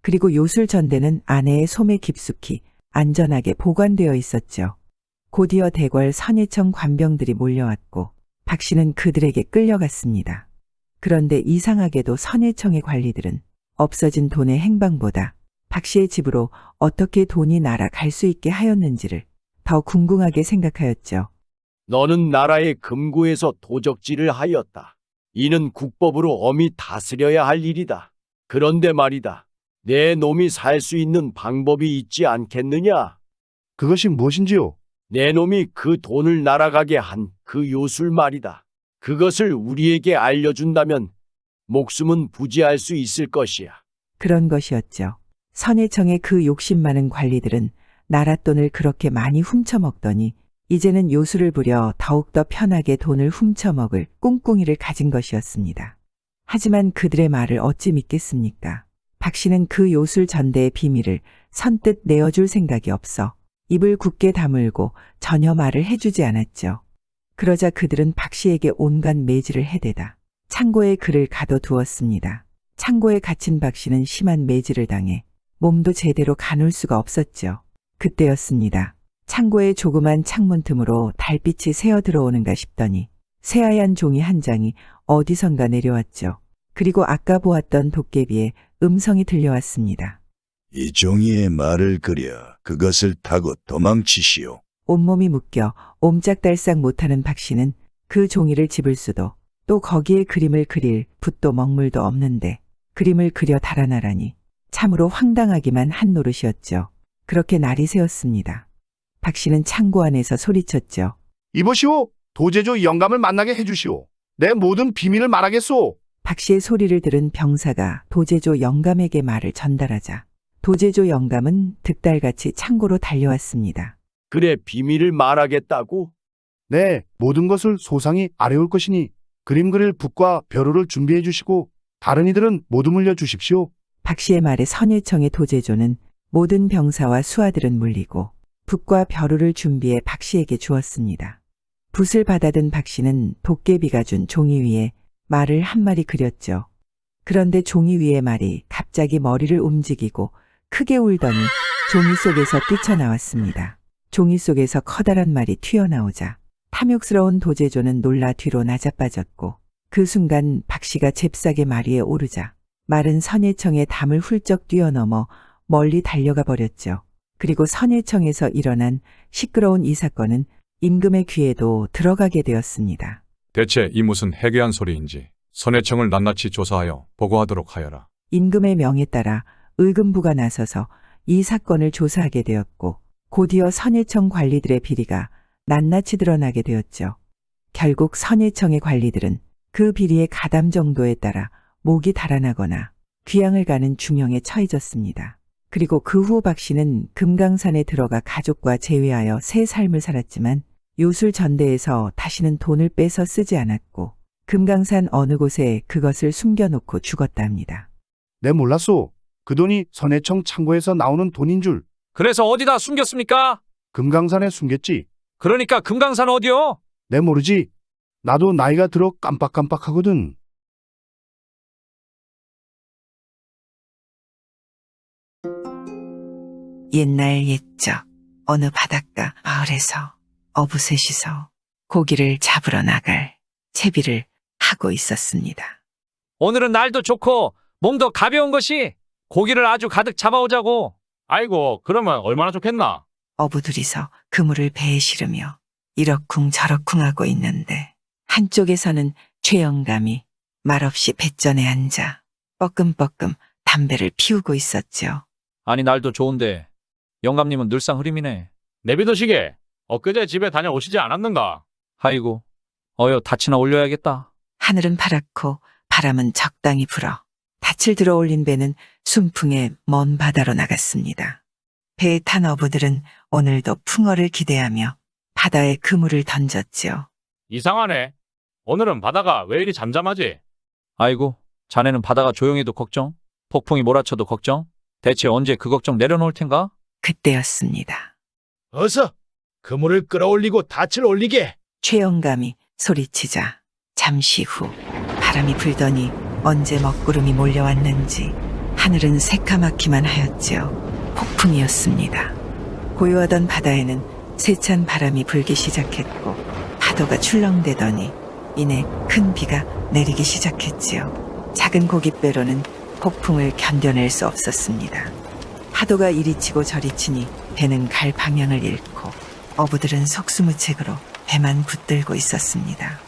그리고 요술 전대는 아내의 솜에 깊숙이 안전하게 보관되어 있었죠. 곧이어 대궐 선해청 관병들이 몰려왔고 박 씨는 그들에게 끌려갔습니다. 그런데 이상하게도 선해청의 관리들은 없어진 돈의 행방보다 박 씨의 집으로 어떻게 돈이 날아갈 수 있게 하였는지를 더 궁금하게 생각하였죠. 너는 나라의 금고에서 도적질을 하였다. 이는 국법으로 엄히 다스려야 할 일이다. 그런데 말이다. 내 놈이 살 수 있는 방법이 있지 않겠느냐? 그것이 무엇인지요? 내 놈이 그 돈을 날아가게 한 그 요술 말이다. 그것을 우리에게 알려준다면 목숨은 부지할 수 있을 것이야. 그런 것이었죠. 선해청의 그 욕심 많은 관리들은 나라 돈을 그렇게 많이 훔쳐먹더니 이제는 요술을 부려 더욱더 편하게 돈을 훔쳐먹을 꿍꿍이를 가진 것이었습니다. 하지만 그들의 말을 어찌 믿겠습니까? 박 씨는 그 요술 전대의 비밀을 선뜻 내어줄 생각이 없어 입을 굳게 다물고 전혀 말을 해주지 않았죠. 그러자 그들은 박 씨에게 온갖 매질을 해대다 창고에 그를 가둬두었습니다. 창고에 갇힌 박 씨는 심한 매질을 당해 몸도 제대로 가눌 수가 없었죠. 그때였습니다. 창고의 조그만 창문 틈으로 달빛이 새어 들어오는가 싶더니 새하얀 종이 한 장이 어디선가 내려왔죠. 그리고 아까 보았던 도깨비의 음성이 들려왔습니다. 이 종이에 말을 그려 그것을 타고 도망치시오. 온몸이 묶여 옴짝달싹 못하는 박 씨는 그 종이를 집을 수도 또 거기에 그림을 그릴 붓도 먹물도 없는데 그림을 그려 달아나라니 참으로 황당하기만 한 노릇이었죠. 그렇게 날이 새었습니다. 박 씨는 창고 안에서 소리쳤죠. 이보시오. 도제조 영감을 만나게 해주시오. 내 모든 비밀을 말하겠소. 박 씨의 소리를 들은 병사가 도제조 영감에게 말을 전달하자 도제조 영감은 득달같이 창고로 달려왔습니다. 그래, 비밀을 말하겠다고? 네, 모든 것을 소상히 아뢰올 것이니 그림 그릴 붓과 벼루를 준비해 주시고 다른 이들은 모두 물려주십시오. 박 씨의 말에 선해청의 도제조는 모든 병사와 수하들은 물리고 붓과 벼루를 준비해 박 씨에게 주었습니다. 붓을 받아든 박 씨는 도깨비가 준 종이 위에 말을 한 마리 그렸죠. 그런데 종이 위의 말이 갑자기 머리를 움직이고 크게 울더니 종이 속에서 뛰쳐나왔습니다. 종이 속에서 커다란 말이 튀어나오자 탐욕스러운 도제조는 놀라 뒤로 나자빠졌고 그 순간 박 씨가 잽싸게 말 위에 오르자 말은 선해청의 담을 훌쩍 뛰어넘어 멀리 달려가 버렸죠. 그리고 선해청에서 일어난 시끄러운 이 사건은 임금의 귀에도 들어가게 되었습니다. 대체 이 무슨 해괴한 소리인지 선해청을 낱낱이 조사하여 보고하도록 하여라. 임금의 명에 따라 의금부가 나서서 이 사건을 조사하게 되었고 곧이어 선해청 관리들의 비리가 낱낱이 드러나게 되었죠. 결국 선해청의 관리들은 그 비리의 가담 정도에 따라 목이 달아나거나 귀양을 가는 중형에 처해졌습니다. 그리고 그 후 박 씨는 금강산에 들어가 가족과 재회하여 새 삶을 살았지만 요술 전대에서 다시는 돈을 빼서 쓰지 않았고 금강산 어느 곳에 그것을 숨겨놓고 죽었답니다. 내 몰랐소. 그 돈이 선해청 창고에서 나오는 돈인 줄. 그래서 어디다 숨겼습니까? 금강산에 숨겼지. 그러니까 금강산 어디요? 내 모르지. 나도 나이가 들어 깜빡깜빡하거든. 옛날 옛적 어느 바닷가 마을에서 어부셋이서 고기를 잡으러 나갈 채비를 하고 있었습니다. 오늘은 날도 좋고 몸도 가벼운 것이 고기를 아주 가득 잡아오자고. 아이고, 그러면 얼마나 좋겠나? 어부 둘이서 그물을 배에 실으며 이러쿵 저러쿵 하고 있는데 한쪽에서는 최영감이 말없이 뱃전에 앉아 뻐끔뻐끔 담배를 피우고 있었죠. 아니 날도 좋은데 영감님은 늘상 흐림이네. 내비두시게. 엊그제 집에 다녀오시지 않았는가? 아이고, 어여 닻이나 올려야겠다. 하늘은 파랗고 바람은 적당히 불어 닻을 들어 올린 배는 순풍에 먼 바다로 나갔습니다. 배에 탄 어부들은 오늘도 풍어를 기대하며 바다에 그물을 던졌지요. 이상하네. 오늘은 바다가 왜 이리 잠잠하지? 아이고, 자네는 바다가 조용해도 걱정, 폭풍이 몰아쳐도 걱정. 대체 언제 그 걱정 내려놓을 텐가? 그때였습니다. 어서 그물을 끌어올리고 닻을 올리게. 최영감이 소리치자 잠시 후 바람이 불더니 언제 먹구름이 몰려왔는지 하늘은 새까맣기만 하였지요. 폭풍이었습니다. 고요하던 바다에는 세찬 바람이 불기 시작했고 파도가 출렁대더니 이내 큰 비가 내리기 시작했지요. 작은 고깃배로는 폭풍을 견뎌낼 수 없었습니다. 파도가 이리 치고 저리 치니 배는 갈 방향을 잃고 어부들은 속수무책으로 배만 붙들고 있었습니다.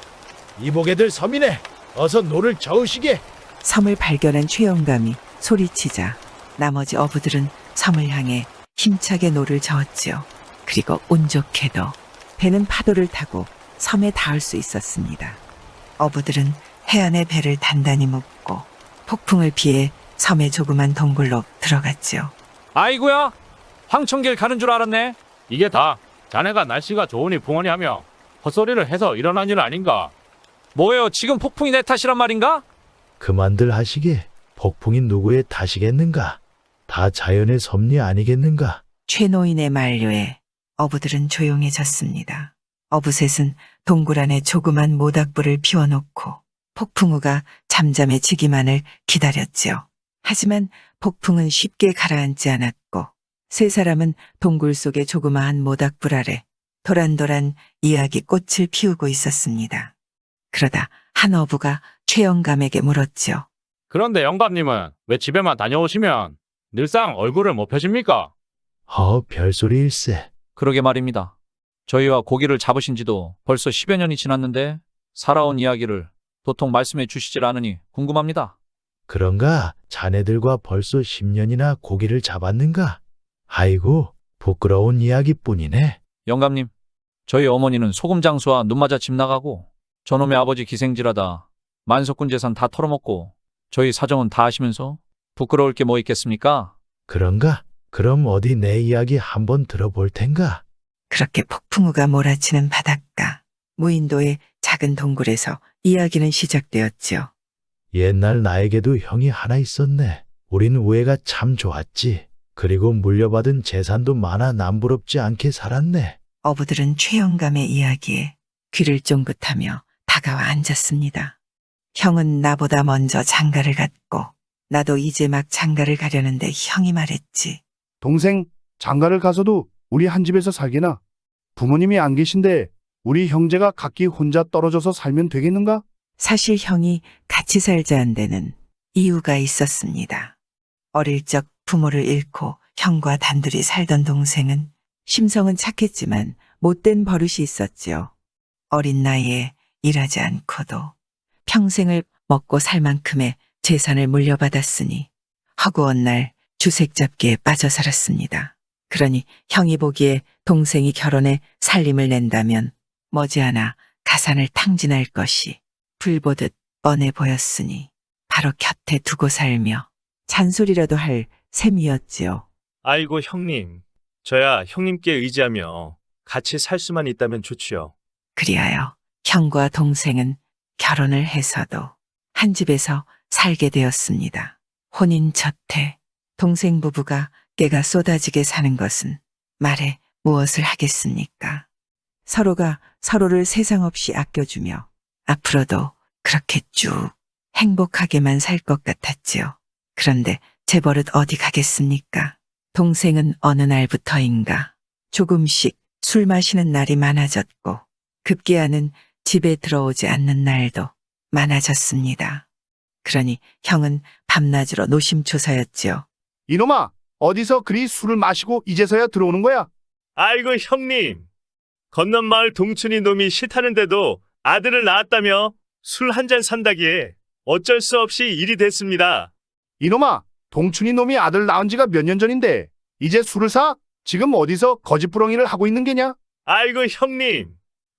이보게들 섬이네. 어서 노를 저으시게. 섬을 발견한 최영감이 소리치자 나머지 어부들은 섬을 향해 힘차게 노를 저었지요. 그리고 운 좋게도 배는 파도를 타고 섬에 닿을 수 있었습니다. 어부들은 해안에 배를 단단히 묶고 폭풍을 피해 섬의 조그만 동굴로 들어갔지요. 아이고야, 황천길 가는 줄 알았네. 이게 다 자네가 날씨가 좋으니 붕어니 하며 헛소리를 해서 일어난 일 아닌가? 뭐예요, 지금 폭풍이 내 탓이란 말인가? 그만들 하시게. 폭풍이 누구의 탓이겠는가? 다 자연의 섭리 아니겠는가? 최노인의 만류에 어부들은 조용해졌습니다. 어부셋은 동굴 안에 조그만 모닥불을 피워놓고 폭풍우가 잠잠해지기만을 기다렸지요. 하지만 폭풍은 쉽게 가라앉지 않았고 세 사람은 동굴 속의 조그마한 모닥불 아래 도란도란 이야기 꽃을 피우고 있었습니다. 그러다 한 어부가 최영감에게 물었지요. 그런데 영감님은 왜 집에만 다녀오시면 늘상 얼굴을 못 펴십니까? 별소리일세. 그러게 말입니다. 저희와 고기를 잡으신 지도 벌써 10여 년이 지났는데 살아온 이야기를 도통 말씀해 주시질 않으니 궁금합니다. 그런가? 자네들과 벌써 10년이나 고기를 잡았는가? 아이고, 부끄러운 이야기뿐이네. 영감님, 저희 어머니는 소금 장수와 눈맞아 집 나가고 저놈의 아버지 기생질하다 만석군 재산 다 털어먹고 저희 사정은 다 아시면서 부끄러울 게 뭐 있겠습니까? 그런가? 그럼 어디 내 이야기 한번 들어볼 텐가? 그렇게 폭풍우가 몰아치는 바닷가 무인도의 작은 동굴에서 이야기는 시작되었지요. 옛날 나에게도 형이 하나 있었네. 우린 우애가 참 좋았지. 그리고 물려받은 재산도 많아 남부럽지 않게 살았네. 어부들은 최영감의 이야기에 귀를 쫑긋하며 다가와 앉았습니다. 형은 나보다 먼저 장가를 갔고 나도 이제 막 장가를 가려는데 형이 말했지. 동생, 장가를 가서도 우리 한 집에서 살게나. 부모님이 안 계신데 우리 형제가 각기 혼자 떨어져서 살면 되겠는가? 사실 형이 같이 살자는 데는 이유가 있었습니다. 어릴 적 부모를 잃고 형과 단둘이 살던 동생은 심성은 착했지만 못된 버릇이 있었지요. 어린 나이에 일하지 않고도 평생을 먹고 살 만큼의 재산을 물려받았으니 허구한 날 주색 잡기에 빠져 살았습니다. 그러니 형이 보기에 동생이 결혼해 살림을 낸다면 머지않아 가산을 탕진할 것이 불보듯 뻔해 보였으니 바로 곁에 두고 살며 잔소리라도 할 셈이었지요. 아이고 형님, 저야 형님께 의지하며 같이 살 수만 있다면 좋지요. 그리하여 형과 동생은 결혼을 해서도 한 집에서 살게 되었습니다. 혼인 첫해 동생 부부가 깨가 쏟아지게 사는 것은 말해 무엇을 하겠습니까? 서로가 서로를 세상 없이 아껴주며 앞으로도 그렇게 쭉 행복하게만 살 것 같았지요. 그런데 제 버릇 어디 가겠습니까? 동생은 어느 날부터인가 조금씩 술 마시는 날이 많아졌고 급기야는 집에 들어오지 않는 날도 많아졌습니다. 그러니 형은 밤낮으로 노심초사였지요. 이놈아, 어디서 그리 술을 마시고 이제서야 들어오는 거야? 아이고 형님. 건넌 마을 동춘이 놈이 싫다는데도 아들을 낳았다며 술 한 잔 산다기에 어쩔 수 없이 일이 됐습니다. 이놈아, 동춘이 놈이 아들 낳은 지가 몇 년 전인데 이제 술을 사? 지금 어디서 거짓부렁이를 하고 있는 게냐? 아이고 형님.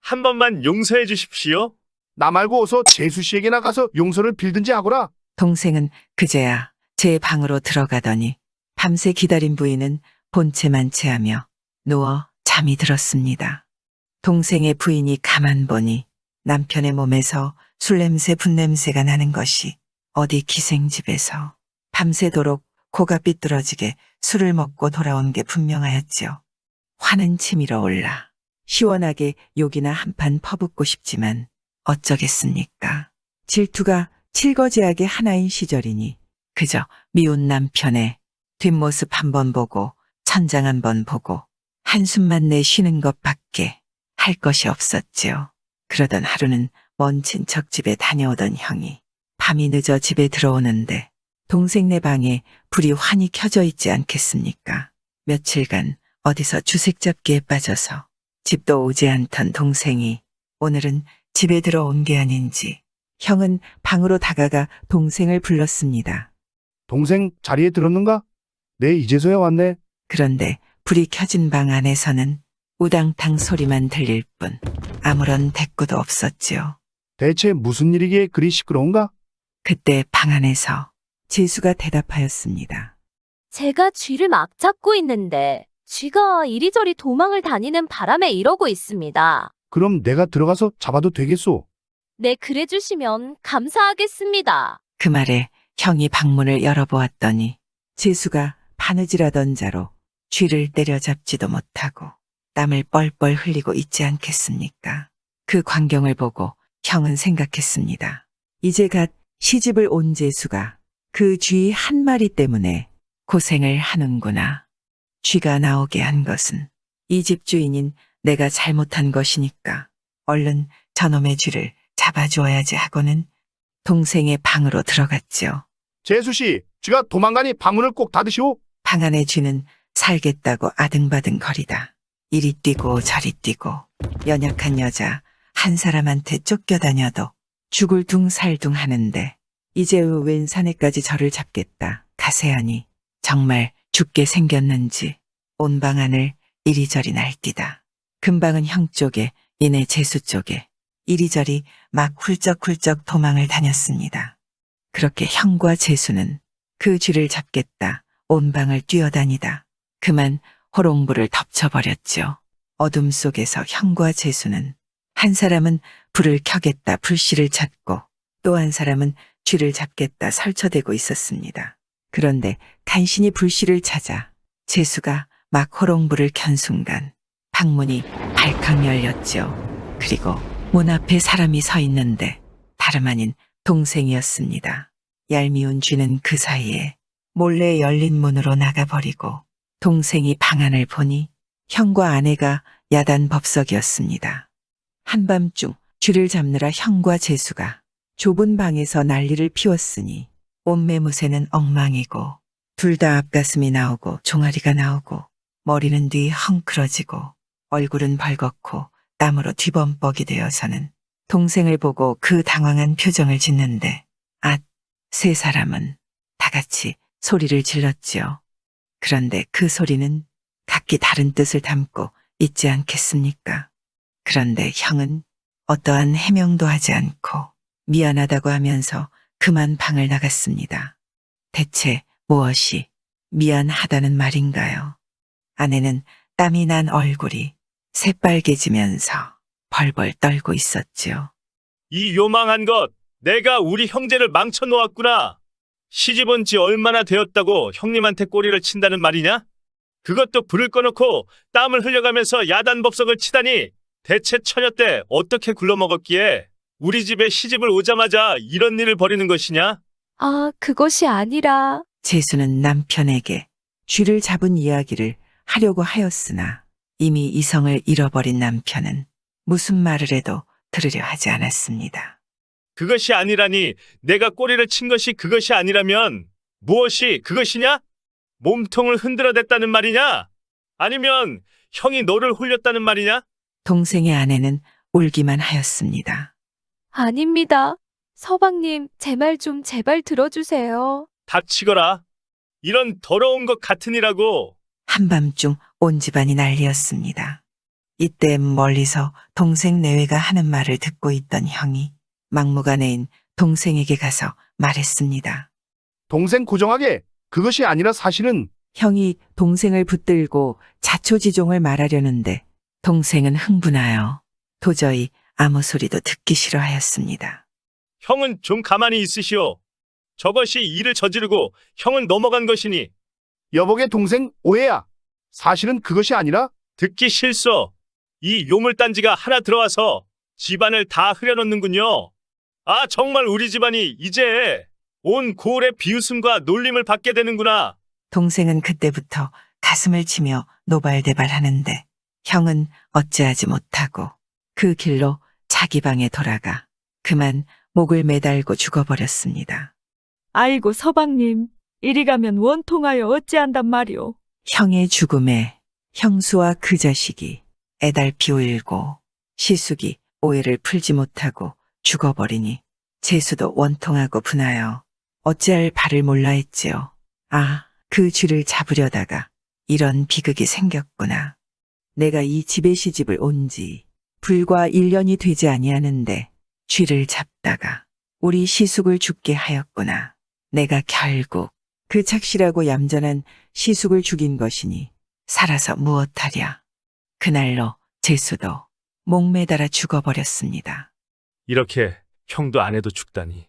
한 번만 용서해 주십시오. 나 말고 어서 재수 씨에게나 가서 용서를 빌든지 하거라. 동생은 그제야 제 방으로 들어가더니 밤새 기다린 부인은 본체만 체하며 누워 잠이 들었습니다. 동생의 부인이 가만 보니 남편의 몸에서 술냄새 분냄새가 나는 것이 어디 기생집에서 밤새도록 코가 삐뚤어지게 술을 먹고 돌아온 게 분명하였지요. 화는 치밀어 올라 시원하게 욕이나 한판 퍼붓고 싶지만 어쩌겠습니까? 질투가 칠거지하게 하나인 시절이니 그저 미운 남편의 뒷모습 한번 보고 천장 한번 보고 한숨만 내쉬는 것밖에 할 것이 없었지요. 그러던 하루는 먼 친척집에 다녀오던 형이 밤이 늦어 집에 들어오는데 동생네 방에 불이 환히 켜져 있지 않겠습니까? 며칠간 어디서 주색 잡기에 빠져서 집도 오지 않던 동생이 오늘은 집에 들어온 게 아닌지 형은 방으로 다가가 동생을 불렀습니다. 동생 자리에 들었는가? 네, 이제서야 왔네. 그런데 불이 켜진 방 안에서는 우당탕 소리만 들릴 뿐 아무런 대꾸도 없었지요. 대체 무슨 일이기에 그리 시끄러운가? 그때 방 안에서 재수가 대답하였습니다. 제가 쥐를 막 잡고 있는데 쥐가 이리저리 도망을 다니는 바람에 이러고 있습니다. 그럼 내가 들어가서 잡아도 되겠소? 네, 그래 주시면 감사하겠습니다. 그 말에 형이 방문을 열어보았더니 재수가 바느질하던 자로 쥐를 때려잡지도 못하고 땀을 뻘뻘 흘리고 있지 않겠습니까? 그 광경을 보고 형은 생각했습니다. 이제 갓 시집을 온 재수가 그 쥐 한 마리 때문에 고생을 하는구나. 쥐가 나오게 한 것은 이 집 주인인 내가 잘못한 것이니까 얼른 저놈의 쥐를 잡아주어야지 하고는 동생의 방으로 들어갔지요. 재수씨, 쥐가 도망가니 방문을 꼭 닫으시오. 방 안의 쥐는 살겠다고 아등바등 거리다 이리 뛰고 저리 뛰고 연약한 여자 한 사람한테 쫓겨다녀도 죽을 둥살둥 하는데 이제 웬 사내까지 저를 잡겠다 가세하니 정말 죽게 생겼는지 온 방 안을 이리저리 날뛰다. 금방은 형 쪽에 이내 재수 쪽에 이리저리 막 훌쩍훌쩍 도망을 다녔습니다. 그렇게 형과 재수는 그 쥐를 잡겠다 온 방을 뛰어다니다 그만 호롱불을 덮쳐버렸죠. 어둠 속에서 형과 재수는 한 사람은 불을 켜겠다 불씨를 찾고 또 한 사람은 쥐를 잡겠다 설쳐대고 있었습니다. 그런데 간신히 불씨를 찾아 재수가 막 호롱불을 켠 순간 방문이 발칵 열렸죠. 그리고 문 앞에 사람이 서 있는데 다름 아닌 동생이었습니다. 얄미운 쥐는 그 사이에 몰래 열린 문으로 나가버리고 동생이 방 안을 보니 형과 아내가 야단법석이었습니다. 한밤중 쥐를 잡느라 형과 재수가 좁은 방에서 난리를 피웠으니 옷매무새는 엉망이고 둘 다 앞가슴이 나오고 종아리가 나오고 머리는 뒤 헝클어지고 얼굴은 벌겋고 땀으로 뒤범벅이 되어서는 동생을 보고 그 당황한 표정을 짓는데 세 사람은 다 같이 소리를 질렀지요. 그런데 그 소리는 각기 다른 뜻을 담고 있지 않겠습니까? 그런데 형은 어떠한 해명도 하지 않고 미안하다고 하면서 그만 방을 나갔습니다. 대체 무엇이 미안하다는 말인가요? 아내는 땀이 난 얼굴이 새빨개지면서 벌벌 떨고 있었지요. 이 요망한 것, 내가 우리 형제를 망쳐 놓았구나. 시집온 지 얼마나 되었다고 형님한테 꼬리를 친다는 말이냐? 그것도 불을 꺼놓고 땀을 흘려가면서 야단법석을 치다니. 대체 처녀 때 어떻게 굴러먹었기에 우리 집에 시집을 오자마자 이런 일을 벌이는 것이냐? 아, 그것이 아니라. 재수는 남편에게 쥐를 잡은 이야기를 하려고 하였으나 이미 이성을 잃어버린 남편은 무슨 말을 해도 들으려 하지 않았습니다. 그것이 아니라니. 내가 꼬리를 친 것이 그것이 아니라면 무엇이 그것이냐? 몸통을 흔들어댔다는 말이냐? 아니면 형이 너를 홀렸다는 말이냐? 동생의 아내는 울기만 하였습니다. 아닙니다. 서방님, 제 말 좀 제발 들어주세요. 닥치거라. 이런 더러운 것 같으니라고. 한밤중 온 집안이 난리였습니다. 이때 멀리서 동생 내외가 하는 말을 듣고 있던 형이 막무가내인 동생에게 가서 말했습니다. 동생 고정하게. 그것이 아니라 사실은. 형이 동생을 붙들고 자초지종을 말하려는데 동생은 흥분하여 도저히 아무 소리도 듣기 싫어하였습니다. 형은 좀 가만히 있으시오. 저것이 일을 저지르고 형은 넘어간 것이니. 여보게 동생 오해야. 사실은 그것이 아니라. 듣기 싫소. 이 요물단지가 하나 들어와서 집안을 다 흐려놓는군요. 아, 정말 우리 집안이 이제 온 고을의 비웃음과 놀림을 받게 되는구나. 동생은 그때부터 가슴을 치며 노발대발하는데 형은 어찌하지 못하고 그 길로 자기 방에 돌아가 그만 목을 매달고 죽어버렸습니다. 아이고 서방님, 이리 가면 원통하여 어찌한단 말이오. 형의 죽음에 형수와 그 자식이 애달피 울고 시숙이 오해를 풀지 못하고 죽어버리니 재수도 원통하고 분하여 어찌할 바를 몰라 했지요. 아, 그 쥐를 잡으려다가 이런 비극이 생겼구나. 내가 이 집에 시집을 온 지 불과 1년이 되지 아니하는데 쥐를 잡다가 우리 시숙을 죽게 하였구나. 내가 결국 그 착실하고 얌전한 시숙을 죽인 것이니 살아서 무엇하랴. 그날로 재수도 목매달아 죽어버렸습니다. 이렇게 형도 아내도 죽다니.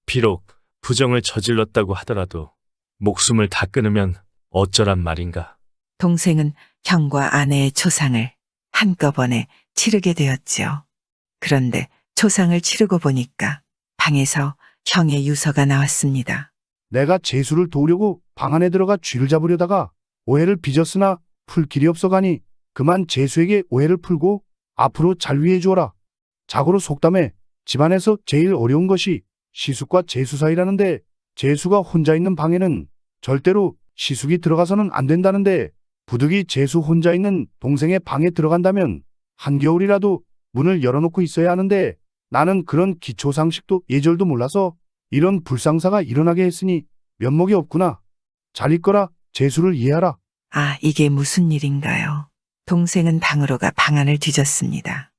비록 부정을 저질렀다고 하더라도 목숨을 다 끊으면 어쩌란 말인가. 동생은 형과 아내의 초상을 한꺼번에 치르게 되었지요. 그런데 초상을 치르고 보니까 방에서 형의 유서가 나왔습니다. 내가 재수를 도우려고 방 안에 들어가 쥐를 잡으려다가 오해를 빚었으나 풀 길이 없어가니 그만 재수에게 오해를 풀고 앞으로 잘 위해 주어라. 자고로 속담에 집안에서 제일 어려운 것이 시숙과 재수 사이라는데 재수가 혼자 있는 방에는 절대로 시숙이 들어가서는 안 된다는데 부득이 재수 혼자 있는 동생의 방에 들어간다면 한겨울이라도 문을 열어놓고 있어야 하는데 나는 그런 기초상식도 예절도 몰라서 이런 불상사가 일어나게 했으니 면목이 없구나. 잘 있거라. 재수를 이해하라. 아, 이게 무슨 일인가요? 동생은 방으로 가 방안을 뒤졌습니다.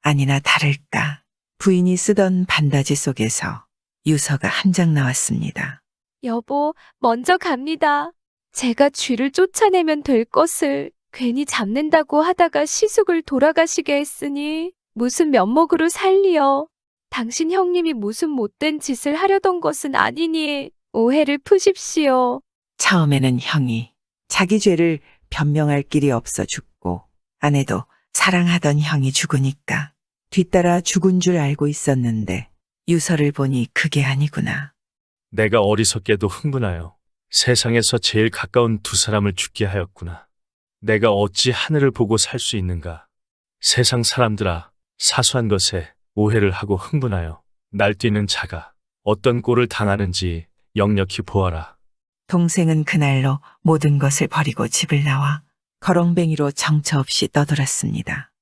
아니나 다를까 부인이 쓰던 반다지 속에서 유서가 한 장 나왔습니다. 여보, 먼저 갑니다. 제가 쥐를 쫓아내면 될 것을 괜히 잡는다고 하다가 시숙을 돌아가시게 했으니 무슨 면목으로 살리어. 당신 형님이 무슨 못된 짓을 하려던 것은 아니니 오해를 푸십시오. 처음에는 형이 자기 죄를 변명할 길이 없어 죽고 아내도 사랑하던 형이 죽으니까 뒤따라 죽은 줄 알고 있었는데 유서를 보니 그게 아니구나. 내가 어리석게도 흥분하여 세상에서 제일 가까운 두 사람을 죽게 하였구나. 내가 어찌 하늘을 보고 살 수 있는가. 세상 사람들아, 사소한 것에 오해를 하고 흥분하여 날뛰는 자가 어떤 꼴을 당하는지 역력히 보아라. 동생은 그날로 모든 것을 버리고 집을 나와 거렁뱅이로 정처 없이 떠돌았습니다.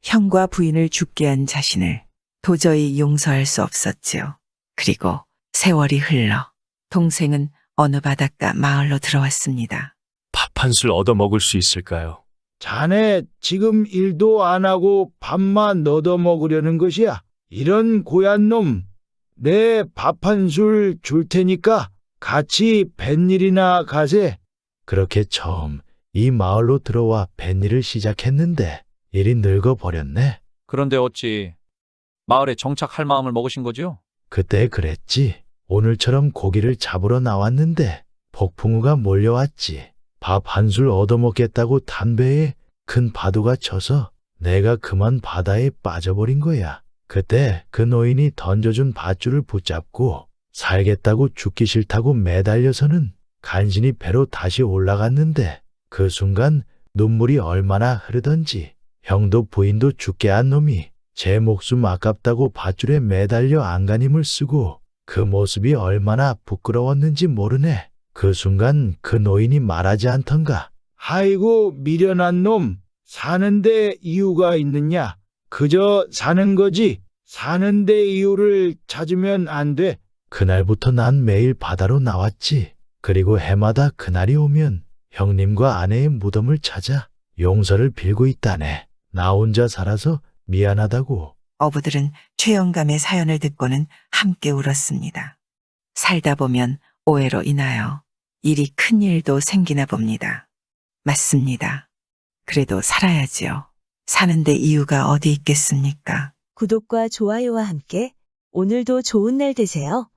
형과 부인을 죽게 한 자신을 도저히 용서할 수 없었지요. 그리고 세월이 흘러 동생은 어느 바닷가 마을로 들어왔습니다. 밥 한 술 얻어먹을 수 있을까요? 자네 지금 일도 안 하고 밥만 얻어먹으려는 것이야. 이런 고얀 놈, 내 밥 한 술 줄 테니까 같이 뱃일이나 가세. 그렇게 처음 이 마을로 들어와 뱃일을 시작했는데 일이 늙어버렸네. 그런데 어찌 마을에 정착할 마음을 먹으신 거죠? 그때 그랬지. 오늘처럼 고기를 잡으러 나왔는데 폭풍우가 몰려왔지. 밥 한 술 얻어먹겠다고 담배에 큰 파도가 쳐서 내가 그만 바다에 빠져버린 거야. 그때 그 노인이 던져준 밧줄을 붙잡고 살겠다고 죽기 싫다고 매달려서는 간신히 배로 다시 올라갔는데 그 순간 눈물이 얼마나 흐르던지 형도 부인도 죽게 한 놈이 제 목숨 아깝다고 밧줄에 매달려 안간힘을 쓰고 그 모습이 얼마나 부끄러웠는지 모르네. 그 순간 그 노인이 말하지 않던가. 아이고 미련한 놈, 사는데 이유가 있느냐? 그저 사는 거지. 사는데 이유를 찾으면 안 돼. 그날부터 난 매일 바다로 나왔지. 그리고 해마다 그날이 오면 형님과 아내의 무덤을 찾아 용서를 빌고 있다네. 나 혼자 살아서 미안하다고. 어부들은 최영감의 사연을 듣고는 함께 울었습니다. 살다 보면 오해로 인하여 일이 큰 일도 생기나 봅니다. 맞습니다. 그래도 살아야지요. 사는데 이유가 어디 있겠습니까? 구독과 좋아요와 함께 오늘도 좋은 날 되세요.